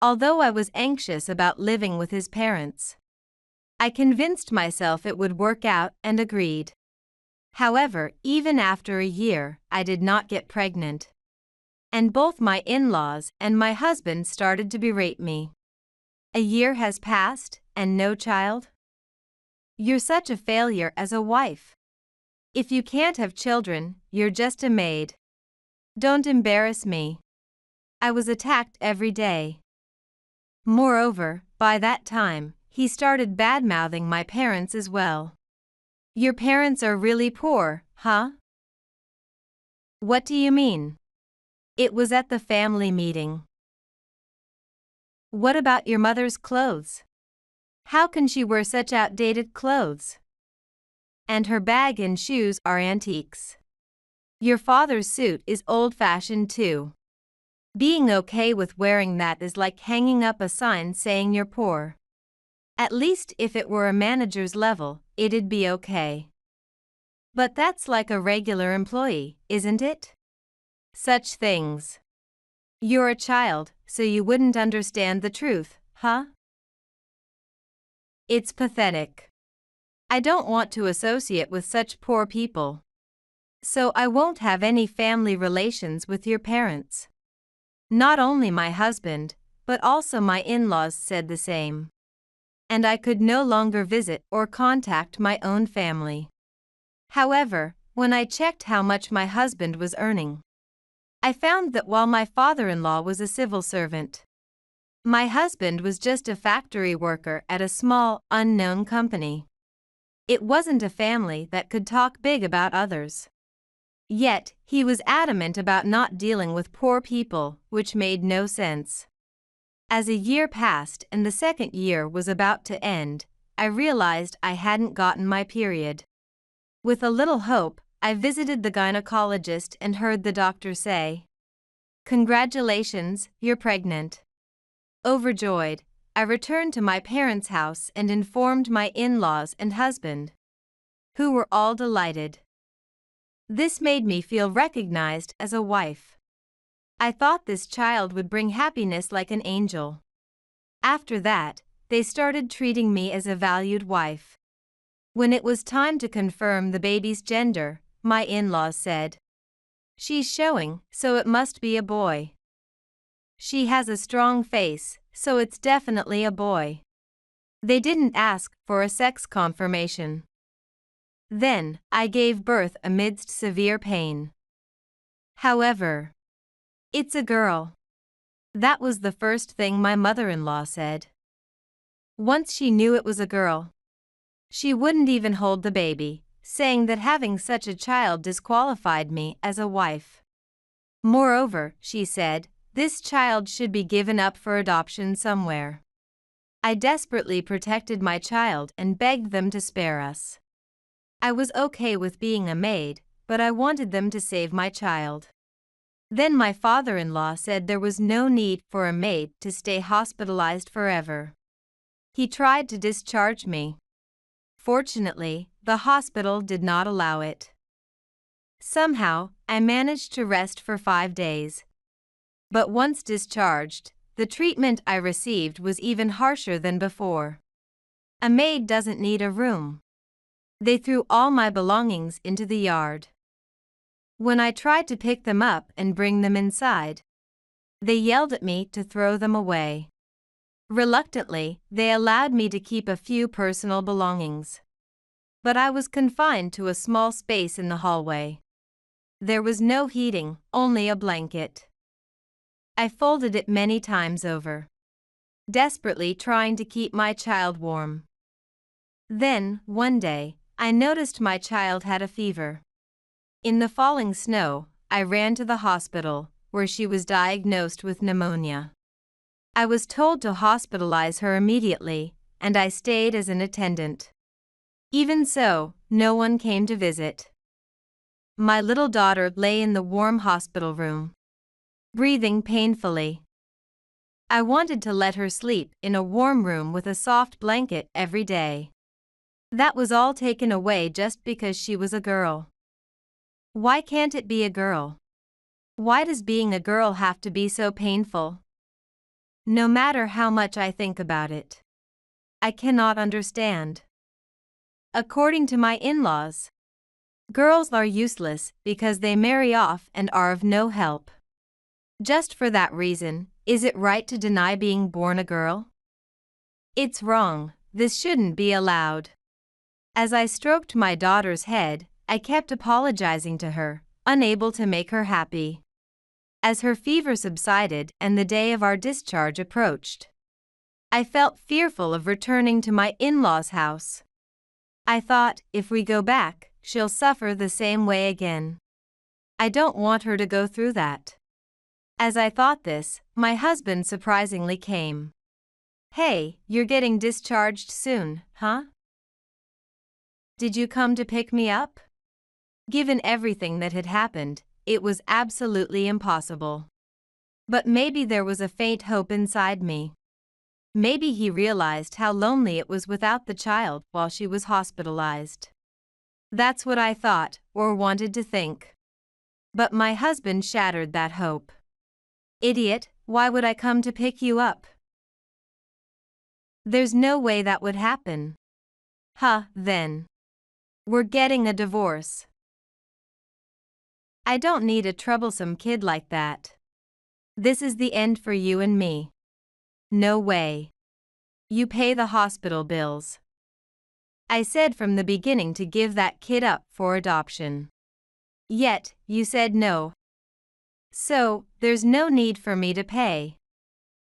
Although I was anxious about living with his parents, I convinced myself it would work out and agreed. However, even after a year, I did not get pregnant. And both my in-laws and my husband started to berate me. "A year has passed, and no child? You're such a failure as a wife. If you can't have children, you're just a maid. Don't embarrass me." I was attacked every day. Moreover, by that time, he started bad-mouthing my parents as well. "Your parents are really poor, huh?" "What do you mean?" It was at the family meeting. "What about your mother's clothes? How can she wear such outdated clothes? And her bag and shoes are antiques. Your father's suit is old-fashioned too. Being okay with wearing that is like hanging up a sign saying you're poor. At least if it were a manager's level, it'd be okay. But that's like a regular employee, isn't it? Such things. You're a child, so you wouldn't understand the truth, huh?" It's pathetic. I don't want to associate with such poor people. So I won't have any family relations with your parents. Not only my husband, but also my in-laws said the same. And I could no longer visit or contact my own family. However, when I checked how much my husband was earning, I found that while my father-in-law was a civil servant, my husband was just a factory worker at a small, unknown company. It wasn't a family that could talk big about others. Yet, he was adamant about not dealing with poor people, which made no sense. As a year passed and the second year was about to end, I realized I hadn't gotten my period. With a little hope, I visited the gynecologist and heard the doctor say, "Congratulations, you're pregnant." Overjoyed, I returned to my parents' house and informed my in-laws and husband, who were all delighted. This made me feel recognized as a wife. I thought this child would bring happiness like an angel. After that, they started treating me as a valued wife. When it was time to confirm the baby's gender, my in-laws said, "She's showing, so it must be a boy. She has a strong face, so it's definitely a boy." They didn't ask for a sex confirmation. Then, I gave birth amidst severe pain. However, "It's a girl." That was the first thing my mother-in-law said. Once she knew it was a girl, she wouldn't even hold the baby, saying that having such a child disqualified me as a wife. Moreover, she said, this child should be given up for adoption somewhere. I desperately protected my child and begged them to spare us. I was okay with being a maid, but I wanted them to save my child. Then my father-in-law said there was no need for a maid to stay hospitalized forever. He tried to discharge me. Fortunately, the hospital did not allow it. Somehow, I managed to rest for 5 days. But once discharged, the treatment I received was even harsher than before. A maid doesn't need a room. They threw all my belongings into the yard. When I tried to pick them up and bring them inside, they yelled at me to throw them away. Reluctantly, they allowed me to keep a few personal belongings. But I was confined to a small space in the hallway. There was no heating, only a blanket. I folded it many times over, desperately trying to keep my child warm. Then, one day, I noticed my child had a fever. In the falling snow, I ran to the hospital, where she was diagnosed with pneumonia. I was told to hospitalize her immediately, and I stayed as an attendant. Even so, no one came to visit. My little daughter lay in the warm hospital room, breathing painfully. I wanted to let her sleep in a warm room with a soft blanket every day. That was all taken away just because she was a girl. Why can't it be a girl? Why does being a girl have to be so painful? No matter how much I think about it, I cannot understand. According to my in-laws, girls are useless because they marry off and are of no help. Just for that reason, is it right to deny being born a girl? It's wrong. This shouldn't be allowed. As I stroked my daughter's head, I kept apologizing to her, unable to make her happy. As her fever subsided and the day of our discharge approached, I felt fearful of returning to my in-laws' house. I thought, if we go back, she'll suffer the same way again. I don't want her to go through that. As I thought this, my husband surprisingly came. Hey, you're getting discharged soon, huh? Did you come to pick me up? Given everything that had happened, it was absolutely impossible. But maybe there was a faint hope inside me. Maybe he realized how lonely it was without the child while she was hospitalized. That's what I thought, or wanted to think. But my husband shattered that hope. Idiot, why would I come to pick you up? There's no way that would happen. Huh, then. We're getting a divorce. I don't need a troublesome kid like that. This is the end for you and me. No way. You pay the hospital bills. I said from the beginning to give that kid up for adoption. Yet, you said no. So, there's no need for me to pay.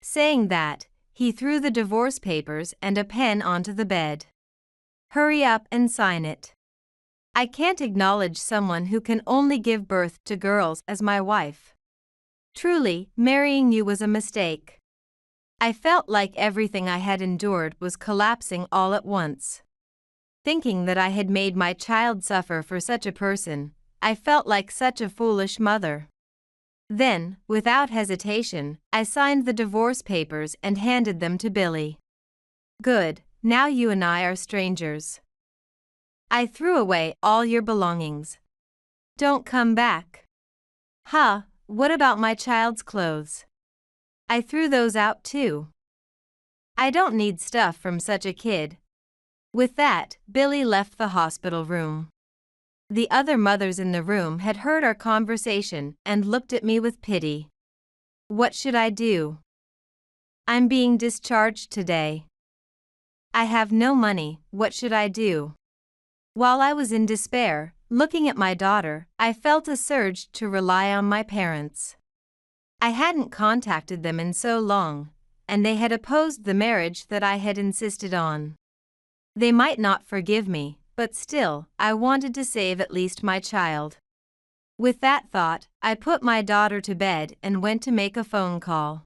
Saying that, he threw the divorce papers and a pen onto the bed. Hurry up and sign it. I can't acknowledge someone who can only give birth to girls as my wife. Truly, marrying you was a mistake. I felt like everything I had endured was collapsing all at once. Thinking that I had made my child suffer for such a person, I felt like such a foolish mother. Then, without hesitation, I signed the divorce papers and handed them to Billy. Good, now you and I are strangers. I threw away all your belongings. Don't come back. Huh, what about my child's clothes? I threw those out too. I don't need stuff from such a kid. With that, Billy left the hospital room. The other mothers in the room had heard our conversation and looked at me with pity. What should I do? I'm being discharged today. I have no money, what should I do? While I was in despair, looking at my daughter, I felt a surge to rely on my parents. I hadn't contacted them in so long, and they had opposed the marriage that I had insisted on. They might not forgive me, but still, I wanted to save at least my child. With that thought, I put my daughter to bed and went to make a phone call.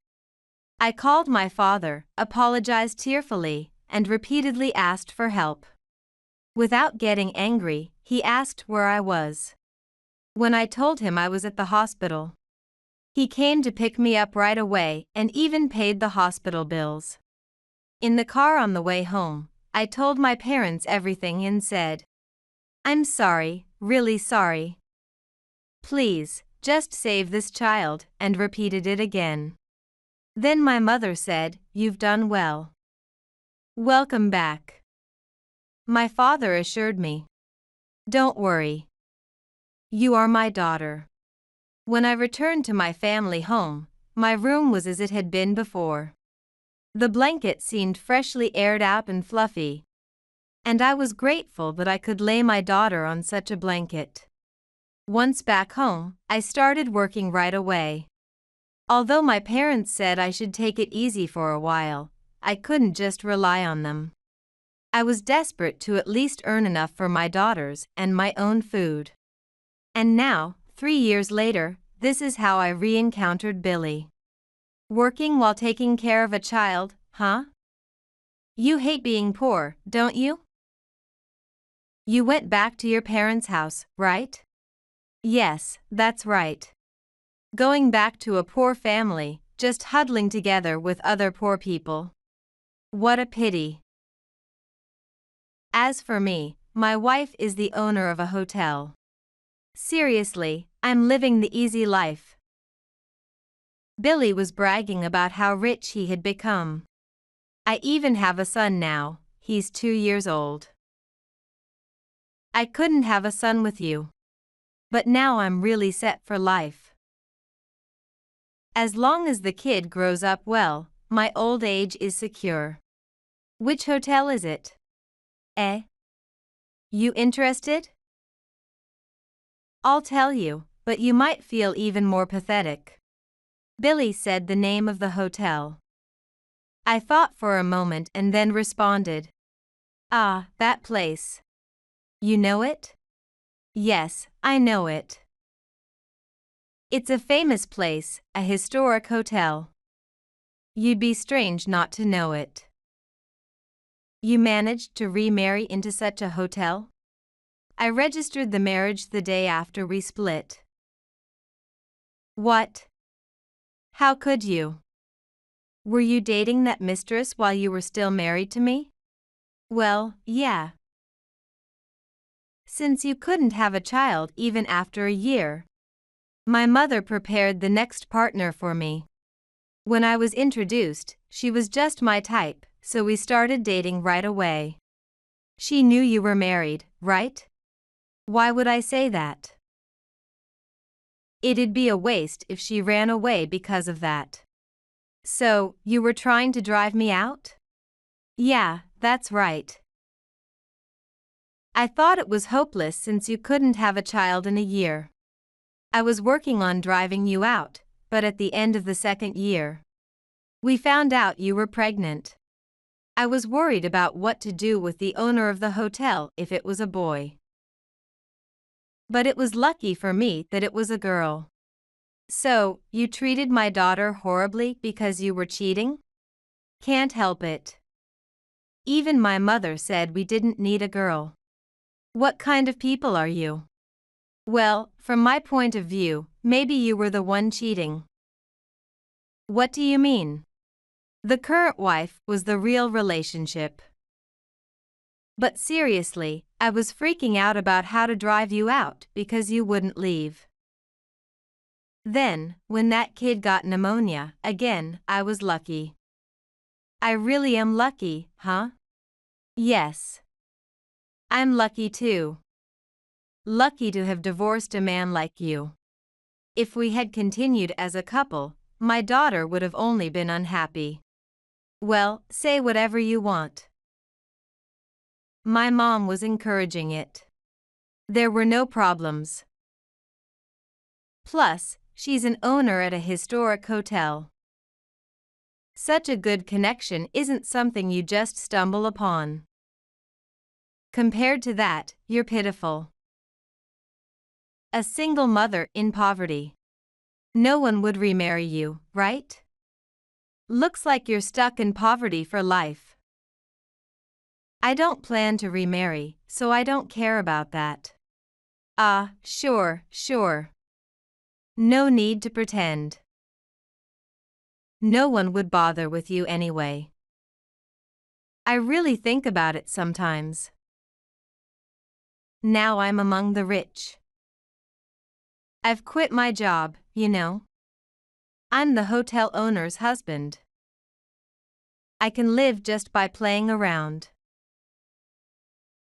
I called my father, apologized tearfully, and repeatedly asked for help. Without getting angry, he asked where I was. When I told him I was at the hospital, he came to pick me up right away and even paid the hospital bills. In the car on the way home, I told my parents everything and said, I'm sorry, really sorry. Please, just save this child, and repeated it again. Then my mother said, You've done well. Welcome back. My father assured me, Don't worry. You are my daughter. When I returned to my family home, my room was as it had been before. The blanket seemed freshly aired out and fluffy, and I was grateful that I could lay my daughter on such a blanket. Once back home, I started working right away. Although my parents said I should take it easy for a while, I couldn't just rely on them. I was desperate to at least earn enough for my daughters and my own food. And now, 3 years later, this is how I re-encountered Billy. Working while taking care of a child, huh? You hate being poor, don't you? You went back to your parents' house, right? Yes, that's right. Going back to a poor family, just huddling together with other poor people. What a pity. As for me, my wife is the owner of a hotel. Seriously, I'm living the easy life. Billy was bragging about how rich he had become. I even have a son now, he's 2 years old. I couldn't have a son with you. But now I'm really set for life. As long as the kid grows up well, my old age is secure. Which hotel is it? Eh? You interested? I'll tell you, but you might feel even more pathetic. Billy said the name of the hotel. I thought for a moment and then responded. Ah, that place. You know it? Yes, I know it. It's a famous place, a historic hotel. You'd be strange not to know it. You managed to remarry into such a hotel? I registered the marriage the day after we split. What? How could you? Were you dating that mistress while you were still married to me? Well, yeah. Since you couldn't have a child even after a year, my mother prepared the next partner for me. When I was introduced, she was just my type, so we started dating right away. She knew you were married, right? Why would I say that? It'd be a waste if she ran away because of that. So, you were trying to drive me out? Yeah, that's right. I thought it was hopeless since you couldn't have a child in a year. I was working on driving you out, but at the end of the second year, we found out you were pregnant. I was worried about what to do with the owner of the hotel if it was a boy. But it was lucky for me that it was a girl. So, you treated my daughter horribly because you were cheating? Can't help it. Even my mother said we didn't need a girl. What kind of people are you? Well, from my point of view, maybe you were the one cheating. What do you mean? The current wife was the real relationship. But seriously, I was freaking out about how to drive you out because you wouldn't leave. Then, when that kid got pneumonia, again, I was lucky. I really am lucky, huh? Yes. I'm lucky too. Lucky to have divorced a man like you. If we had continued as a couple, my daughter would have only been unhappy. Well, say whatever you want. My mom was encouraging it. There were no problems. Plus, she's an owner at a historic hotel. Such a good connection isn't something you just stumble upon. Compared to that, you're pitiful. A single mother in poverty. No one would remarry you, right? Looks like you're stuck in poverty for life. I don't plan to remarry, so I don't care about that. Ah, sure. No need to pretend. No one would bother with you anyway. I really think about it sometimes. Now I'm among the rich. I've quit my job, you know. I'm the hotel owner's husband. I can live just by playing around.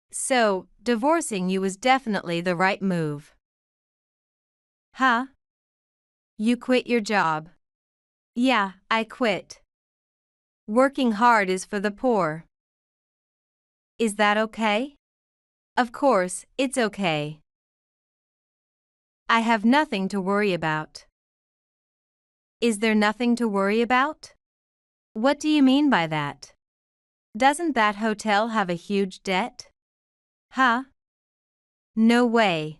So, divorcing you was definitely the right move. Huh? You quit your job? Yeah, I quit. Working hard is for the poor. Is that okay? Of course, it's okay. I have nothing to worry about. Is there nothing to worry about? What do you mean by that? Doesn't that hotel have a huge debt? Huh? No way.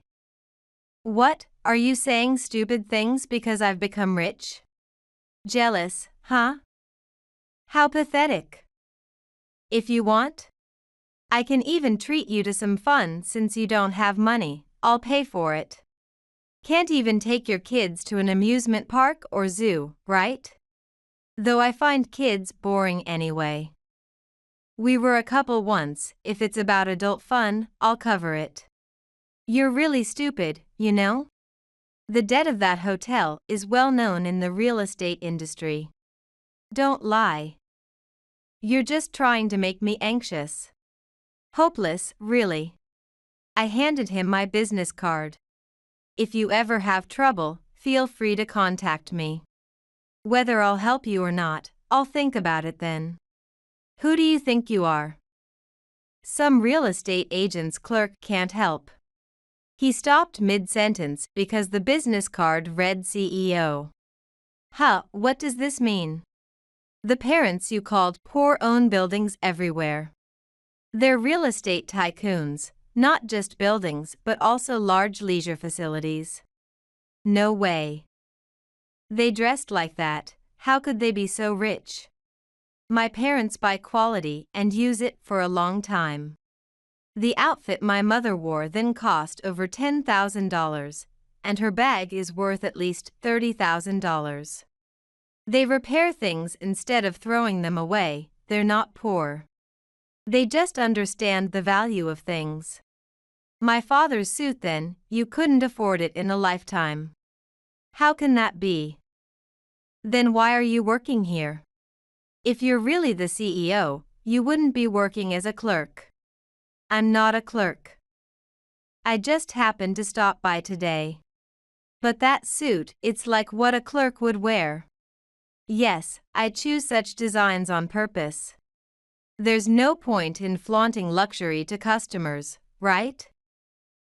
What, are you saying stupid things because I've become rich? Jealous, huh? How pathetic. If you want, I can even treat you to some fun since you don't have money. I'll pay for it. Can't even take your kids to an amusement park or zoo, right? Though I find kids boring anyway. We were a couple once. If it's about adult fun, I'll cover it. You're really stupid, you know? The debt of that hotel is well known in the real estate industry. Don't lie. You're just trying to make me anxious. Hopeless, really. I handed him my business card. If you ever have trouble, feel free to contact me. Whether I'll help you or not, I'll think about it then. Who do you think you are? Some real estate agent's clerk can't help. He stopped mid-sentence because the business card read CEO. Huh, what does this mean? The parents you called poor own buildings everywhere. They're real estate tycoons, not just buildings but also large leisure facilities. No way. They dressed like that, how could they be so rich? My parents buy quality and use it for a long time. The outfit my mother wore then cost over $10,000, and her bag is worth at least $30,000. They repair things instead of throwing them away. They're not poor. They just understand the value of things. My father's suit then, you couldn't afford it in a lifetime. How can that be? Then why are you working here? If you're really the CEO, you wouldn't be working as a clerk. I'm not a clerk. I just happened to stop by today. But that suit, it's like what a clerk would wear. Yes, I choose such designs on purpose. There's no point in flaunting luxury to customers, right?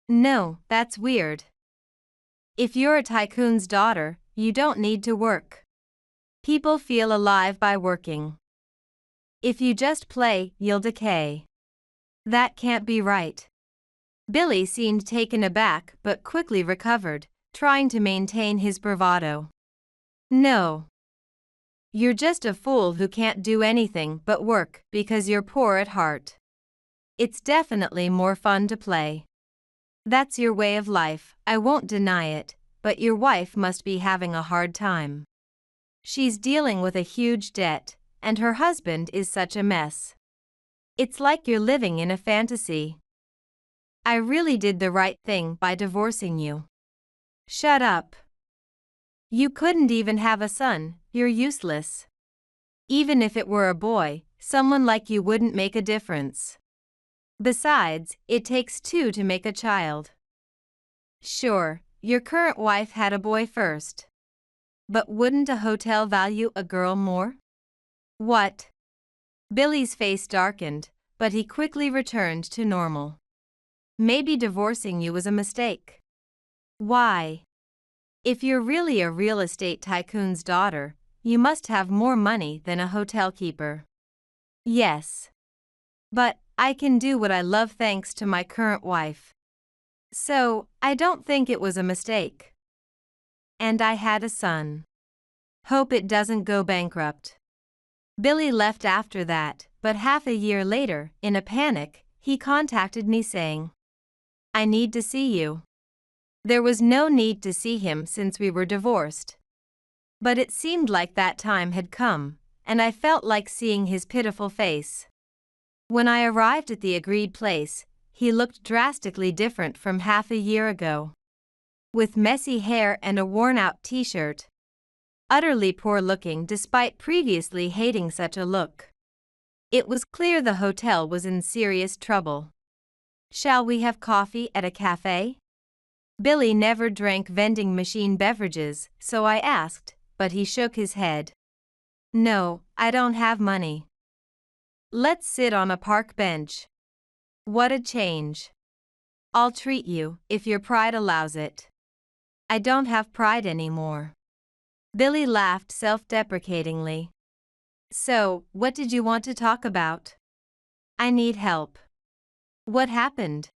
No, that's weird. If you're a tycoon's daughter, you don't need to work. People feel alive by working. If you just play, you'll decay. That can't be right. Billy seemed taken aback but quickly recovered, trying to maintain his bravado. No. You're just a fool who can't do anything but work because you're poor at heart. It's definitely more fun to play. That's your way of life, I won't deny it, but your wife must be having a hard time. She's dealing with a huge debt, and her husband is such a mess. It's like you're living in a fantasy. I really did the right thing by divorcing you. Shut up. You couldn't even have a son, you're useless. Even if it were a boy, someone like you wouldn't make a difference. Besides, it takes two to make a child. Sure, your current wife had a boy first. But wouldn't a hotel value a girl more? What? Billy's face darkened, but he quickly returned to normal. Maybe divorcing you was a mistake. Why? If you're really a real estate tycoon's daughter, you must have more money than a hotel keeper. Yes. But I can do what I love thanks to my current wife. So, I don't think it was a mistake. And I had a son. Hope it doesn't go bankrupt. Billy left after that, but half a year later, in a panic, he contacted me saying, I need to see you. There was no need to see him since we were divorced. But it seemed like that time had come, and I felt like seeing his pitiful face. When I arrived at the agreed place, he looked drastically different from half a year ago. With messy hair and a worn-out t-shirt. Utterly poor-looking despite previously hating such a look. It was clear the hotel was in serious trouble. Shall we have coffee at a cafe? Billy never drank vending machine beverages, so I asked, but he shook his head. No, I don't have money. Let's sit on a park bench. What a change. I'll treat you, if your pride allows it. I don't have pride anymore. Billy laughed self-deprecatingly. So, what did you want to talk about? I need help. What happened?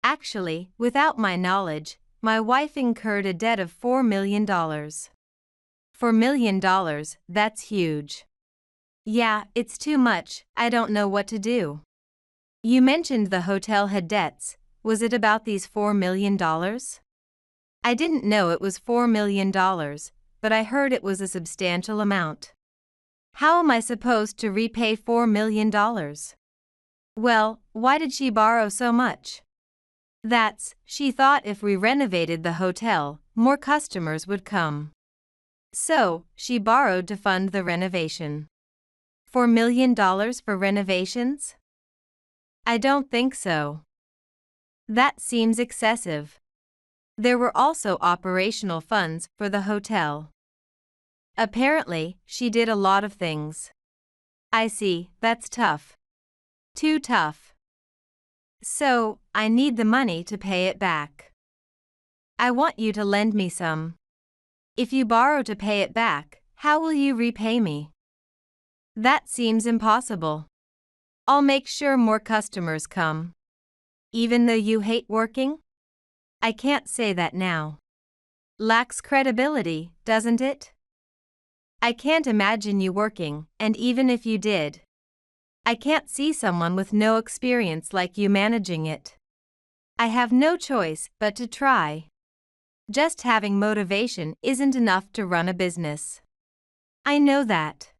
Actually, without my knowledge, my wife incurred a debt of $4 million. $4 million, that's huge. Yeah, it's too much, I don't know what to do. You mentioned the hotel had debts. Was it about these $4 million? I didn't know it was $4 million, but I heard it was a substantial amount. How am I supposed to repay $4 million? Well, why did she borrow so much? She thought if we renovated the hotel, more customers would come. So, she borrowed to fund the renovation. $4 million for renovations? I don't think so. That seems excessive. There were also operational funds for the hotel. Apparently, she did a lot of things. I see, that's tough. Too tough. So, I need the money to pay it back. I want you to lend me some. If you borrow to pay it back, how will you repay me? That seems impossible. I'll make sure more customers come. Even though you hate working? I can't say that now. Lacks credibility, doesn't it? I can't imagine you working, and even if you did, I can't see someone with no experience like you managing it. I have no choice but to try. Just having motivation isn't enough to run a business. I know that.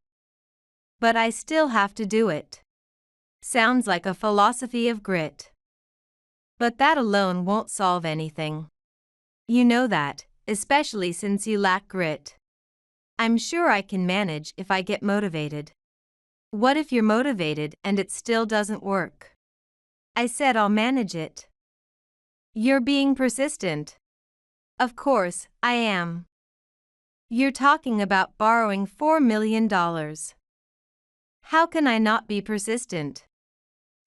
But I still have to do it. Sounds like a philosophy of grit. But that alone won't solve anything. You know that, especially since you lack grit. I'm sure I can manage if I get motivated. What if you're motivated and it still doesn't work? I said I'll manage it. You're being persistent. Of course, I am. You're talking about borrowing $4 million. How can I not be persistent?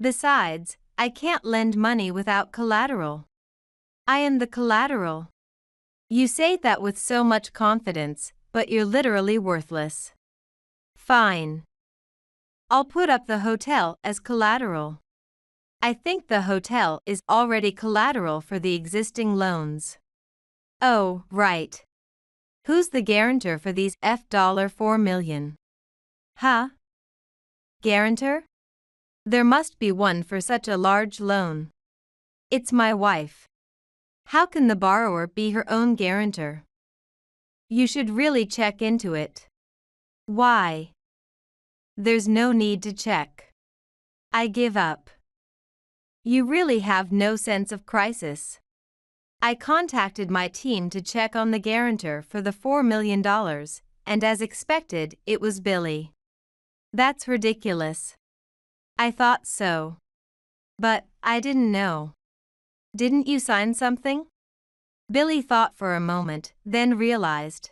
Besides, I can't lend money without collateral. I am the collateral. You say that with so much confidence, but you're literally worthless. Fine. I'll put up the hotel as collateral. I think the hotel is already collateral for the existing loans. Oh, right. Who's the guarantor for these $4 million? Huh? Guarantor? There must be one for such a large loan. It's my wife. How can the borrower be her own guarantor? You should really check into it. Why? There's no need to check. I give up. You really have no sense of crisis. I contacted my team to check on the guarantor for the $4 million, and as expected, it was Billy. That's ridiculous. I thought so. But I didn't know. Didn't you sign something? Billy thought for a moment, then realized.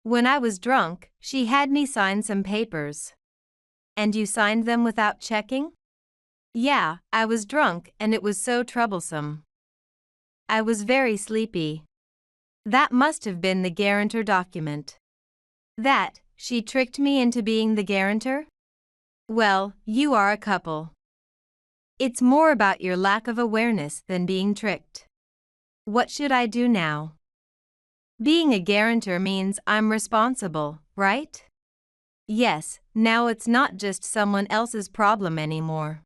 When I was drunk, she had me sign some papers. And you signed them without checking? Yeah, I was drunk and it was so troublesome. I was very sleepy. That must have been the guarantor document. She tricked me into being the guarantor? Well, you are a couple. It's more about your lack of awareness than being tricked. What should I do now? Being a guarantor means I'm responsible, right? Yes, now it's not just someone else's problem anymore.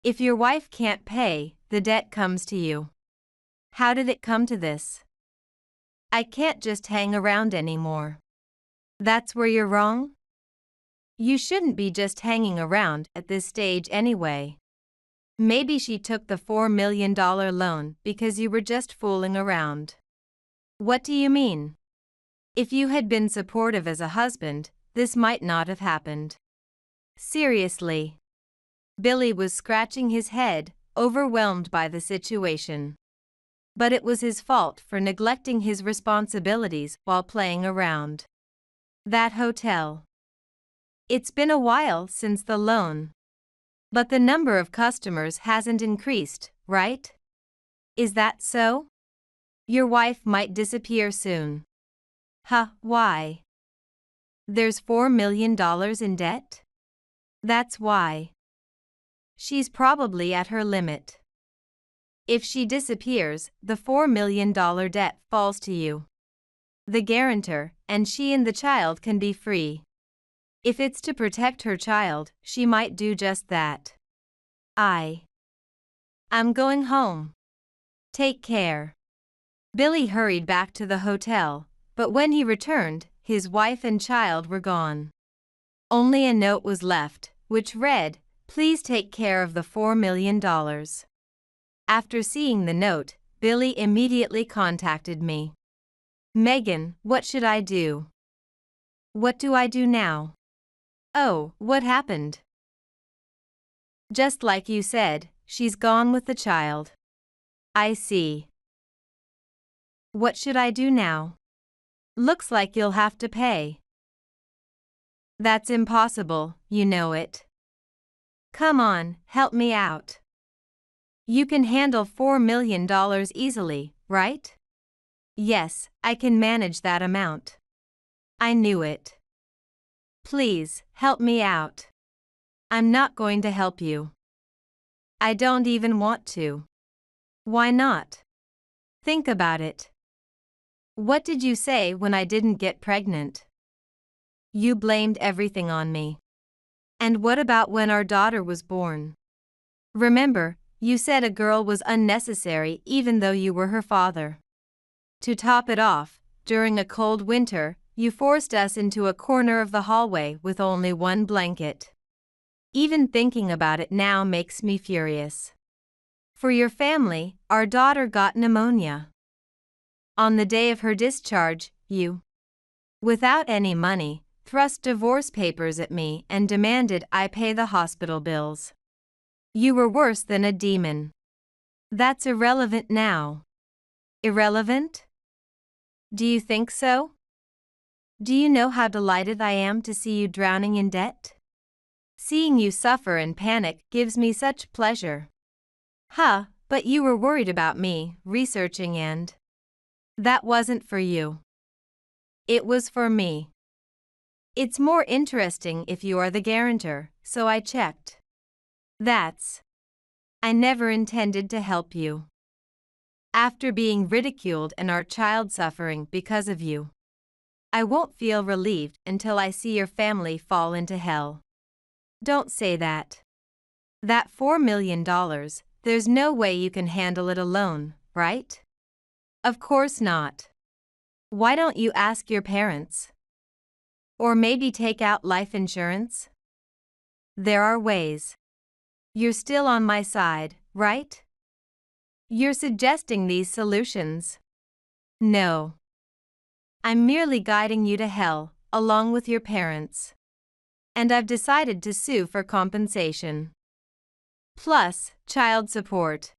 If your wife can't pay, the debt comes to you. How did it come to this? I can't just hang around anymore. That's where you're wrong? You shouldn't be just hanging around at this stage anyway. Maybe she took the $4 million loan because you were just fooling around. What do you mean? If you had been supportive as a husband, this might not have happened. Seriously. Billy was scratching his head, overwhelmed by the situation. But it was his fault for neglecting his responsibilities while playing around. That hotel. It's been a while since the loan. But the number of customers hasn't increased, right? Is that so? Your wife might disappear soon. Why? There's $4 million in debt? That's why. She's probably at her limit. If she disappears, the $4 million debt falls to you. The guarantor, and she and the child can be free. If it's to protect her child, she might do just that. I'm going home. Take care. Billy hurried back to the hotel, but when he returned, his wife and child were gone. Only a note was left, which read, "Please take care of the $4 million." After seeing the note, Billy immediately contacted me. "Megan, what should I do?" "What do I do now?" "Oh, what happened?" "Just like you said, she's gone with the child." "I see. What should I do now?" "Looks like you'll have to pay." "That's impossible, you know it." "Come on, help me out. You can handle $4 million easily, right?" "Yes, I can manage that amount." "I knew it. Please, help me out." "I'm not going to help you." "I don't even want to." "Why not?" "Think about it. What did you say when I didn't get pregnant?" "You blamed everything on me." "And what about when our daughter was born? Remember, you said a girl was unnecessary even though you were her father. To top it off, during a cold winter, you forced us into a corner of the hallway with only one blanket. Even thinking about it now makes me furious. For your family, our daughter got pneumonia. On the day of her discharge, you, without any money, thrust divorce papers at me and demanded I pay the hospital bills. You were worse than a demon. That's irrelevant now." "Irrelevant? Do you think so? Do you know how delighted I am to see you drowning in debt? Seeing you suffer and panic gives me such pleasure." "Huh, but you were worried about me, researching and..." "That wasn't for you. It was for me. It's more interesting if you are the guarantor, so I checked." I never intended to help you. After being ridiculed and our child suffering because of you, I won't feel relieved until I see your family fall into hell." "Don't say that. That $4 million, there's no way you can handle it alone, right?" "Of course not. Why don't you ask your parents? Or maybe take out life insurance?" "There are ways." "You're still on my side, right? You're suggesting these solutions." "No. I'm merely guiding you to hell, along with your parents. And I've decided to sue for compensation. Plus, child support.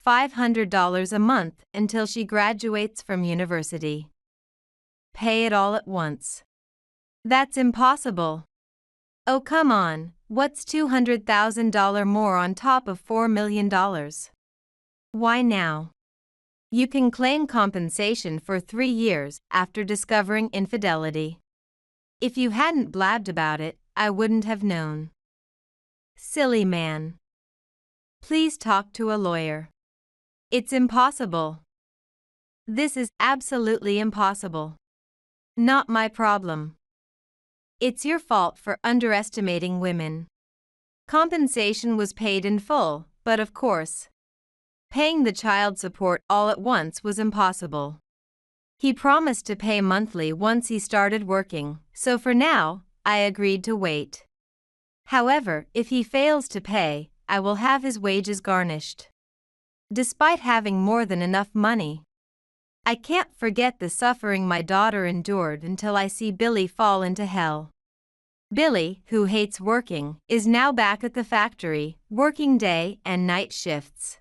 $500 a month until she graduates from university. Pay it all at once." "That's impossible." "Oh, come on, what's $200,000 more on top of $4 million? Why now? You can claim compensation for 3 years after discovering infidelity. If you hadn't blabbed about it, I wouldn't have known." "Silly man. Please talk to a lawyer." "It's impossible." "This is absolutely impossible. Not my problem. It's your fault for underestimating women. Compensation was paid in full, but of course, paying the child support all at once was impossible. He promised to pay monthly once he started working, so for now, I agreed to wait. However, if he fails to pay, I will have his wages garnished. Despite having more than enough money, I can't forget the suffering my daughter endured until I see Billy fall into hell." Billy, who hates working, is now back at the factory, working day and night shifts.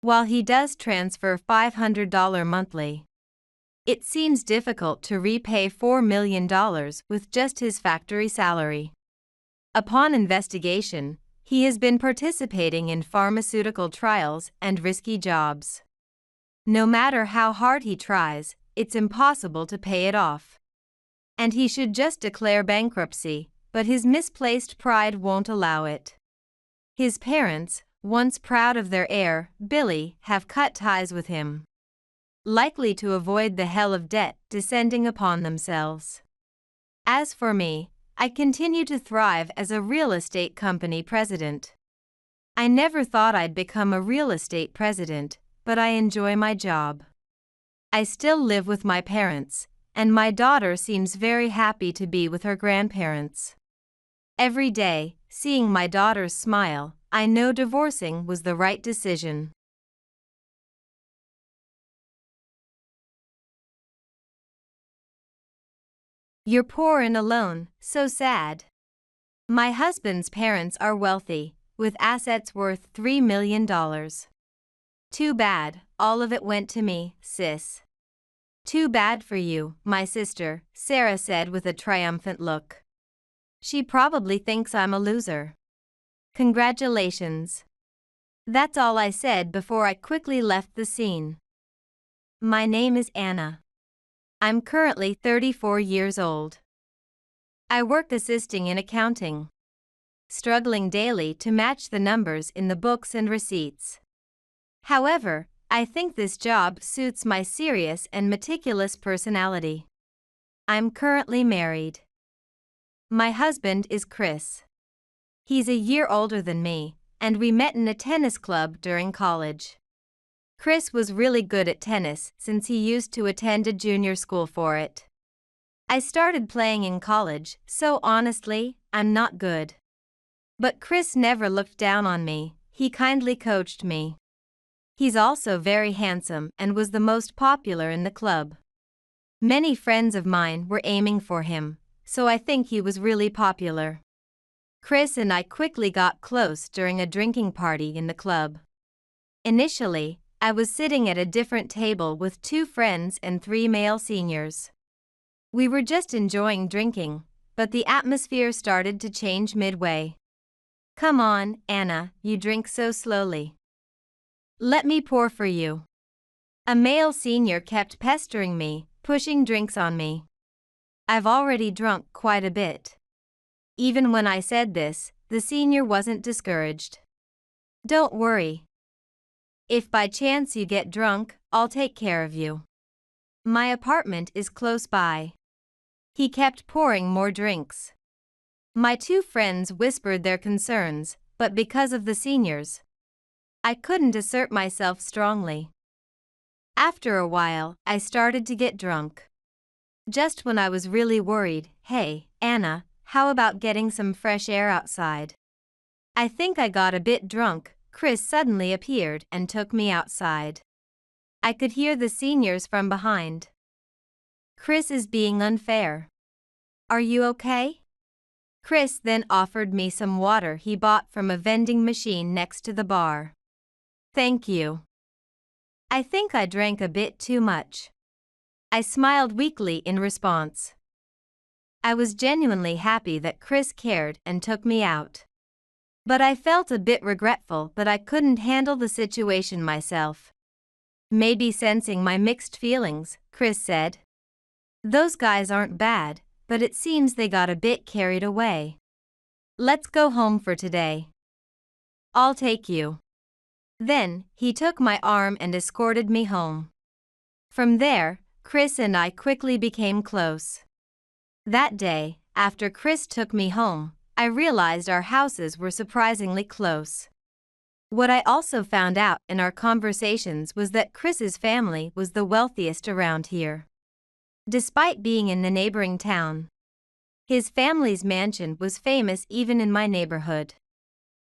While he does transfer $500 monthly, it seems difficult to repay $4 million with just his factory salary. Upon investigation, he has been participating in pharmaceutical trials and risky jobs. No matter how hard he tries, it's impossible to pay it off. And he should just declare bankruptcy, but his misplaced pride won't allow it. His parents, once proud of their heir, Billy, have cut ties with him, likely to avoid the hell of debt descending upon themselves. As for me, I continue to thrive as a real estate company president. I never thought I'd become a real estate president, but I enjoy my job. I still live with my parents, and my daughter seems very happy to be with her grandparents. Every day, seeing my daughter's smile, I know divorcing was the right decision. You're poor and alone, so sad. My husband's parents are wealthy, with assets worth $3 million. Too bad, all of it went to me, sis. Too bad for you, my sister, Sarah said with a triumphant look. She probably thinks I'm a loser. Congratulations. That's all I said before I quickly left the scene. My name is Anna. I'm currently 34 years old. I work assisting in accounting, struggling daily to match the numbers in the books and receipts. However, I think this job suits my serious and meticulous personality. I'm currently married. My husband is Chris. He's a year older than me, and we met in a tennis club during college. Chris was really good at tennis since he used to attend a junior school for it. I started playing in college, so honestly, I'm not good. But Chris never looked down on me, he kindly coached me. He's also very handsome and was the most popular in the club. Many friends of mine were aiming for him, so I think he was really popular. Chris and I quickly got close during a drinking party in the club. Initially, I was sitting at a different table with 2 friends and 3 male seniors. We were just enjoying drinking, but the atmosphere started to change midway. Come on, Anna, you drink so slowly. Let me pour for you. A male senior kept pestering me, pushing drinks on me. I've already drunk quite a bit. Even when I said this, the senior wasn't discouraged. Don't worry. If by chance you get drunk, I'll take care of you. My apartment is close by. He kept pouring more drinks. My 2 friends whispered their concerns, but because of the seniors, I couldn't assert myself strongly. After a while, I started to get drunk. Just when I was really worried, hey, Anna, how about getting some fresh air outside? I think I got a bit drunk. Chris suddenly appeared and took me outside. I could hear the seniors from behind. Chris is being unfair. Are you okay? Chris then offered me some water he bought from a vending machine next to the bar. Thank you. I think I drank a bit too much. I smiled weakly in response. I was genuinely happy that Chris cared and took me out. But I felt a bit regretful that I couldn't handle the situation myself. Maybe sensing my mixed feelings, Chris said. Those guys aren't bad, but it seems they got a bit carried away. Let's go home for today. I'll take you. Then, he took my arm and escorted me home. From there, Chris and I quickly became close. That day, after Chris took me home, I realized our houses were surprisingly close. What I also found out in our conversations was that Chris's family was the wealthiest around here. Despite being in the neighboring town, his family's mansion was famous even in my neighborhood.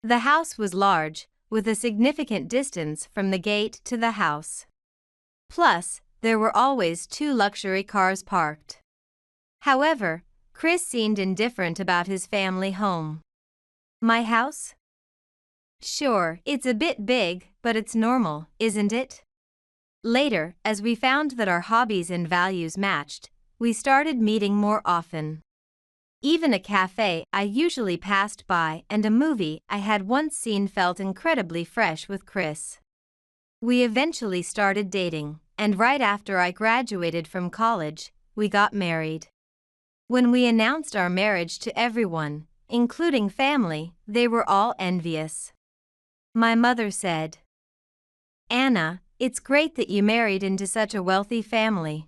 The house was large, with a significant distance from the gate to the house. Plus, there were always 2 luxury cars parked. However, Chris seemed indifferent about his family home. My house? Sure, it's a bit big, but it's normal, isn't it? Later, as we found that our hobbies and values matched, we started meeting more often. Even a cafe I usually passed by and a movie I had once seen felt incredibly fresh with Chris. We eventually started dating, and right after I graduated from college, we got married. When we announced our marriage to everyone, including family, they were all envious. My mother said, Anna, it's great that you married into such a wealthy family.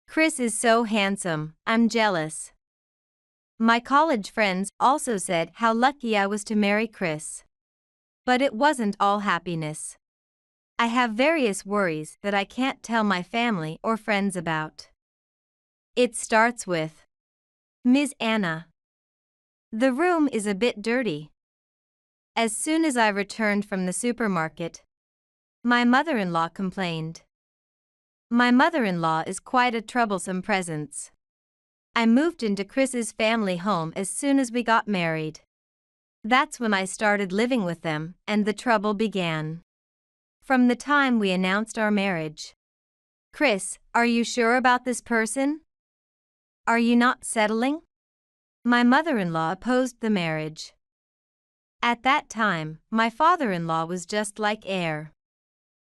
Chris is so handsome, I'm jealous. My college friends also said how lucky I was to marry Chris. But it wasn't all happiness. I have various worries that I can't tell my family or friends about. It starts with Ms. Anna. The room is a bit dirty. As soon as I returned from the supermarket, my mother-in-law complained. My mother-in-law is quite a troublesome presence. I moved into Chris's family home as soon as we got married. That's when I started living with them, and the trouble began. From the time we announced our marriage. Chris, are you sure about this person? Are you not settling? My mother-in-law opposed the marriage. At that time, my father-in-law was just like air.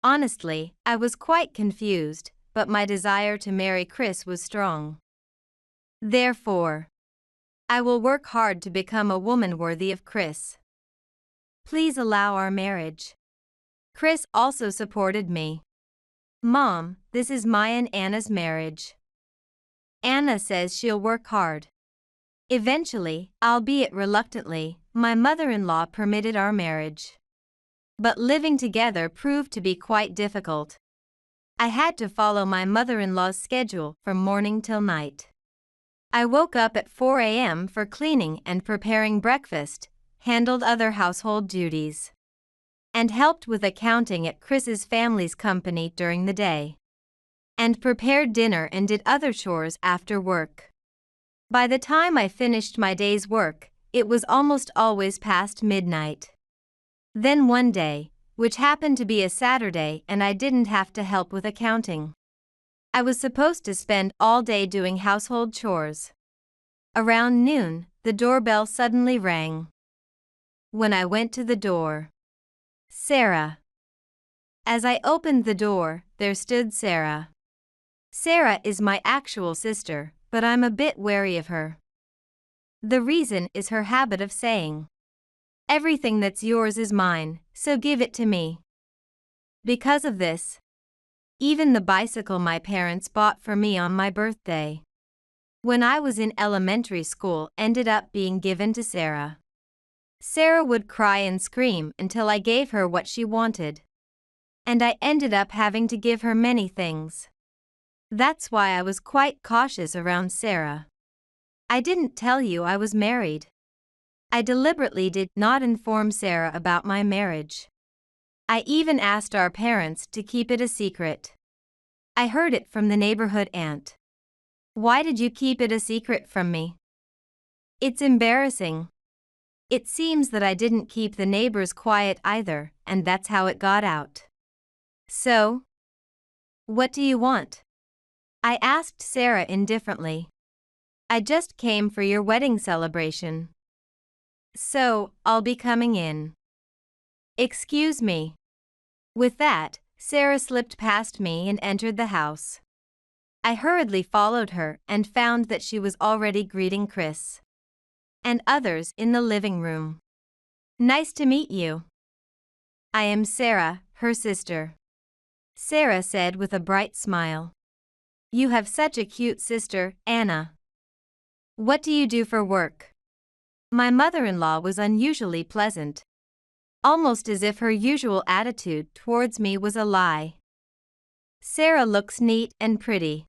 Honestly, I was quite confused, but my desire to marry Chris was strong. Therefore, I will work hard to become a woman worthy of Chris. Please allow our marriage. Chris also supported me. Mom, this is Maya and Anna's marriage. Anna says she'll work hard. Eventually, albeit reluctantly, my mother-in-law permitted our marriage. But living together proved to be quite difficult. I had to follow my mother-in-law's schedule from morning till night. I woke up at 4 a.m. for cleaning and preparing breakfast, handled other household duties, and helped with accounting at Chris's family's company during the day, and prepared dinner and did other chores after work. By the time I finished my day's work, it was almost always past midnight. Then one day, which happened to be a Saturday, and I didn't have to help with accounting. I was supposed to spend all day doing household chores. Around noon, the doorbell suddenly rang. When I went to the door, Sarah. As I opened the door, there stood Sarah. Sarah is my actual sister, but I'm a bit wary of her. The reason is her habit of saying, "Everything that's yours is mine, so give it to me." Because of this, even the bicycle my parents bought for me on my birthday, when I was in elementary school, ended up being given to Sarah. Sarah would cry and scream until I gave her what she wanted. And I ended up having to give her many things. That's why I was quite cautious around Sarah. I didn't tell you I was married. I deliberately did not inform Sarah about my marriage. I even asked our parents to keep it a secret. I heard it from the neighborhood aunt. Why did you keep it a secret from me? It's embarrassing. It seems that I didn't keep the neighbors quiet either, and that's how it got out. So, what do you want? I asked Sarah indifferently. I just came for your wedding celebration. So, I'll be coming in. Excuse me. With that, Sarah slipped past me and entered the house. I hurriedly followed her and found that she was already greeting Chris and others in the living room. Nice to meet you. I am Sarah, her sister. Sarah said with a bright smile. You have such a cute sister, Anna. What do you do for work? My mother-in-law was unusually pleasant, almost as if her usual attitude towards me was a lie. Sarah looks neat and pretty.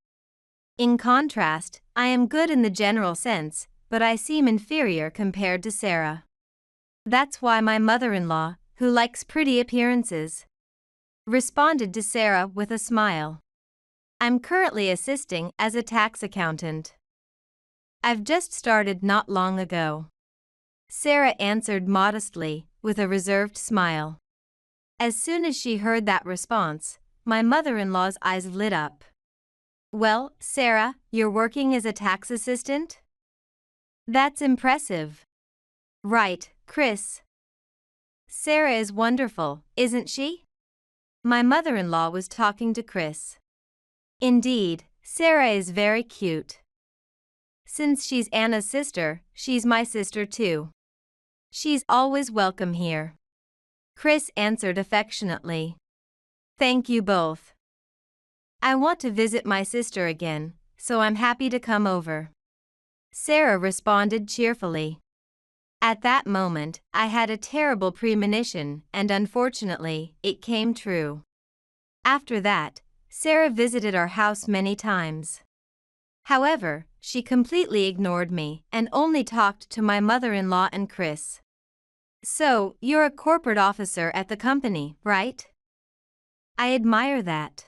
In contrast, I am good in the general sense, but I seem inferior compared to Sarah. That's why my mother-in-law, who likes pretty appearances, responded to Sarah with a smile. I'm currently assisting as a tax accountant. I've just started not long ago. Sarah answered modestly, with a reserved smile. As soon as she heard that response, my mother-in-law's eyes lit up. Well, Sarah, you're working as a tax assistant? That's impressive. Right, Chris. Sarah is wonderful, isn't she? My mother-in-law was talking to Chris. Indeed, Sarah is very cute. Since she's Anna's sister, she's my sister too. She's always welcome here. Chris answered affectionately. Thank you both. I want to visit my sister again, so I'm happy to come over. Sarah responded cheerfully. At that moment, I had a terrible premonition, and unfortunately, it came true. After that, Sarah visited our house many times. However, she completely ignored me and only talked to my mother-in-law and Chris. So, you're a corporate officer at the company, right? I admire that.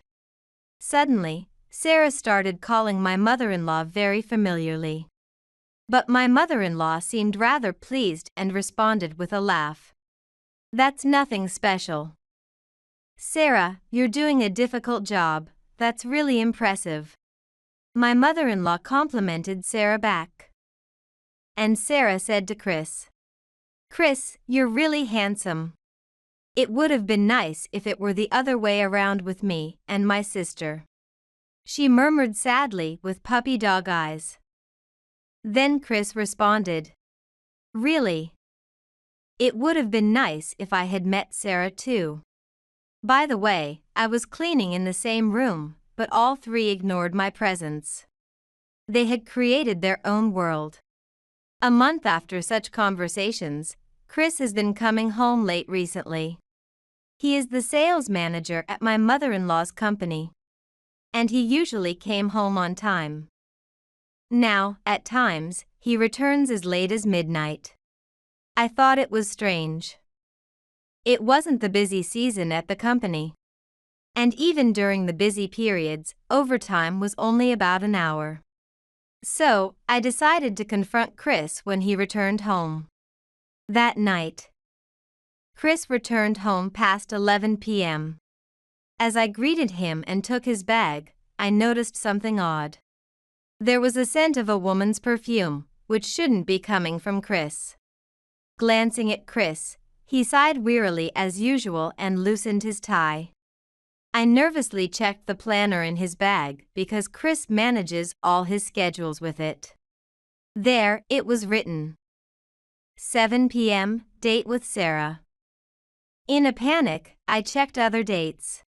Suddenly, Sarah started calling my mother-in-law very familiarly. But my mother-in-law seemed rather pleased and responded with a laugh. That's nothing special. Sarah, you're doing a difficult job, that's really impressive. My mother-in-law complimented Sarah back. And Sarah said to Chris, Chris, you're really handsome. It would have been nice if it were the other way around with me and my sister. She murmured sadly with puppy dog eyes. Then Chris responded, Really? It would have been nice if I had met Sarah too. By the way, I was cleaning in the same room, but all three ignored my presence. They had created their own world. A month after such conversations, Chris has been coming home late recently. He is the sales manager at my mother-in-law's company. And he usually came home on time. Now, at times, he returns as late as midnight. I thought it was strange. It wasn't the busy season at the company. And even during the busy periods, overtime was only about an hour. So, I decided to confront Chris when he returned home. That night, Chris returned home past 11 p.m. As I greeted him and took his bag, I noticed something odd. There was a scent of a woman's perfume, which shouldn't be coming from Chris. Glancing at Chris, he sighed wearily as usual and loosened his tie. I nervously checked the planner in his bag because Chris manages all his schedules with it. There, it was written. 7 p.m., date with Sarah. In a panic, I checked other dates.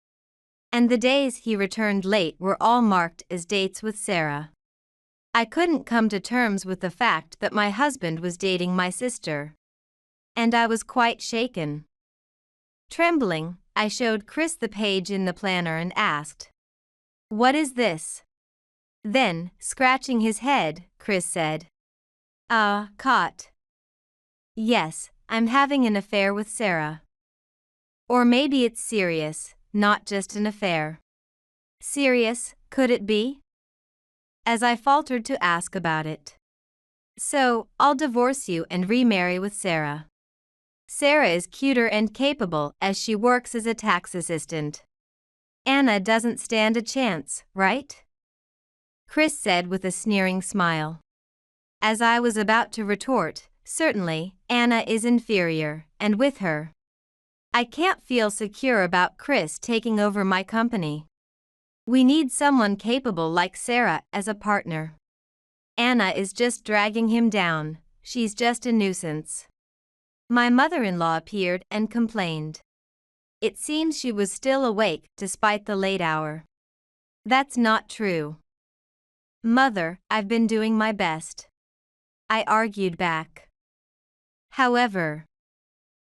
And the days he returned late were all marked as dates with Sarah. I couldn't come to terms with the fact that my husband was dating my sister. And I was quite shaken. Trembling, I showed Chris the page in the planner and asked, What is this? Then, scratching his head, Chris said, Caught. Yes, I'm having an affair with Sarah. Or maybe it's serious, not just an affair. Serious, could it be? As I faltered to ask about it. So, I'll divorce you and remarry with Sarah. Sarah is cuter and capable as she works as a tax assistant. Anna doesn't stand a chance, right? Chris said with a sneering smile. As I was about to retort, certainly, Anna is inferior, and with her, I can't feel secure about Chris taking over my company. We need someone capable like Sarah as a partner. Anna is just dragging him down, she's just a nuisance. My mother-in-law appeared and complained. It seems she was still awake despite the late hour. That's not true. Mother, I've been doing my best. I argued back. However,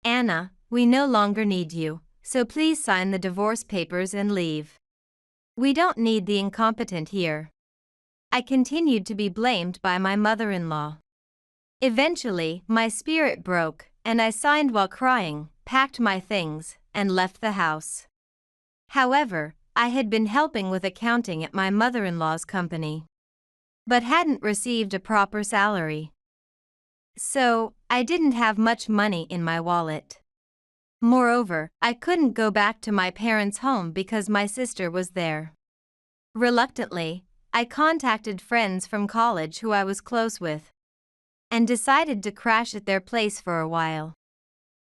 Anna, we no longer need you, so please sign the divorce papers and leave. We don't need the incompetent here. I continued to be blamed by my mother-in-law. Eventually, my spirit broke, and I signed while crying, packed my things, and left the house. However, I had been helping with accounting at my mother-in-law's company, but hadn't received a proper salary. So, I didn't have much money in my wallet. Moreover, I couldn't go back to my parents' home because my sister was there. Reluctantly, I contacted friends from college who I was close with, and decided to crash at their place for a while.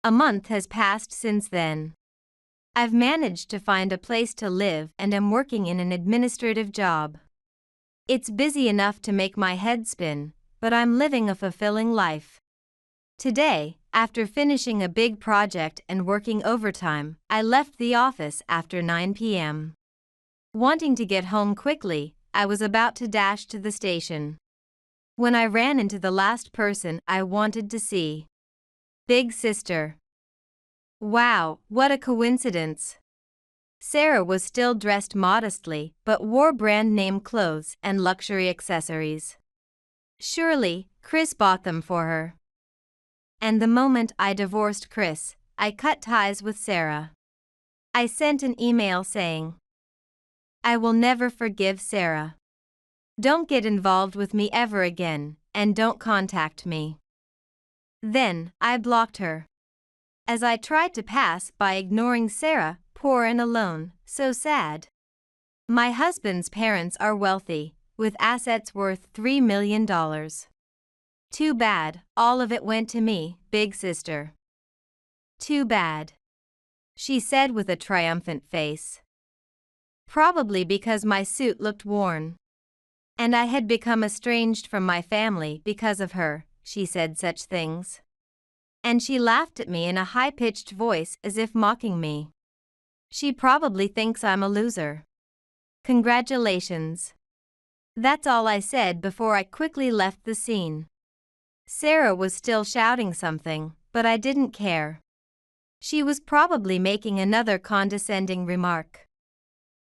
A month has passed since then. I've managed to find a place to live and am working in an administrative job. It's busy enough to make my head spin, but I'm living a fulfilling life. Today, after finishing a big project and working overtime, I left the office after 9 p.m. Wanting to get home quickly, I was about to dash to the station. when I ran into the last person I wanted to see. Big sister. Wow, what a coincidence. Sarah was still dressed modestly but wore brand name clothes and luxury accessories. Surely, Chris bought them for her. And the moment I divorced Chris, I cut ties with Sarah. I sent an email saying, I will never forgive Sarah. Don't get involved with me ever again, and don't contact me. Then, I blocked her. As I tried to pass by ignoring Sarah, poor and alone, so sad. My husband's parents are wealthy, with assets worth $3 million. Too bad, all of it went to me, big sister. Too bad, she said with a triumphant face. Probably because my suit looked worn. And I had become estranged from my family because of her, she said such things. And she laughed at me in a high-pitched voice as if mocking me. She probably thinks I'm a loser. Congratulations. That's all I said before I quickly left the scene. Sarah was still shouting something, but I didn't care. She was probably making another condescending remark.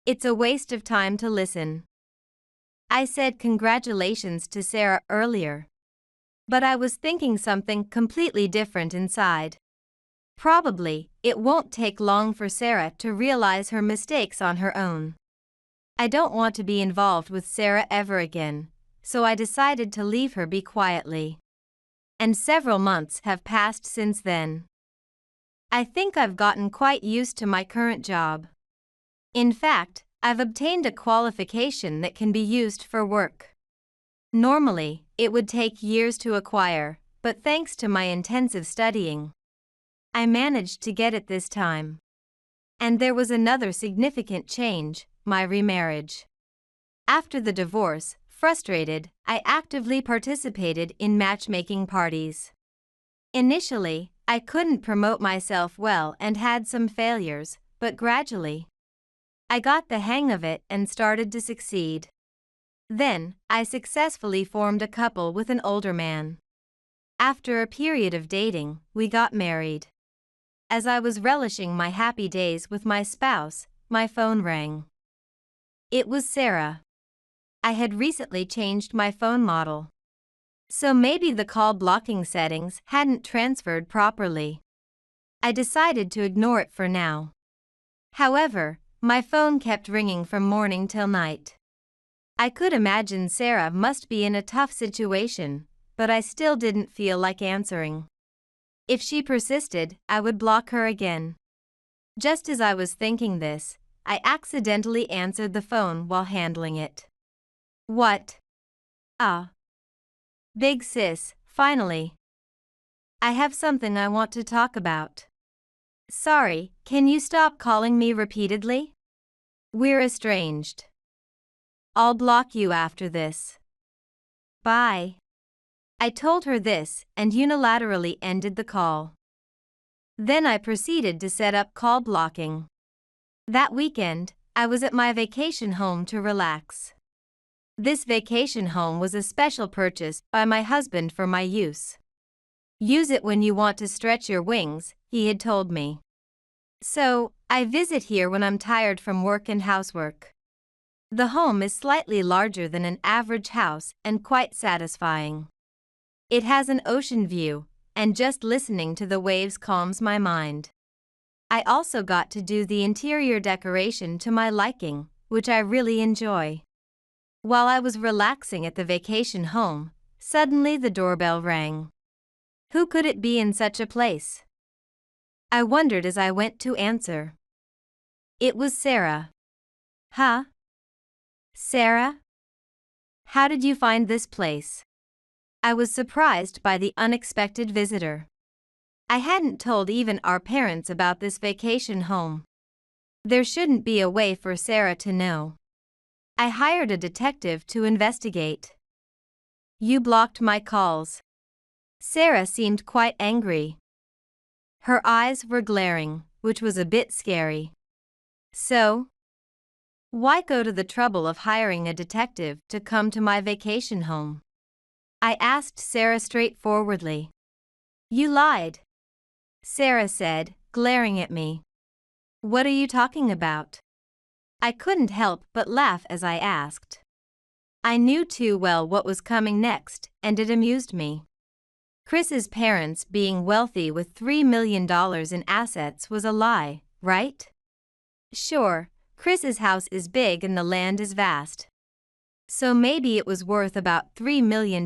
It's a waste of time to listen. I said congratulations to Sarah earlier. But I was thinking something completely different inside. Probably, it won't take long for Sarah to realize her mistakes on her own. I don't want to be involved with Sarah ever again, so I decided to leave her be quietly. And several months have passed since then. I think I've gotten quite used to my current job. In fact, I've obtained a qualification that can be used for work. Normally, it would take years to acquire, but thanks to my intensive studying, I managed to get it this time. And there was another significant change, my remarriage. After the divorce, frustrated, I actively participated in matchmaking parties. Initially, I couldn't promote myself well and had some failures, but gradually, I got the hang of it and started to succeed. Then, I successfully formed a couple with an older man. After a period of dating, we got married. As I was relishing my happy days with my spouse, my phone rang. It was Sarah. I had recently changed my phone model. So maybe the call blocking settings hadn't transferred properly. I decided to ignore it for now. However, my phone kept ringing from morning till night. I could imagine Sarah must be in a tough situation, but I still didn't feel like answering. If she persisted, I would block her again. Just as I was thinking this, I accidentally answered the phone while handling it. What? Big sis, finally. I have something I want to talk about. Sorry, can you stop calling me repeatedly? We're estranged. I'll block you after this. Bye. I told her this and unilaterally ended the call. Then I proceeded to set up call blocking. That weekend, I was at my vacation home to relax. This vacation home was a special purchase by my husband for my use. Use it when you want to stretch your wings, he had told me. So, I visit here when I'm tired from work and housework. The home is slightly larger than an average house and quite satisfying. It has an ocean view, and just listening to the waves calms my mind. I also got to do the interior decoration to my liking, which I really enjoy. While I was relaxing at the vacation home, suddenly the doorbell rang. Who could it be in such a place? I wondered as I went to answer. It was Sarah. Huh? Sarah? How did you find this place? I was surprised by the unexpected visitor. I hadn't told even our parents about this vacation home. There shouldn't be a way for Sarah to know. I hired a detective to investigate. You blocked my calls. Sarah seemed quite angry. Her eyes were glaring, which was a bit scary. So? Why go to the trouble of hiring a detective to come to my vacation home? I asked Sarah straightforwardly. You lied, Sarah said, glaring at me. What are you talking about? I couldn't help but laugh as I asked. I knew too well what was coming next, and it amused me. Chris's parents being wealthy with $3 million in assets was a lie, right? Sure, Chris's house is big and the land is vast. So maybe it was worth about $3 million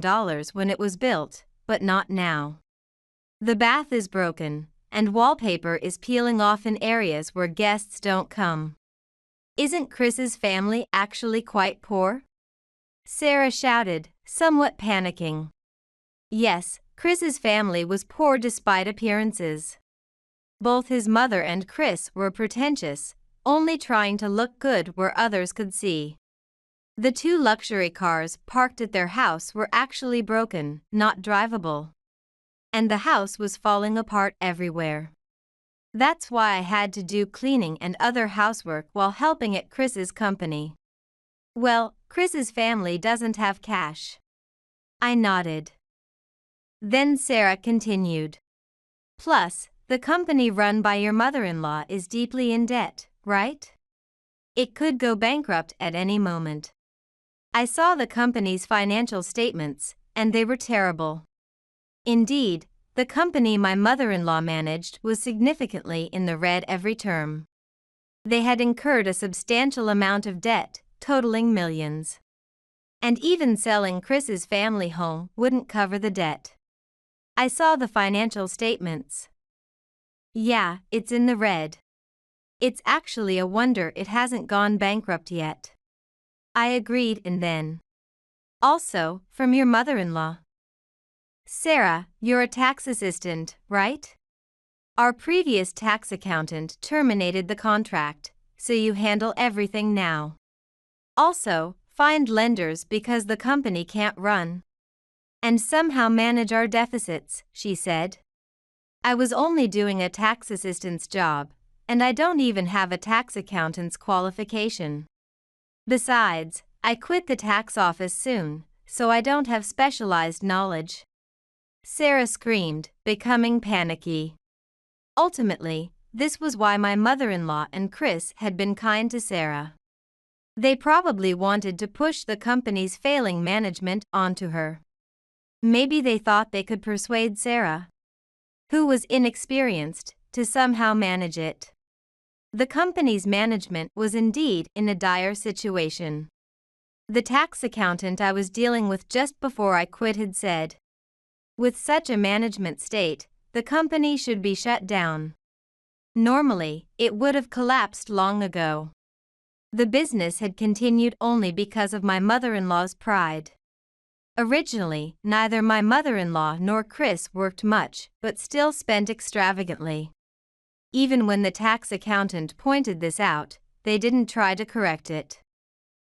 when it was built, but not now. The bath is broken, and wallpaper is peeling off in areas where guests don't come. Isn't Chris's family actually quite poor? Sarah shouted, somewhat panicking. Yes, Chris's family was poor despite appearances. Both his mother and Chris were pretentious, only trying to look good where others could see. The 2 luxury cars parked at their house were actually broken, not drivable. And the house was falling apart everywhere. That's why I had to do cleaning and other housework while helping at Chris's company. Well, Chris's family doesn't have cash. I nodded. Then Sarah continued. Plus, the company run by your mother-in-law is deeply in debt, right? It could go bankrupt at any moment. I saw the company's financial statements, and they were terrible. Indeed, the company my mother-in-law managed was significantly in the red every term. They had incurred a substantial amount of debt, totaling millions. And even selling Chris's family home wouldn't cover the debt. I saw the financial statements. Yeah, it's in the red. It's actually a wonder it hasn't gone bankrupt yet. I agreed, and then. Also, from your mother-in-law. Sarah, you're a tax assistant, right? Our previous tax accountant terminated the contract, so you handle everything now. Also, find lenders because the company can't run. And somehow manage our deficits, she said. I was only doing a tax assistant's job, and I don't even have a tax accountant's qualification. Besides, I quit the tax office soon, so I don't have specialized knowledge. Sarah screamed, becoming panicky. Ultimately, this was why my mother-in-law and Chris had been kind to Sarah. They probably wanted to push the company's failing management onto her. Maybe they thought they could persuade Sarah, who was inexperienced, to somehow manage it. The company's management was indeed in a dire situation. The tax accountant I was dealing with just before I quit had said, with such a management state, the company should be shut down. Normally, it would have collapsed long ago. The business had continued only because of my mother-in-law's pride. Originally, neither my mother-in-law nor Chris worked much, but still spent extravagantly. Even when the tax accountant pointed this out, they didn't try to correct it.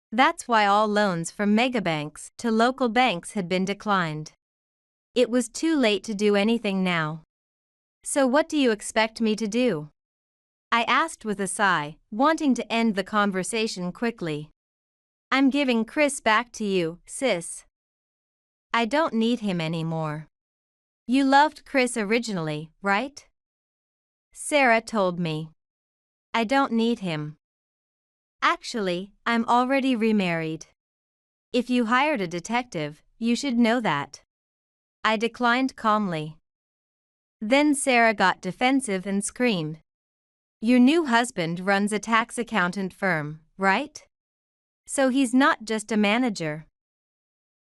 That's why all loans from megabanks to local banks had been declined. It was too late to do anything now. So what do you expect me to do? I asked with a sigh, wanting to end the conversation quickly. I'm giving Chris back to you, sis. I don't need him anymore. You loved Chris originally, right? Sarah told me. I don't need him. Actually, I'm already remarried. If you hired a detective, you should know that. I declined calmly. Then Sarah got defensive and screamed. Your new husband runs a tax accountant firm, right? So he's not just a manager.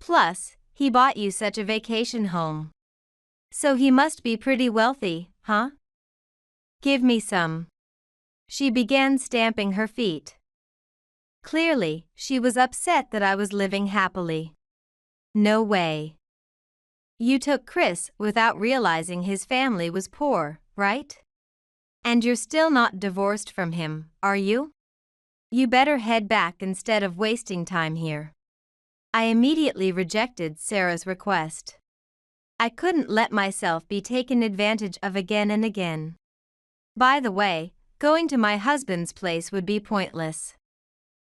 Plus, he bought you such a vacation home. So he must be pretty wealthy, huh? Give me some. She began stamping her feet. Clearly, she was upset that I was living happily. No way. You took Chris without realizing his family was poor, right? And you're still not divorced from him, are you? You better head back instead of wasting time here. I immediately rejected Sarah's request. I couldn't let myself be taken advantage of again and again. By the way, going to my husband's place would be pointless.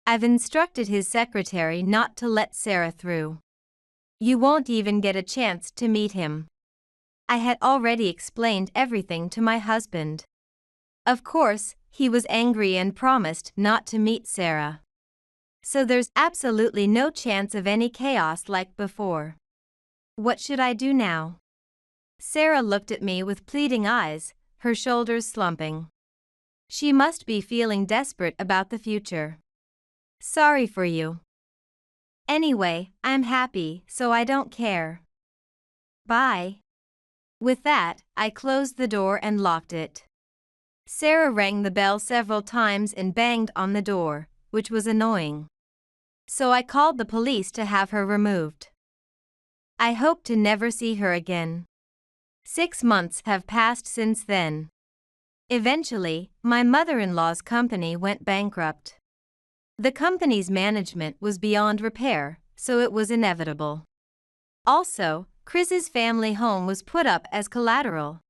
I've instructed his secretary not to let Sarah through. You won't even get a chance to meet him. I had already explained everything to my husband. Of course, he was angry and promised not to meet Sarah. So there's absolutely no chance of any chaos like before. What should I do now? Sarah looked at me with pleading eyes, her shoulders slumping. She must be feeling desperate about the future. Sorry for you. Anyway, I'm happy, so I don't care. Bye. With that, I closed the door and locked it. Sarah rang the bell several times and banged on the door, which was annoying. So I called the police to have her removed. I hope to never see her again. 6 months have passed since then. Eventually, my mother-in-law's company went bankrupt. The company's management was beyond repair, so it was inevitable. Also, Chris's family home was put up as collateral.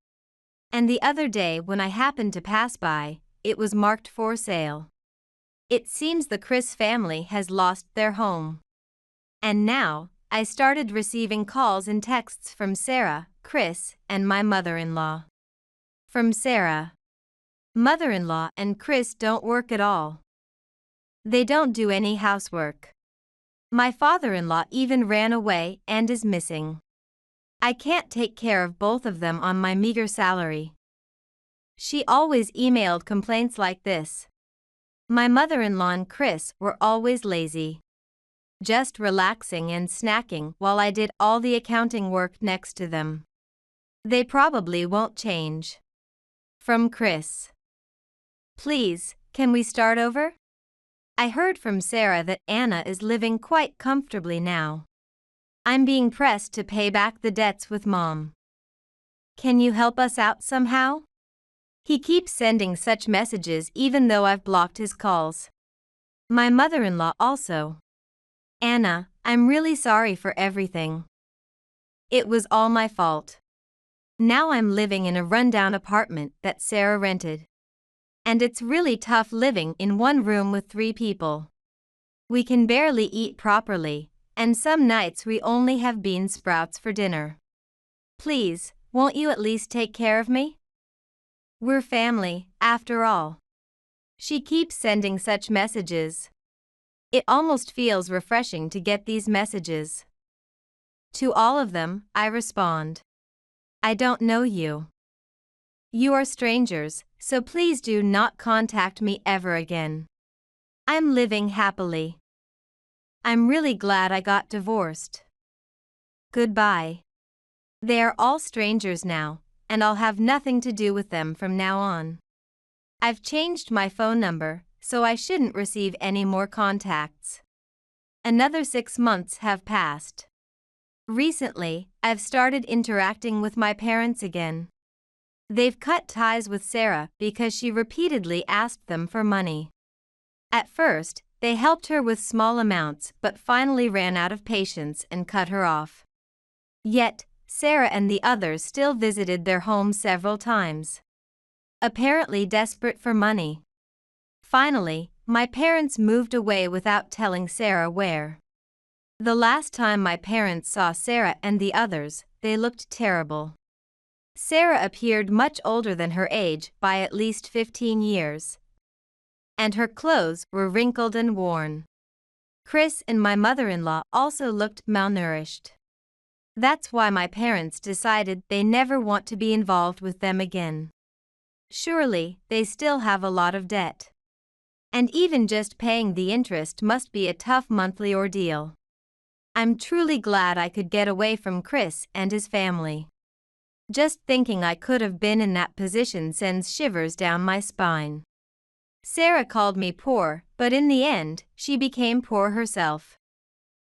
And the other day when I happened to pass by, it was marked for sale. It seems the Chris family has lost their home. And now, I started receiving calls and texts from Sarah, Chris, and my mother-in-law. From Sarah. Mother-in-law and Chris don't work at all. They don't do any housework. My father-in-law even ran away and is missing. I can't take care of both of them on my meager salary. She always emailed complaints like this. My mother-in-law and Chris were always lazy. Just relaxing and snacking while I did all the accounting work next to them. They probably won't change. From Chris. Please, can we start over? I heard from Sarah that Anna is living quite comfortably now. I'm being pressed to pay back the debts with Mom. Can you help us out somehow? He keeps sending such messages even though I've blocked his calls. My mother-in-law also. Anna, I'm really sorry for everything. It was all my fault. Now I'm living in a rundown apartment that Sarah rented. And it's really tough living in one room with 3 people. We can barely eat properly, and some nights we only have bean sprouts for dinner. Please, won't you at least take care of me? We're family, after all. She keeps sending such messages. It almost feels refreshing to get these messages. To all of them, I respond. I don't know you. You are strangers, so please do not contact me ever again. I'm living happily. I'm really glad I got divorced. Goodbye. They are all strangers now, and I'll have nothing to do with them from now on. I've changed my phone number, so I shouldn't receive any more contacts. Another 6 months have passed. Recently, I've started interacting with my parents again. They've cut ties with Sarah because she repeatedly asked them for money. At first, they helped her with small amounts but finally ran out of patience and cut her off. Yet, Sarah and the others still visited their home several times. Apparently desperate for money. Finally, my parents moved away without telling Sarah where. The last time my parents saw Sarah and the others, they looked terrible. Sarah appeared much older than her age by at least 15 years. And her clothes were wrinkled and worn. Chris and my mother-in-law also looked malnourished. That's why my parents decided they never want to be involved with them again. Surely, they still have a lot of debt. And even just paying the interest must be a tough monthly ordeal. I'm truly glad I could get away from Chris and his family. Just thinking I could have been in that position sends shivers down my spine. Sarah called me poor, but in the end, she became poor herself.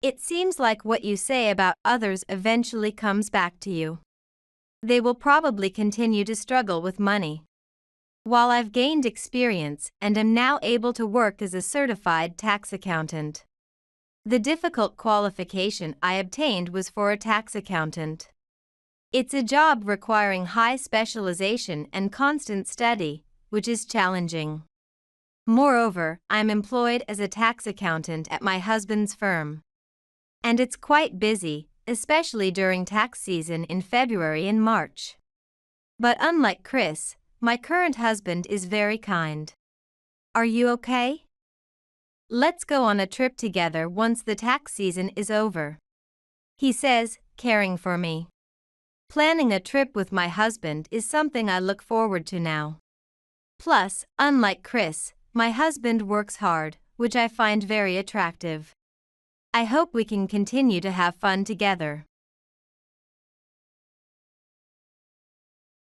It seems like what you say about others eventually comes back to you. They will probably continue to struggle with money. While I've gained experience and am now able to work as a certified tax accountant. The difficult qualification I obtained was for a tax accountant. It's a job requiring high specialization and constant study, which is challenging. Moreover, I'm employed as a tax accountant at my husband's firm. And it's quite busy, especially during tax season in February and March. But unlike Chris, my current husband is very kind. Are you okay? Let's go on a trip together once the tax season is over. He says, caring for me. Planning a trip with my husband is something I look forward to now. Plus, unlike Chris, my husband works hard, which I find very attractive. I hope we can continue to have fun together.